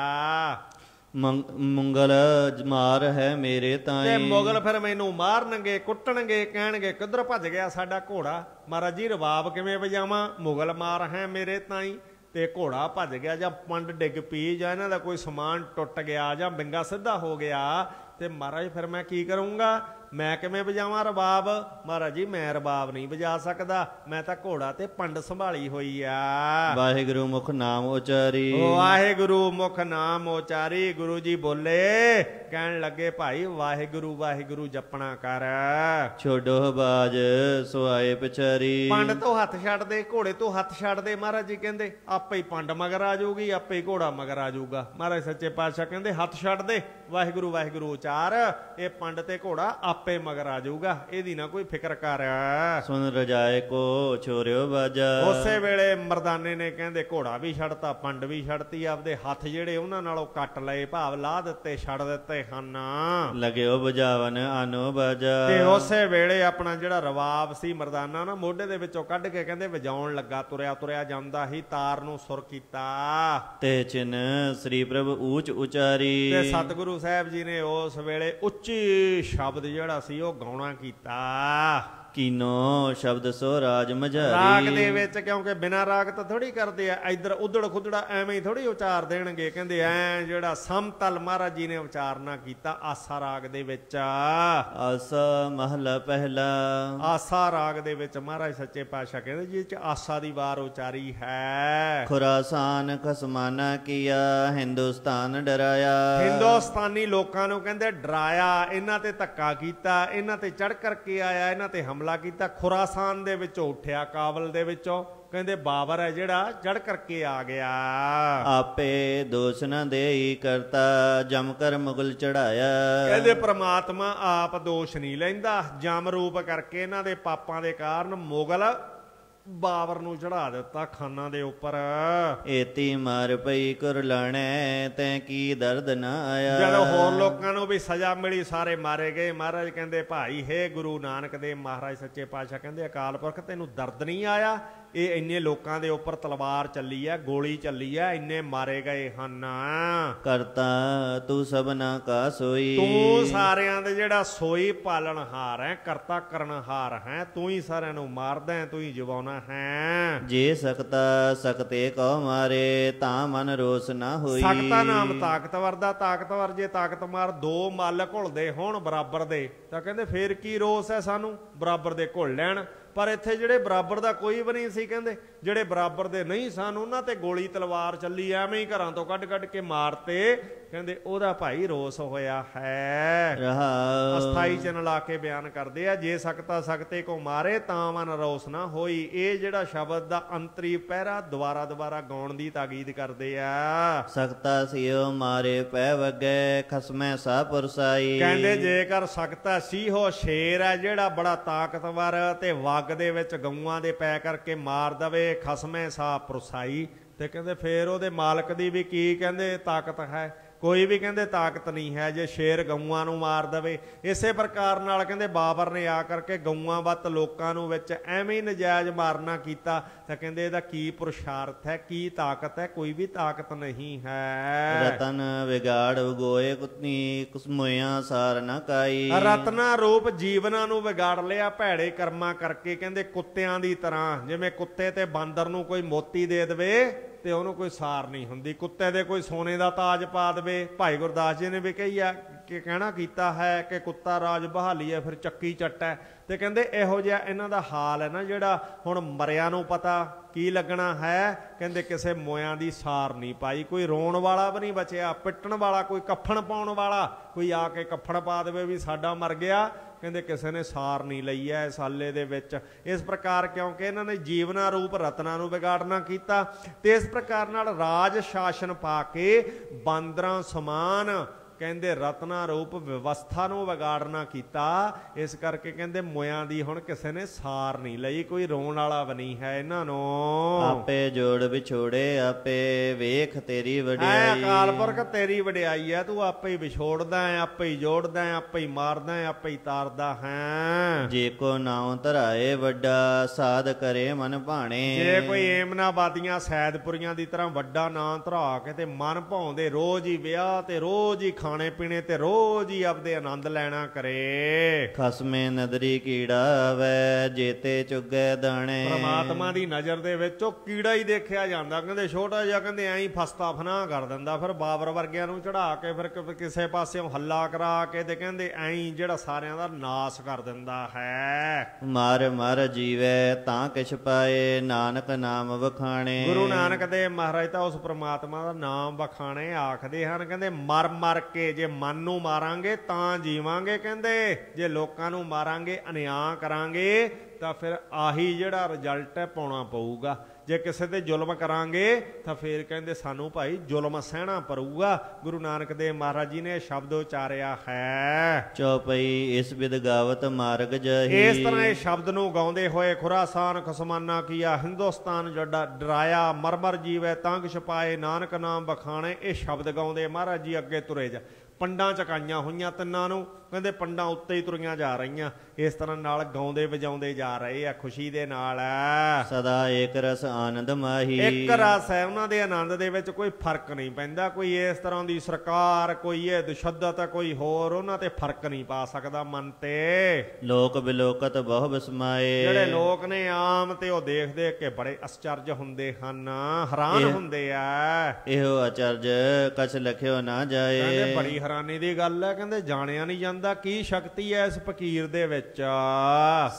ਮੁੰਗਲ ਮਾਰ ਹੈ ਮੇਰੇ ਤਾਈ। ਤੇ ਮੁਗਲ ਫਿਰ ਮੈਨੂੰ ਮਾਰਨਗੇ, ਕੁੱਟਣਗੇ, ਕਹਿਣਗੇ ਕਿੱਧਰ ਭੱਜ ਗਿਆ ਸਾਡਾ ਘੋੜਾ? ਮਹਾਰਾਜ ਜੀ ਰਬਾਬ ਕਿਵੇਂ ਵਜਾਵਾਂ? ਮੁਗਲ ਮਾਰ ਹੈ ਮੇਰੇ ਤਾਈ। ਤੇ ਘੋੜਾ ਭੱਜ ਗਿਆ, ਜਾਂ ਪੰਡ ਡਿੱਗ ਪਈ, ਜਾਂ ਇਹਨਾਂ ਦਾ ਕੋਈ ਸਮਾਨ ਟੁੱਟ ਗਿਆ, ਜਾਂ ਬਿੰਗਾ ਸਿੱਧਾ ਹੋ ਗਿਆ, ਤੇ ਮਹਾਰਾਜ ਫਿਰ ਮੈਂ ਕੀ ਕਰੂੰਗਾ? ਮੈਂ ਕਿਵੇਂ ਵਜਾਵਾਂ ਰਬਾਬ? ਮਹਾਰਾਜ ਜੀ ਮੈਂ ਰਬਾਬ ਨਹੀਂ ਵਜਾ ਸਕਦਾ, ਮੈਂ ਤਾਂ ਘੋੜਾ ਤੇ ਪੰਡ ਸੰਭਾਲੀ ਹੋਈ ਆ। ਵਾਹਿਗੁਰੂ ਮੁਖ ਨਾਮ ਉਚਾਰੀ। ਵਾਹਿਗੁਰੂ ਮੁਖ ਨਾਮ ਉਚਾਰੀ। ਗੁਰੂ ਜੀ ਬੋਲੇ, ਕਹਿਣ ਲੱਗੇ ਭਾਈ ਵਾਹਿਗੁਰੂ ਵਾਹਿਗੁਰੂ ਜਪਣਾ ਕਰ। ਛੋਡੋ ਬਾਜ ਸੁਆਏ ਪਿਛਾਰੀ। ਪੰਡ ਤੋਂ ਹੱਥ ਛੱਡ ਦੇ, ਘੋੜੇ ਤੋਂ ਹੱਥ ਛੱਡ ਦੇ। ਮਹਾਰਾਜ ਜੀ ਕਹਿੰਦੇ ਆਪੇ ਹੀ ਪੰਡ ਮਗਰ ਆ ਜਾਊਗੀ, ਆਪੇ ਹੀ ਘੋੜਾ ਮਗਰ ਆ ਜਾਊਗਾ। ਮਹਾਰਾਜ ਸੱਚੇ ਪਾਤਸ਼ਾਹ ਕਹਿੰਦੇ ਹੱਥ ਛੱਡ ਦੇ, ਵਾਹਿਗੁਰੂ ਵਾਹਿਗੁਰੂ ਉਚਾਰ, ਇਹ ਪੰਡ ਤੇ ਘੋੜਾ ਆਪੇ ਮਗਰ ਆ ਜਾਊਗਾ, ਇਹਦੀ ਨਾ ਕੋਈ ਫਿਕਰ ਕਰ। ਸੁਣ ਰਜਾਏ ਕੋ ਛੋਰਿਓ ਬਾਜਾ। ਉਸੇ ਵੇਲੇ ਮਰਦਾਨੇ ਨੇ ਕਹਿੰਦੇ ਘੋੜਾ ਵੀ ਛੱਡਤਾ, ਪੰਡ ਵੀ ਛੱਡਤੀ, ਆਪਦੇ ਹੱਥ ਜਿਹੜੇ ਉਹਨਾਂ ਨਾਲੋਂ ਕੱਟ ਲਏ, ਭਾਵ ਲਾ ਦਿੱਤੇ, ਛੱਡ ਦਿੱਤੇ ਹਨ। ਲਗਿਓ ਬਜਾਵਨ ਆਨੋ ਬਾਜਾ। ਤੇ ਉਸੇ ਵੇਲੇ ਆਪਣਾ ਜਿਹੜਾ ਰਬਾਬ ਸੀ ਮਰਦਾਨਾ ਨਾ ਮੋਢੇ ਦੇ ਵਿੱਚੋਂ ਕੱਢ ਕੇ ਕਹਿੰਦੇ ਵਜਾਉਣ ਲੱਗਾ, ਤੁਰਿਆ ਤੁਰਿਆ ਜਾਂਦਾ ਹੀ, ਤਾਰ ਨੂੰ ਸੁਰ ਕੀਤਾ। ਤੇ ਚਿਨ ਸ੍ਰੀ ਪ੍ਰਭ ਊਚ ਉਚਾਰੀ। ਤੇ ਸਤਿਗੁਰੂ ਸਾਹਿਬ ਜੀ ਨੇ ਉਸ ਵੇਲੇ ਉੱਚੀ ਸ਼ਬਦ ਜਿਹੜਾ ਸੀ ਉਹ ਗਾਉਣਾ ਕੀਤਾ। ਕੀਨੋ ਸ਼ਬਦ ਸੋ ਰਾਜ ਮਝਾਰੀ। ਰਾਗ ਦੇ ਵਿੱਚ, ਕਿਉਂਕਿ ਬਿਨਾਂ ਰਾਗ ਤਾਂ ਥੋੜੀ ਕਰਦੇ ਆ, ਇੱਧਰ ਉਧੜ ਖੁੱਦੜਾ ਐਵੇਂ ਹੀ ਥੋੜੀ ਉਚਾਰ ਦੇਣਗੇ। ਕਹਿੰਦੇ ਐ ਜਿਹੜਾ ਸਮਤਲ ਮਹਾਰਾਜ ਜੀ ਨੇ ਉਚਾਰਨਾ ਕੀਤਾ ਆਸਾ ਰਾਗ ਦੇ ਵਿੱਚ। ਆਸਾ ਮਹਲਾ ਪਹਿਲਾ। ਆਸਾ ਰਾਗ ਦੇ ਵਿੱਚ ਮਹਾਰਾਜ ਸੱਚੇ ਪਾਤਸ਼ਾਹ ਕਹਿੰਦੇ ਜਿਹ ਚ ਆਸਾ ਦੀ ਵਾਰ ਉਚਾਰੀ ਹੈ। ਖੁਰਾਸਾਨ ਖਸਮਾਨਾ ਕੀਆ, ਹਿੰਦੁਸਤਾਨ ਡਰਾਇਆ। ਹਿੰਦੁਸਤਾਨੀ ਲੋਕਾਂ ਨੂੰ ਕਹਿੰਦੇ ਡਰਾਇਆ, ਇਹਨਾਂ ਤੇ ਧੱਕਾ ਕੀਤਾ, ਇਹਨਾਂ ਤੇ ਚੜ੍ਹ ਕਰਕੇ ਆਇਆ, ਇਹਨਾਂ ਤੇ ਹਮਲਾ ਕੀਤਾ। ਖੁਰਾਸਾਨ ਦੇ ਵਿੱਚੋਂ ਉੱਠਿਆ, ਕਾਬਲ ਦੇ ਵਿੱਚੋਂ ਕਹਿੰਦੇ ਬਾਬਰ ਹੈ ਜਿਹੜਾ ਚੜ੍ਹ ਕਰਕੇ ਆ ਗਿਆ। ਆਪੇ ਦੋਸ਼ ਨਾ ਦੇਈ ਕਰਤਾ, ਜਮ ਕਰ ਮੁਗਲ ਚੜਾਇਆ। ਕਹਿੰਦੇ ਪ੍ਰਮਾਤਮਾ ਆਪ ਦੋਸ਼ ਨਹੀਂ ਲੈਂਦਾ, ਜਮ ਰੂਪ ਕਰਕੇ ਇਹਨਾਂ ਦੇ ਪਾਪਾਂ ਦੇ ਕਾਰਨ ਮੁਗਲ ਬਾਬਰ ਨੂੰ ਚੜਾ ਦਿੱਤਾ ਖਾਨਾਂ ਦੇ ਉੱਪਰ। ਏਤੀ ਮਾਰ ਪਈ ਕੁਰਲਾਣੇ, ਤੈਂ ਕੀ ਦਰਦ ਨਾ ਆਇਆ। ਜਦੋਂ ਹੋਰ ਲੋਕਾਂ ਨੂੰ ਵੀ ਸਜ਼ਾ ਮਿਲੀ, ਸਾਰੇ ਮਾਰੇ ਗਏ। ਮਹਾਰਾਜ ਕਹਿੰਦੇ ਭਾਈ ਹੇ ਗੁਰੂ ਨਾਨਕ ਦੇਵ ਮਹਾਰਾਜ ਸੱਚੇ ਪਾਤਸ਼ਾਹ ਕਹਿੰਦੇ ਅਕਾਲ ਪੁਰਖ ਤੈਨੂੰ ਦਰਦ ਨਹੀਂ ਆਇਆ? ਇਹ ਇੰਨੇ ਲੋਕਾਂ ਦੇ ਉੱਪਰ ਤਲਵਾਰ ਚੱਲੀ ਆ, ਗੋਲੀ ਚੱਲੀ ਆ, ਇੰਨੇ ਮਾਰੇ ਗਏ ਹਨ। ਕਰਤਾ ਤੂੰ ਸਭਨਾ ਕਾ ਸੋਈ। ਤੂੰ ਸਾਰਿਆਂ ਦੇ ਜਿਹੜਾ ਸੋਈ ਪਾਲਣਹਾਰ ਹੈ, ਕਰਤਾ ਕਰਨਹਾਰ ਹੈ, ਤੂੰ ਹੀ ਸਾਰਿਆਂ ਨੂੰ ਮਾਰਦਾ ਹੈ, ਤੂੰ ਹੀ ਜਿਵਾਉਣਾ ਹੈ। ਜੇ ਸਕਤਾ ਸਕਤੇ ਕੋ ਮਾਰੇ, ਤਾਂ ਮਨ ਰੋਸ ਨਾ ਹੋਈ। ਸਕਤਾ ਨਾਮ ਤਾਕਤਵਰ ਦਾ, ਤਾਕਤਵਰ ਜੇ ਤਾਕਤ ਮਾਰ ਦੋ ਮੱਲ ਘੁਲਦੇ ਹੋਣ ਬਰਾਬਰ ਦੇ, ਤਾਂ ਕਹਿੰਦੇ ਫੇਰ ਕੀ ਰੋਸ ਹੈ ਸਾਨੂੰ, ਬਰਾਬਰ ਦੇ ਘੁਲ ਲੈਣ। ਪਰ ਇੱਥੇ ਜਿਹੜੇ ਬਰਾਬਰ ਦਾ ਕੋਈ ਵੀ ਨਹੀਂ ਸੀ, ਕਹਿੰਦੇ ਜਿਹੜੇ ਬਰਾਬਰ ਦੇ ਨਹੀਂ ਸਨ ਉਹਨਾਂ ਤੇ ਗੋਲੀ ਤਲਵਾਰ ਚੱਲੀ, ਐਵੇਂ ਹੀ ਘਰਾਂ ਤੋਂ ਕੱਢ ਕੱਢ ਕੇ ਮਾਰਤੇ। ਕਹਿੰਦੇ ਉਹਦਾ ਭਾਈ ਰੋਸ ਹੋਇਆ ਹੈ। ਅਸਥਾਈ ਚਿੰਨ੍ਹ ਲਾ ਕੇ ਬਿਆਨ ਕਰਦੇ ਆ, ਜੇ ਸਕਤਾ ਸਕਤੇ ਕੋ ਮਾਰੇ ਤਾਂ ਮਨ ਰੋਸ ਨਾ ਹੋਈ। ਇਹ ਜਿਹੜਾ ਸ਼ਬਦ ਦਾ ਅੰਤਰੀ ਪਹਿਰਾ ਦੁਬਾਰਾ ਦੁਬਾਰਾ ਗਾਉਣ ਦੀ ਤਾਕੀਦ ਕਰਦੇ ਆ। ਸਕਤਾ ਸਿਓ ਮਾਰੇ ਪੈ ਵਗੇ, ਖਸਮੈ ਸਾ ਪੁਰਸਾਈ। ਕਹਿੰਦੇ ਜੇਕਰ ਸਕਤਾ ਸੀਹੋ ਸ਼ੇਰ ਹੈ ਜਿਹੜਾ ਬੜਾ ਤਾਕਤਵਰ ਤੇ ਵਗ ਦੇ ਵਿੱਚ ਗਊਆਂ ਦੇ ਪੈ ਕਰਕੇ ਮਾਰ ਦਵੇ, ਖਸਮੈ ਸਾ ਪੁਰਸਾਈ, ਤੇ ਕਹਿੰਦੇ ਫੇਰ ਉਹਦੇ ਮਾਲਕ ਦੀ ਵੀ ਕੀ ਕਹਿੰਦੇ ਤਾਕਤ ਹੈ। ਕੋਈ ਵੀ ਕਹਿੰਦੇ ਤਾਕਤ ਨਹੀਂ ਹੈ ਜੇ ਸ਼ੇਰ ਗਊਆਂ ਨੂੰ ਮਾਰ ਦੇਵੇ। ਇਸੇ ਪ੍ਰਕਾਰ ਨਾਲ ਕਹਿੰਦੇ ਬਾਬਰ ਨੇ ਆ ਕਰਕੇ ਗਊਆਂ ਵੱਤ ਲੋਕਾਂ ਨੂੰ ਵਿੱਚ ਐਵੇਂ ਹੀ ਨਜਾਇਜ਼ ਮਾਰਨਾ ਕੀਤਾ। ਤਾਂ ਕਹਿੰਦੇ ਇਹਦਾ ਕੀ ਪੁਰਸ਼ਾਰਥ ਹੈ, ਕੀ ਤਾਕਤ ਹੈ? ਕੋਈ ਵੀ ਤਾਕਤ ਨਹੀਂ ਹੈ। ਰਤਨ ਵਿਗਾੜ ਉਗੋਏ ਕੁਤਨੀ ਕੁਸਮੋਇਆਂ ਸਾਰ ਨਾ ਕਾਈ। ਰਤਨਾ ਰੂਪ ਜੀਵਨਾਂ ਨੂੰ ਵਿਗਾੜ ਲਿਆ ਭੈੜੇ ਕਰਮਾਂ ਕਰਕੇ। ਕਹਿੰਦੇ ਕੁੱਤਿਆਂ ਦੀ ਤਰ੍ਹਾਂ, ਜਿਵੇਂ ਕੁੱਤੇ ਤੇ ਬਾਂਦਰ ਨੂੰ ਕੋਈ ਮੋਤੀ ਦੇ ਦੇਵੇ ਤੇ ਉਹਨੂੰ ਕੋਈ ਸਾਰ ਨਹੀਂ ਹੁੰਦੀ, ਕੁੱਤੇ ਦੇ ਕੋਈ ਸੋਨੇ ਦਾ ਤਾਜ ਪਾ ਦੇਵੇ। ਭਾਈ ਗੁਰਦਾਸ ਜੀ ਨੇ ਵੀ ਕਹਿਣਾ ਕੀਤਾ ਹੈ ਕਿ ਕੁੱਤਾ ਰਾਜ ਬਹਾਲੀਏ ਫਿਰ ਚੱਕੀ ਚੱਟੈ। ਤੇ ਕਹਿੰਦੇ ਇਹੋ ਜਿਹਾ ਇਹਨਾਂ ਦਾ ਹਾਲ ਹੈ ਨਾ, ਜਿਹੜਾ ਹੁਣ ਮਰਿਆਂ ਨੂੰ ਪਤਾ ਕੀ ਲੱਗਣਾ ਹੈ। ਕਹਿੰਦੇ ਕਿਸੇ ਮੋਇਆਂ ਦੀ ਸਾਰ ਨਹੀਂ ਪਾਈ, ਕੋਈ ਰੋਣ ਵਾਲਾ ਵੀ ਨਹੀਂ ਬਚਿਆ, ਪਿੱਟਣ ਵਾਲਾ, ਕੋਈ ਕੱਫਣ ਪਾਉਣ ਵਾਲਾ, ਕੋਈ ਆ ਕੇ ਕੱਫਣ ਪਾ ਦੇਵੇ ਵੀ ਸਾਡਾ ਮਰ ਗਿਆ। ਕਹਿੰਦੇ ਕਿਸੇ ਨੇ ਸਾਰ ਨਹੀਂ ਲਈ ਹੈ ਇਸ ਹਾਲੇ ਦੇ ਵਿੱਚ। ਇਸ ਪ੍ਰਕਾਰ ਕਿਉਂਕਿ ਇਹਨਾਂ ਨੇ ਜੀਵਨਾ ਰੂਪ ਰਤਨਾਂ ਨੂੰ ਵਿਗਾੜਨਾ ਕੀਤਾ ਤੇ ਇਸ ਪ੍ਰਕਾਰ ਨਾਲ ਰਾਜ ਸ਼ਾਸਨ ਪਾ ਕੇ ਬਾਂਦਰਾਂ ਸਮਾਨ ਕਹਿੰਦੇ ਰਤਨਾ ਰੂਪ ਵਿਵਸਥਾ ਨੂੰ ਵਿਗਾੜਨਾ ਕੀਤਾ। ਇਸ ਕਰਕੇ ਕਹਿੰਦੇ ਮੋਇਆਂ ਦੀ ਹੁਣ ਕਿਸੇ ਨੇ ਸਾਰ ਨਹੀਂ ਲਈ, ਕੋਈ ਰੋਣ ਵਾਲਾ ਵੀ ਨਹੀਂ ਹੈ ਇਹਨਾਂ ਨੂੰ। ਆਪੇ ਜੋੜ ਵਿਛੋੜੇ ਆਪੇ ਵੇਖ ਤੇਰੀ ਵਡਿਆਈ। ਅਕਾਲ ਪੁਰਖ ਤੇਰੀ ਵਡਿਆਈ ਹੈ, ਤੂੰ ਆਪੇ ਹੀ ਵਿਛੋੜਦਾ ਹੈ, ਆਪੇ ਹੀ ਜੋੜਦਾ ਹੈ, ਆਪੇ ਹੀ ਮਾਰਦਾ ਹੈ, ਆਪੇ ਹੀ ਤਾਰਦਾ ਹੈ। ਜੇ ਕੋ ਨਾਉ ਧਰਾਏ ਵੱਡਾ ਸਾਧ ਕਰੇ ਮਨ ਭਾਣੇ। ਜੇ ਕੋਈ ਏਮਨਾਬਾਦੀਆਂ ਸੈਦਪੁਰੀਆਂ ਦੀ ਤਰ੍ਹਾਂ ਵੱਡਾ ਨਾਂ ਧਰਾ ਕੇ ਤੇ ਮਨ ਭਾਉਂਦੇ ਰੋਜ਼ ਹੀ ਵਿਆਹ ਤੇ ਰੋਜ਼ ਹੀ ਖਾਣੇ ਪੀਣੇ ਤੇ ਰੋਜ਼ ਹੀ ਆਪਦੇ ਆਨੰਦ ਲੈਣਾ ਕਰੇ। ਖਸਮੇ ਨਦਰੀ ਕੀੜਾ ਵੈ ਜੇਤੇ ਚੁੱਗੇ ਦਾਣੇ। ਪ੍ਰਮਾਤਮਾ ਦੀ ਨਜ਼ਰ ਦੇ ਵਿੱਚ ਉਹ ਕੀੜਾ ਹੀ ਦੇਖਿਆ ਜਾਂਦਾ। ਕਹਿੰਦੇ ਛੋਟਾ ਜਿਹਾ ਕਹਿੰਦੇ ਐਂ ਹੀ ਫਸਤਾ ਫਨਾ ਕਰ ਦਿੰਦਾ, ਫਿਰ ਬਾਬਰ ਵਰਗਿਆਂ ਨੂੰ ਚੜਾ ਕੇ ਫਿਰ ਕਿਸੇ ਪਾਸਿਓਂ ਹੱਲਾ ਕਰਾ ਕੇ ਤੇ ਕਹਿੰਦੇ ਐਂ ਹੀ ਜਿਹੜਾ ਸਾਰਿਆਂ ਦਾ ਨਾਸ ਕਰ ਦਿੰਦਾ ਹੈ। ਮਰ ਮਰ ਜੀਵੈ ਤਾਂ ਕਿਛ ਪਾਏ ਨਾਨਕ ਨਾਮ ਵਖਾਣੇ। ਗੁਰੂ ਨਾਨਕ ਦੇਵ ਮਹਾਰਾਜ ਤਾਂ ਉਸ ਪ੍ਰਮਾਤਮਾ ਦਾ ਨਾਮ ਵਖਾਣੇ ਆਖਦੇ ਹਨ। ਕਹਿੰਦੇ ਮਰ ਮਰ ਕੇ ਜੇ ਮਨ ਨੂੰ ਮਾਰਾਂਗੇ ਤਾਂ ਜੀਵਾਂਗੇ। ਕਹਿੰਦੇ ਜੇ ਲੋਕਾਂ ਨੂੰ ਮਾਰਾਂਗੇ, ਅਨਿਆਂ ਕਰਾਂਗੇ ਤਾਂ ਫਿਰ ਆਹੀ ਜਿਹੜਾ ਰਿਜ਼ਲਟ ਹੈ ਪਾਉਣਾ ਪਊਗਾ। ਜੇ ਕਿਸੇ ਤੇ ਜ਼ੁਲਮ ਕਰਾਂਗੇ ਤਾਂ ਫਿਰ ਕਹਿੰਦੇ ਸਾਨੂੰ ਭਾਈ ਜ਼ੁਲਮ ਸਹਿਣਾ ਪਊਗਾ। ਗੁਰੂ ਨਾਨਕ ਦੇਵ ਮਹਾਰਾਜ ਜੀ ਨੇ ਸ਼ਬਦ ਉਚਾਰਿਆ ਹੈ। ਚੌਪਈ ਇਸ ਬਿਦ ਗਾਵਤ ਮਾਰਗ ਜਹੀ। ਇਸ ਤਰ੍ਹਾਂ ਇਹ ਸ਼ਬਦ ਨੂੰ ਗਾਉਂਦੇ ਹੋਏ ਖੁਰਾਸਾਨ ਖਸਮਾਨਾ ਕੀਆ ਹਿੰਦੁਸਤਾਨ ਜੱਡਾ ਡਰਾਇਆ ਮਰਮਰ ਜੀਵੈ ਤੰਗ ਛਪਾਏ ਨਾਨਕ ਨਾਮ ਬਖਾਣੇ। ਇਹ ਸ਼ਬਦ ਗਾਉਂਦੇ ਮਹਾਰਾਜ ਜੀ ਅੱਗੇ ਤੁਰੇ ਜਾ। ਪੰਡਾਂ ਚਕਾਈਆਂ ਹੋਈਆਂ ਤਿੰਨਾਂ ਨੂੰ, ਕਹਿੰਦੇ ਪੰਡਾਂ ਉੱਤੇ ਹੀ ਤੁਰੀਆਂ ਜਾ ਰਹੀਆਂ। ਇਸ ਤਰ੍ਹਾਂ ਨਾਲ ਗਾਉਂਦੇ ਵਜਾਉਂਦੇ ਜਾ ਰਹੇ ਆ ਖੁਸ਼ੀ ਦੇ ਨਾਲ। ਸਦਾ ਏਕ ਰਸ ਆਨੰਦ ਮਾਹੀ। ਇੱਕ ਰਸ ਹੈ ਉਹਨਾਂ ਦੇ ਆਨੰਦ ਦੇ ਵਿੱਚ, ਕੋਈ ਫਰਕ ਨਹੀਂ ਪੈਂਦਾ। ਕੋਈ ਇਸ ਤਰ੍ਹਾਂ ਦੀ ਸਰਕਾਰ, ਕੋਈ ਇਹ ਦੁਸ਼ੱਦਤ, ਕੋਈ ਹੋਰ, ਉਹਨਾਂ ਤੇ ਫਰਕ ਨਹੀਂ ਪਾ ਸਕਦਾ ਮਨ ਤੇ। ਲੋਕ ਬਿਲੋਕਤ ਬਹੁ ਬਿਸਮਾਏ। ਜਿਹੜੇ ਲੋਕ ਨੇ ਆਮ ਤੇ ਉਹ ਦੇਖ ਦੇਖ ਕੇ ਬੜੇ ਅਚਰਜ ਹੁੰਦੇ ਹਨ, ਹੈਰਾਨ ਹੁੰਦੇ ਆ। ਇਹੋ ਅਚਰਜ ਕਛ ਲਖਿਓ ਨਾ ਜਾਏ। ਕਹਿੰਦੇ ਬੜੀ ਹੈਰਾਨੀ ਦੀ ਗੱਲ ਹੈ, ਕਹਿੰਦੇ ਜਾਣਿਆ ਨਹੀਂ ਜਾਂਦਾ ਕੀ ਸ਼ਕਤੀ ਹੈ ਇਸ ਫਕੀਰ ਦੇ ਵਿੱਚ।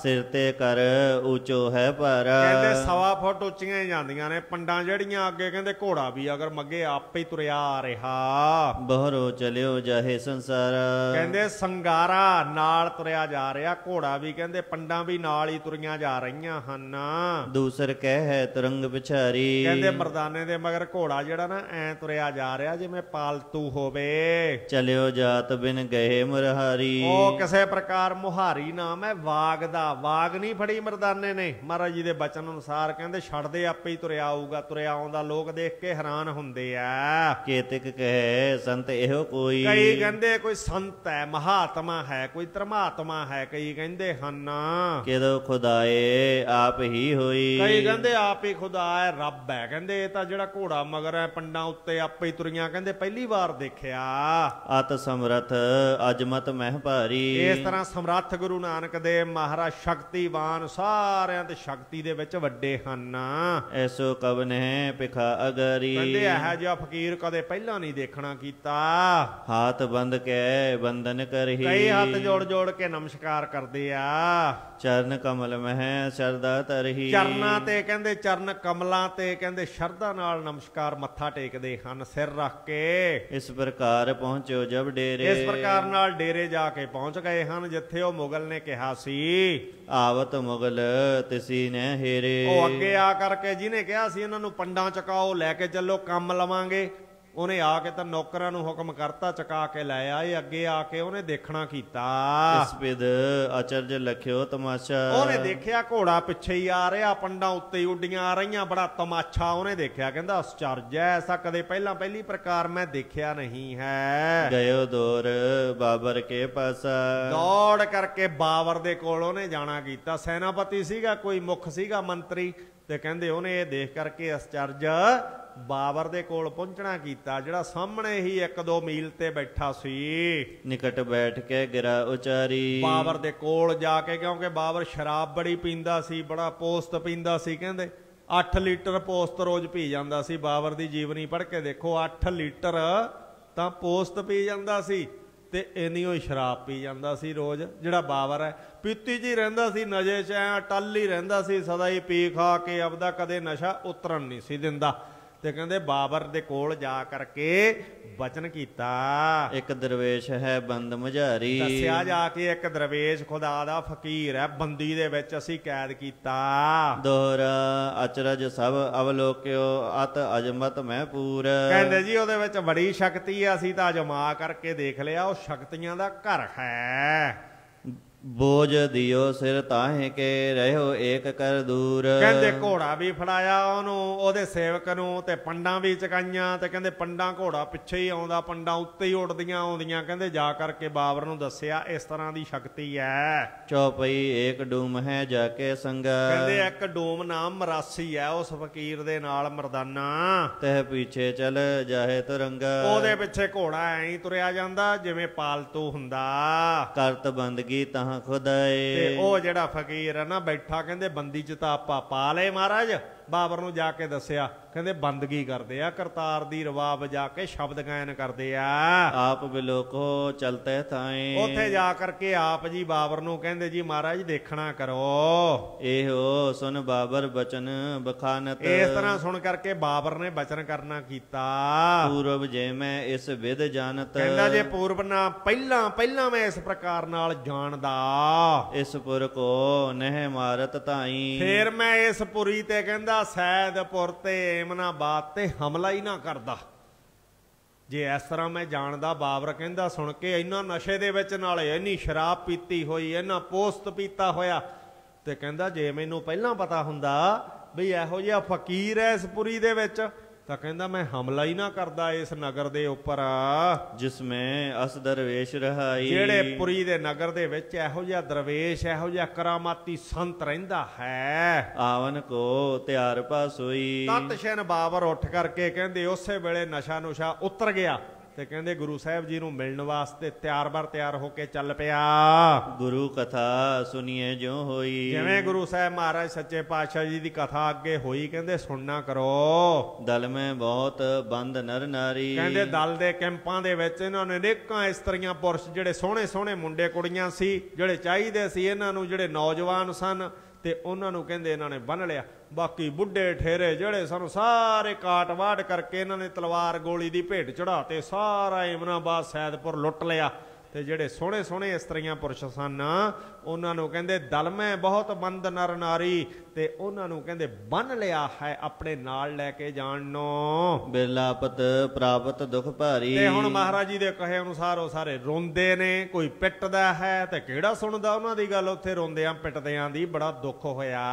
ਸਿਰ ਤੇ ਕਰ ਉੱਚੋ ਹੈ ਪਰ। ਕਹਿੰਦੇ 1.25 ਫੁੱਟ ਉੱਚੀਆਂ ਹੀ ਜਾਂਦੀਆਂ ਨੇ ਪੰਡਾਂ ਜਿਹੜੀਆਂ। ਅੱਗੇ ਕਹਿੰਦੇ ਘੋੜਾ ਵੀ ਅਗਰ ਮੱਗੇ ਆਪੇ ਹੀ ਤੁਰਿਆ ਆ ਰਿਹਾ। ਬਹਰੋ ਚਲਿਓ ਜਾਹੇ ਸੰਸਾਰ। ਕਹਿੰਦੇ ਸੰਗਾਰਾ ਨਾਲ ਤੁਰਿਆ ਜਾ ਰਿਹਾ ਘੋੜਾ ਵੀ। ਕਹਿੰਦੇ ਪੰਡਾਂ ਵੀ ਨਾਲ ਹੀ ਤੁਰੀਆਂ ਜਾ ਰਹੀਆਂ ਹਨ। ਦੂਸਰ ਕਹਿ ਤਰੰਗ ਵਿਚਾਰੀ। ਕਹਿੰਦੇ ਮਰਦਾਨੇ ਦੇ ਮਗਰ ਘੋੜਾ ਜਿਹੜਾ ਨਾ ਐ ਤੁਰਿਆ ਜਾ ਰਿਹਾ ਜਿਵੇਂ ਪਾਲਤੂ ਹੋਵੇ। ਚਲਿਓ ਜਾਤ ਬਿਨ ਗਏ ਮੁਰਹਾਰੀ। ਉਹ ਕਿਸੇ ਪ੍ਰਕਾਰ ਮੁਹਾਰੀ ਨਾਮ ਹੈ ਵਾਗ ਦਾ। ਵਾਗ ਨਹੀਂ ਫੜੀ ਮਰਦਾਨੇ ਨੇ। ਮਹਾਰਾਜ ਜੀ ਦੇ ਬਚਨ ਅਨੁਸਾਰ ਕਹਿੰਦੇ ਛੱਡਦੇ ਆਪੇ ਹੀ ਤੁਰਿਆ ਆਊਗਾ। ਤੁਰਿਆ ਆਉਂਦਾ ਲੋਕ ਦੇਖ ਕੇ ਹੈਰਾਨ ਹੁੰਦੇ ਆ। ਕੇਤਿਕ ਕਹੇ ਸੰਤ ਇਹੋ ਕੋਈ। ਕਈ ਕਹਿੰਦੇ ਕੋਈ ਸੰਤ ਹੈ, ਮਹਾਤਮਾ ਹੈ, ਕੋਈ ਧਰਮਾਤਮਾ ਹੈ। ਕਈ ਕਹਿੰਦੇ ਹਨ ਕਿਦੋ ਖੁਦਾਏ ਆਪ ਹੀ ਹੋਈ। ਕਈ ਕਹਿੰਦੇ ਆਪ ਹੀ ਖੁਦਾ ਹੈ, ਰੱਬ ਹੈ। ਕਹਿੰਦੇ ਇਹ ਤਾਂ ਜਿਹੜਾ ਘੋੜਾ ਮਗਰ ਹੈ ਪੰਡਾਂ ਉੱਤੇ ਆਪੇ ਹੀ ਤੁਰੀਆਂ, ਕਹਿੰਦੇ ਪਹਿਲੀ ਵਾਰ ਦੇਖਿਆ। ਅਤ ਸਮਰਥ ਅਜਮਤ ਮਹਿ ਭਾਰੀ। ਇਸ ਤਰ੍ਹਾਂ ਸਮਰੱਥ ਗੁਰੂ ਨਾਨਕ ਦੇਵ ਮਹਾਰਾਜ ਸ਼ਕਤੀਵਾਨ, ਸਾਰਿਆਂ ਤੇ ਸ਼ਕਤੀ ਦੇ ਵਿੱਚ ਵੱਡੇ ਹਨ। ਐਸੋ ਕਬਨਹਿ ਭਿਖਾ ਅਗਰੀ। ਕਹਿੰਦੇ ਇਹੋ ਜਿਹਾ ਫਕੀਰ ਕਦੇ ਪਹਿਲਾਂ ਨਹੀਂ ਦੇਖਣਾ ਕੀਤਾ। ਹਾਥ ਬੰਦ ਕੇ ਬੰਧਨ ਕਰਹੀ। ਕਈ ਹੱਥ ਜੋੜ ਜੋੜ ਕੇ ਨਮਸਕਾਰ ਕਰਦੇ ਆ। ਚਰਨ ਕਮਲ ਮਹਿ ਸ਼ਰਧਾ ਤਰਹੀ। ਚਰਨਾਂ ਤੇ ਕਹਿੰਦੇ ਚਰਨ ਕਮਲਾਂ ਤੇ ਕਹਿੰਦੇ ਸ਼ਰਧਾ ਨਾਲ ਨਮਸਕਾਰ ਮੱਥਾ ਟੇਕਦੇ ਹਨ ਸਿਰ ਰੱਖ ਕੇ। ਇਸ ਪ੍ਰਕਾਰ ਪਹੁੰਚੋ ਜਬ ਡੇਰੇ। ਇਸ ਪ੍ਰਕਾਰ ਨਾਲ ਡੇਰੇ ਜਾ ਕੇ ਪਹੁੰਚ ਗਏ ਹਨ ਜਿੱਥੇ ਉਹ ਮੁਗਲ ਨੇ ਕਿਹਾ ਸੀ। ਆਵਤ ਮੁਗਲ ਤਿਸੀ ਨੇ ਹੇਰੇ। ਉਹ ਅੱਗੇ ਆ ਕਰਕੇ ਜਿਹਨੇ ਕਿਹਾ ਸੀ ਇਹਨਾਂ ਨੂੰ ਪੰਡਾਂ ਚਕਾਓ, ਲੈ ਕੇ ਚੱਲੋ, ਕੰਮ ਲਵਾਂਗੇ। ਉਹਨੇ ਆ ਕੇ ਤਾਂ ਨੌਕਰਾਂ ਨੂੰ ਹੁਕਮ ਕਰਤਾ ਚਕਾ ਕੇ ਲੈ ਆਏ। ਅੱਗੇ ਆ ਕੇ ਉਹਨੇ ਦੇਖਣਾ ਕੀਤਾ। ਇਸ ਵਿਦ ਅਚਰਜ ਲਖਿਓ ਤਮਾਸ਼ਾ। ਉਹਨੇ ਦੇਖਿਆ ਘੋੜਾ ਪਿੱਛੇ ਹੀ ਆ ਰਿਹਾ, ਪੰਡਾਂ ਉੱਤੇ ਹੀ ਉੱਡੀਆਂ ਆ ਰਹੀਆਂ, ਬੜਾ ਤਮਾਸ਼ਾ ਉਹਨੇ ਦੇਖਿਆ। ਕਹਿੰਦਾ ਅਚਰਜ ਹੈ, ਐਸਾ ਕਦੇ ਪਹਿਲੀ ਪ੍ਰਕਾਰ ਮੈਂ ਦੇਖਿਆ ਨਹੀਂ ਹੈ। ਗਇਓ ਦੌਰ ਬਾਬਰ ਕੇ ਪਾਸਾ। ਦੌੜ ਕਰਕੇ ਬਾਬਰ ਦੇ ਕੋਲ ਉਹਨੇ ਜਾਣਾ ਕੀਤਾ। ਸੈਨਾਪਤੀ ਸੀਗਾ, ਕੋਈ ਮੁੱਖ ਸੀਗਾ ਮੰਤਰੀ, ਤੇ ਕਹਿੰਦੇ ਉਹਨੇ ਇਹ ਦੇਖ ਕਰਕੇ ਅਚਰਜ ਬਾਬਰ ਦੇ ਕੋਲ ਪਹੁੰਚਣਾ ਕੀਤਾ, ਜਿਹੜਾ ਸਾਹਮਣੇ ਹੀ 1-2 ਮੀਲ ਤੇ ਬੈਠਾ ਸੀ। ਨਿਕਟ ਬੈਠ ਕੇ ਗਿਰਾ ਉਚਾਰੀ। ਬਾਬਰ ਦੇ ਕੋਲ ਜਾ ਕੇ, ਕਿਉਂਕਿ ਬਾਬਰ ਸ਼ਰਾਬ ਬੜੀ ਪੀਂਦਾ ਸੀ, ਬੜਾ ਪੋਸਤ ਪੀਂਦਾ ਸੀ। ਕਹਿੰਦੇ 8 ਲੀਟਰ ਪੋਸਤ ਰੋਜ਼ ਪੀ ਜਾਂਦਾ ਸੀ। ਬਾਬਰ ਦੀ ਜੀਵਨੀ ਪੜ੍ਹ ਕੇ ਦੇਖੋ, 8 ਲੀਟਰ ਤਾਂ ਪੋਸਤ ਪੀ ਜਾਂਦਾ ਸੀ, ਤੇ ਇੰਨੀ ਉਹ ਸ਼ਰਾਬ ਪੀ ਜਾਂਦਾ ਸੀ ਰੋਜ਼। ਜਿਹੜਾ ਬਾਬਰ ਹੈ ਪੀਤੀ ਜੀ ਰਹਿੰਦਾ ਸੀ, ਨਸ਼ੇ 'ਚ ਐ ਟੱਲ ਹੀ ਰਹਿੰਦਾ ਸੀ, ਸਦਾ ਹੀ ਪੀ ਖਾ ਕੇ ਆਪਦਾ ਕਦੇ ਨਸ਼ਾ ਉਤਰਨ ਨਹੀਂ ਸੀ ਦਿੰਦਾ। ਤੇ ਕਹਿੰਦੇ ਬਾਬਰ ਦੇ ਕੋਲ ਜਾ ਕਰਕੇ ਬਚਨ ਕੀਤਾ। ਇੱਕ ਦਰਵੇਸ਼ ਹੈ ਬੰਦ ਮਝਾਰੀ। ਦੱਸਿਆ ਜਾ ਕੇ ਇੱਕ ਦਰਵੇਸ਼ ਖੁਦਾ ਦਾ ਫਕੀਰ ਹੈ, ਬੰਦੀ ਦੇ ਵਿੱਚ ਅਸੀਂ ਕੈਦ ਕੀਤਾ। ਦੋਹਰਾ ਅਚਰਜ ਸਭ ਅਵਲੋਕਿਓ ਅਤ ਅਜਮਤ ਮੈਂ ਪੂਰ। ਕਹਿੰਦੇ ਜੀ ਉਹਦੇ ਵਿੱਚ ਬੜੀ ਸ਼ਕਤੀ ਹੈ, ਅਸੀਂ ਤਾਂ ਅਜਮਾ ਕਰਕੇ ਦੇਖ ਲਿਆ, ਉਹ ਸ਼ਕਤੀਆਂ ਦਾ ਘਰ ਹੈ। ਬੋਝ ਦਿਓ ਸਿਰ ਤਾਹੇ ਕੇ ਰਹਿਓ ਏਕ ਕਰ ਦੂਰ। ਕਹਿੰਦੇ ਘੋੜਾ ਵੀ ਫੜਾਇਆ ਉਹਨੂੰ, ਉਹਦੇ ਸੇਵਕ ਨੂੰ, ਤੇ ਪੰਡਾਂ ਵੀ ਚਕਾਈਆਂ। ਤੇ ਕਹਿੰਦੇ ਪੰਡਾਂ ਘੋੜਾ ਪਿੱਛੇ ਹੀ ਆਉਂਦਾ, ਪੰਡਾਂ ਉੱਤੇ ਹੀ ਉੱਡਦੀਆਂ ਆਉਂਦੀਆਂ। ਕਹਿੰਦੇ ਜਾ ਕਰਕੇ ਬਾਬਰ ਨੂੰ ਦੱਸਿਆ ਇਸ ਤਰ੍ਹਾਂ ਦੀ ਸ਼ਕਤੀ ਹੈ। ਚੌਪਈ ਏਕ ਡੂਮ ਹੈ ਜਾ ਕੇ ਸੰਗਾ। ਕਹਿੰਦੇ ਇੱਕ ਡੂਮ ਨਾਮ ਮਰਾਸੀ ਹੈ ਉਸ ਫਕੀਰ ਦੇ ਨਾਲ ਮਰਦਾਨਾ। ਤਹ ਪਿੱਛੇ ਚੱਲ ਜਾਹੇ ਤੁਰੰਗਾ। ਉਹਦੇ ਪਿੱਛੇ ਘੋੜਾ ਐਂ ਹੀ ਤੁਰਿਆ ਜਾਂਦਾ ਜਿਵੇਂ ਪਾਲਤੂ ਹੁੰਦਾ। ਕਰਤ ਬੰਦਗੀ ਤਾਂ ਖੁਦਾਏ। ਤੇ ਉਹ ਜਿਹੜਾ ਫਕੀਰ ਹੈ ਨਾ ਬੈਠਾ, ਕਹਿੰਦੇ ਬੰਦੀ ਚ ਤਾਂ ਆਪਾਂ ਪਾ ਲਏ ਮਹਾਰਾਜ। ਬਾਬਰ ਨੂੰ ਜਾ ਕੇ ਦੱਸਿਆ, ਕਹਿੰਦੇ ਬੰਦਗੀ ਕਰਦੇ ਆ, ਕਰਤਾਰ ਦੀ ਰਵਾਬ ਜਾ ਕੇ ਸ਼ਬਦ ਗਾਇਨ ਕਰਦੇ ਆ। ਆਪ ਬਿਲੋਕੋ ਚਲਤੇ ਥਾਏ। ਉੱਥੇ ਜਾ ਕਰਕੇ ਆਪ ਜੀ ਬਾਬਰ ਨੂੰ ਕਹਿੰਦੇ ਜੀ ਮਹਾਰਾਜ ਦੇਖਣਾ ਕਰੋ। ਇਹੋ ਸੁਨ ਬਾਬਰ ਬਚਨ ਬਖਾਨਤ। ਇਸ ਤਰ੍ਹਾਂ ਸੁਣ ਕਰਕੇ ਬਾਬਰ ਨੇ ਬਚਨ ਕਰਨਾ ਕੀਤਾ। ਪੂਰਬ ਜੇ ਮੈਂ ਇਸ ਵਿਦ ਜਾਣਤ। ਕਹਿੰਦਾ ਜੇ ਪੂਰਬ ਨਾ ਪਹਿਲਾਂ ਮੈਂ ਇਸ ਪ੍ਰਕਾਰ ਨਾਲ ਜਾਣਦਾ। ਇਸ ਪੁਰ ਕੋ ਨਹਿ ਮਾਰਤ ਤਾਈ। ਫੇਰ ਮੈਂ ਇਸ ਪੁਰੀ ਤੇ ਕਹਿੰਦਾ ਸੈਦਪੁਰ ਤੇ ਏਮਨਾਬਾਦ ਤੇ ਹਮਲਾ ਹੀ ਨਾ ਕਰਦਾ। ਜੇ ਇਸ ਤਰ੍ਹਾਂ ਮੈਂ ਜਾਣਦਾ। ਬਾਬਰ ਕਹਿੰਦਾ ਸੁਣ ਕੇ, ਇੰਨਾ ਨਸ਼ੇ ਦੇ ਵਿੱਚ ਨਾਲੇ ਇੰਨੀ ਸ਼ਰਾਬ ਪੀਤੀ ਹੋਈ, ਇੰਨਾ ਪੋਸਤ ਪੀਤਾ ਹੋਇਆ, ਤੇ ਕਹਿੰਦਾ ਜੇ ਮੈਨੂੰ ਪਹਿਲਾਂ ਪਤਾ ਹੁੰਦਾ ਵੀ ਇਹੋ ਜਿਹਾ ਫਕੀਰ ਹੈ ਇਸ ਪੁਰੀ ਦੇ ਵਿੱਚ, ਤਾਂ ਕਹਿੰਦਾ ਮੈਂ ਹਮਲਾ ਹੀ ਨਾ ਕਰਦਾ ਇਸ ਨਗਰ ਦੇ ਉੱਪਰ। ਜਿਸ ਮੈਂ ਅਸ ਦਰਵੇਸ਼ ਰਹਾਈ। ਜਿਹੜੇ ਪੁਰੀ ਦੇ ਨਗਰ ਦੇ ਵਿੱਚ ਇਹੋ ਜਿਹਾ ਦਰਵੇਸ਼, ਇਹੋ ਜਿਹਾ ਕਰਾਮਾਤੀ ਸੰਤ ਰਹਿੰਦਾ ਹੈ। ਆਵਨ ਕੋ ਤਿਆਰ ਪਾਸੋਈ। ਤਤ ਸ਼ੈਨ ਬਾਬਰ ਉੱਠ ਕਰਕੇ ਕਹਿੰਦੇ ਉਸੇ ਵੇਲੇ ਨਸ਼ਾ ਨੁਸ਼ਾ ਉਤਰ ਗਿਆ, ਤੇ ਕਹਿੰਦੇ ਗੁਰੂ ਸਾਹਿਬ ਜੀ ਨੂੰ ਮਿਲਣ ਵਾਸਤੇ ਤਿਆਰ ਹੋ ਕੇ ਚੱਲ ਪਿਆ। ਗੁਰੂ ਕਥਾ ਸੁਣੀਏ ਜਿਉ ਹੋਈ। ਜਿਵੇਂ ਗੁਰੂ ਸਾਹਿਬ ਮਹਾਰਾਜ ਸੱਚੇ ਪਾਤਸ਼ਾਹ ਜੀ ਦੀ ਕਥਾ ਅੱਗੇ ਹੋਈ, ਕਹਿੰਦੇ ਸੁਣਨਾ ਕਰੋ। ਦਲ ਮੈਂ ਬਹੁਤ ਬੰਦ ਨਰ ਨਾਰੀ। ਕਹਿੰਦੇ ਦਲ ਦੇ ਕੈਂਪਾਂ ਦੇ ਵਿੱਚ ਇਹਨਾਂ ਨੇ ਅਨੇਕਾਂ ਇਸਤਰੀਆਂ ਪੁਰਸ਼, ਜਿਹੜੇ ਸੋਹਣੇ ਸੋਹਣੇ ਮੁੰਡੇ ਕੁੜੀਆਂ ਸੀ, ਜਿਹੜੇ ਚਾਹੀਦੇ ਸੀ ਇਹਨਾਂ ਨੂੰ, ਜਿਹੜੇ ਨੌਜਵਾਨ ਸਨ, ਤੇ ਉਹਨਾਂ ਨੂੰ ਕਹਿੰਦੇ ਇਹਨਾਂ ਨੇ ਬੰਨ੍ਹ ਲਿਆ। ਬਾਕੀ ਬੁੱਢੇ ਠੇਰੇ ਜਿਹੜੇ ਸਾਨੂੰ ਸਾਰੇ ਕਾਟ ਵਾੜ ਕਰਕੇ ਇਹਨਾਂ ਨੇ ਤਲਵਾਰ ਗੋਲੀ ਦੀ ਭੇਟ ਚੜਾਤੇ, ਸਾਰਾ ਏਮਨਾਬਾਦ ਸੈਦਪੁਰ ਲੁੱਟ ਲਿਆ। ਤੇ ਜਿਹੜੇ ਸੋਹਣੇ ਸੋਹਣੇ ਇਸਤਰੀਆਂ ਪੁਰਸ਼ ਸਨ ਉਹਨਾਂ ਨੂੰ ਕਹਿੰਦੇ ਦਲ ਮੈਂ ਬਹੁਤ ਬੰਦ ਨਰ ਨਾਰੀ, ਤੇ ਉਹਨਾਂ ਨੂੰ ਕਹਿੰਦੇ ਬੰਨ ਲਿਆ ਹੈ ਆਪਣੇ ਨਾਲ ਲੈ ਕੇ ਜਾਣ ਨੂੰ। ਬਿਰਲਾਪਤ ਪ੍ਰਾਪਤ ਦੁਖ ਭਾਰੀ। ਤੇ ਹੁਣ ਮਹਾਰਾਜ ਜੀ ਦੇ ਕਹੇ ਅਨੁਸਾਰ ਉਹ ਸਾਰੇ ਰੋਂਦੇ ਨੇ। ਕੋਈ ਪਿੱਟਦਾ ਹੈ ਤੇ ਕਿਹੜਾ ਸੁਣਦਾ ਉਹਨਾਂ ਦੀ ਗੱਲ। ਉੱਥੇ ਰੋਂਦਿਆਂ ਪਿੱਟਦਿਆਂ ਦੀ ਬੜਾ ਦੁੱਖ ਹੋਇਆ।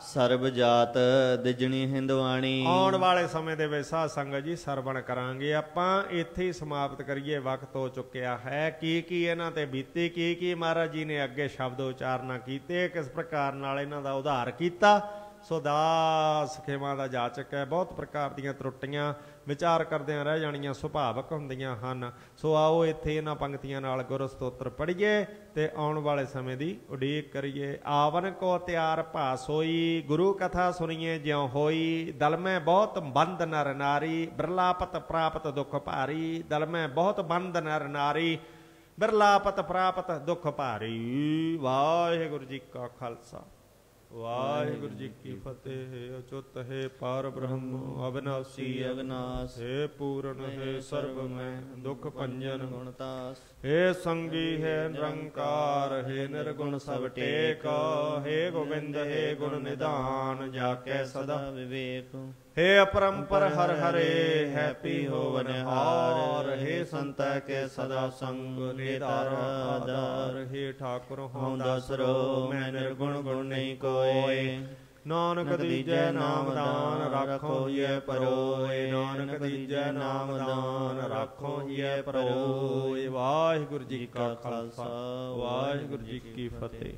ਸਰਬ ਜਾਤ ਦਿਜਣੀ ਹਿੰਦਵਾਣੀ। ਆਉਣ ਵਾਲੇ ਸਮੇਂ ਦੇ ਵਿੱਚ ਸਾਧ ਸੰਗਤ ਜੀ ਸਰਵਣ ਕਰਾਂਗੇ ਆਪਾਂ। ਇੱਥੇ ਹੀ ਸਮਾਪਤ ਕਰੀਏ, ਵਕਤ ਹੋ ਚੁੱਕਿਆ ਹੈ। ਕੀ ਇਹਨਾਂ ਤੇ ਬੀਤੀ, ਕੀ ਮਹਾਰਾਜ ਜੀ ਨੇ ਅੱਗੇ ਸ਼ਬਦ ਉਚਾਰਨਾ ਕੀਤੇ, ਕਿਸ ਪ੍ਰਕਾਰ ਨਾਲ ਇਹਨਾਂ ਦਾ ਉਧਾਰ ਕੀਤਾ। ਸੋ ਦਾਸ ਖੇਮਾਂ ਦਾ ਜਾਚਕ ਹੈ। ਬਹੁਤ ਪ੍ਰਕਾਰ ਦੀਆਂ ਤਰੁੱਟੀਆਂ ਵਿਚਾਰ ਕਰਦਿਆਂ ਰਹਿ ਜਾਣੀਆਂ ਸੁਭਾਵਕ ਹੁੰਦੀਆਂ ਹਨ। ਸੋ ਆਓ ਇੱਥੇ ਇਹਨਾਂ ਪੰਕਤੀਆਂ ਨਾਲ ਗੁਰ ਸਤੋਤਰ ਪੜ੍ਹੀਏ ਤੇ ਆਉਣ ਵਾਲੇ ਸਮੇਂ ਦੀ ਉਡੀਕ ਕਰੀਏ। ਆਵਨ ਕੋ ਤਿਆਰ ਭਾਸ ਹੋਈ, ਗੁਰੂ ਕਥਾ ਸੁਣੀਏ ਜਿਉ ਹੋਈ। ਦਲ ਮੈਂ ਬਹੁਤ ਬੰਦ ਨਰ ਨਾਰੀ, ਬਿਰਲਾਪਤ ਪ੍ਰਾਪਤ ਦੁਖ ਭਾਰੀ। ਦਲ ਮੈਂ ਬਹੁਤ ਬੰਦ ਨਰ ਨਾਰੀ, ਬਿਰਲਾਪਤ ਪ੍ਰਾਪਤ ਦੁਖ ਭਾਰੀ। ਵਾਹਿਗੁਰੂ ਜੀ ਕਾ ਖਾਲਸਾ ਵਾਹਿਗੁਰੂ ਜੀ ਕੀ ਫਤਿਹ। ਅਚੁੱਤ ਹੈ ਪਾਰ ਬ੍ਰਹਮ ਅਬਿਨਾਸੀ ਅਗਨਾਸ ਹੈ ਪੂਰਨ ਹੈ ਸਰਬ ਮੈਂ ਦੁਖ ਭੰਜਨ ਗੁਣਤਾਸ ਹੈ ਸੰਗੀ ਹੈ ਨਿਰੰਕਾਰ ਹੈ ਨਿਰਗੁਣ ਸਭ ਟੇਕ ਹੈ ਗੋਬਿੰਦ ਹੈ ਗੁਣ ਨਿਧਾਨ ਜਾ ਕੈ ਸਦਾ ਵਿਵੇਕ ਹੈ ਅਪਰੰਪਰ ਹਰ ਹਰੇ ਹੈ ਪੀ ਹੋਵਨ ਹਾਰ ਹੈ ਸੰਤੈ ਕੇ ਸਦਾ ਸੰਗ ਨਿਧਾਰ ਆਧਾਰ ਹੈ ਠਾਕੁਰ ਹਉ ਦਸਰੋ ਮੈਂ ਨਿਰਗੁਣ ਗੁਣ ਨਹੀਂ ਕੋਇ ਨਾਨਕ ਦੀਜੈ ਨਾਮ ਦਾਨ ਰਾਖੋ ਹਿਐ ਪਰੋਇ ਨਾਨਕ ਦੀਜੈ ਨਾਮ ਦਾਨ ਰਾਖੋ ਹਿਐ ਪਰੋਇ। ਵਾਹਿਗੁਰੂ ਜੀ ਕਾ ਖਾਲਸਾ ਵਾਹਿਗੁਰੂ ਜੀ ਕੀ ਫਤਿਹ।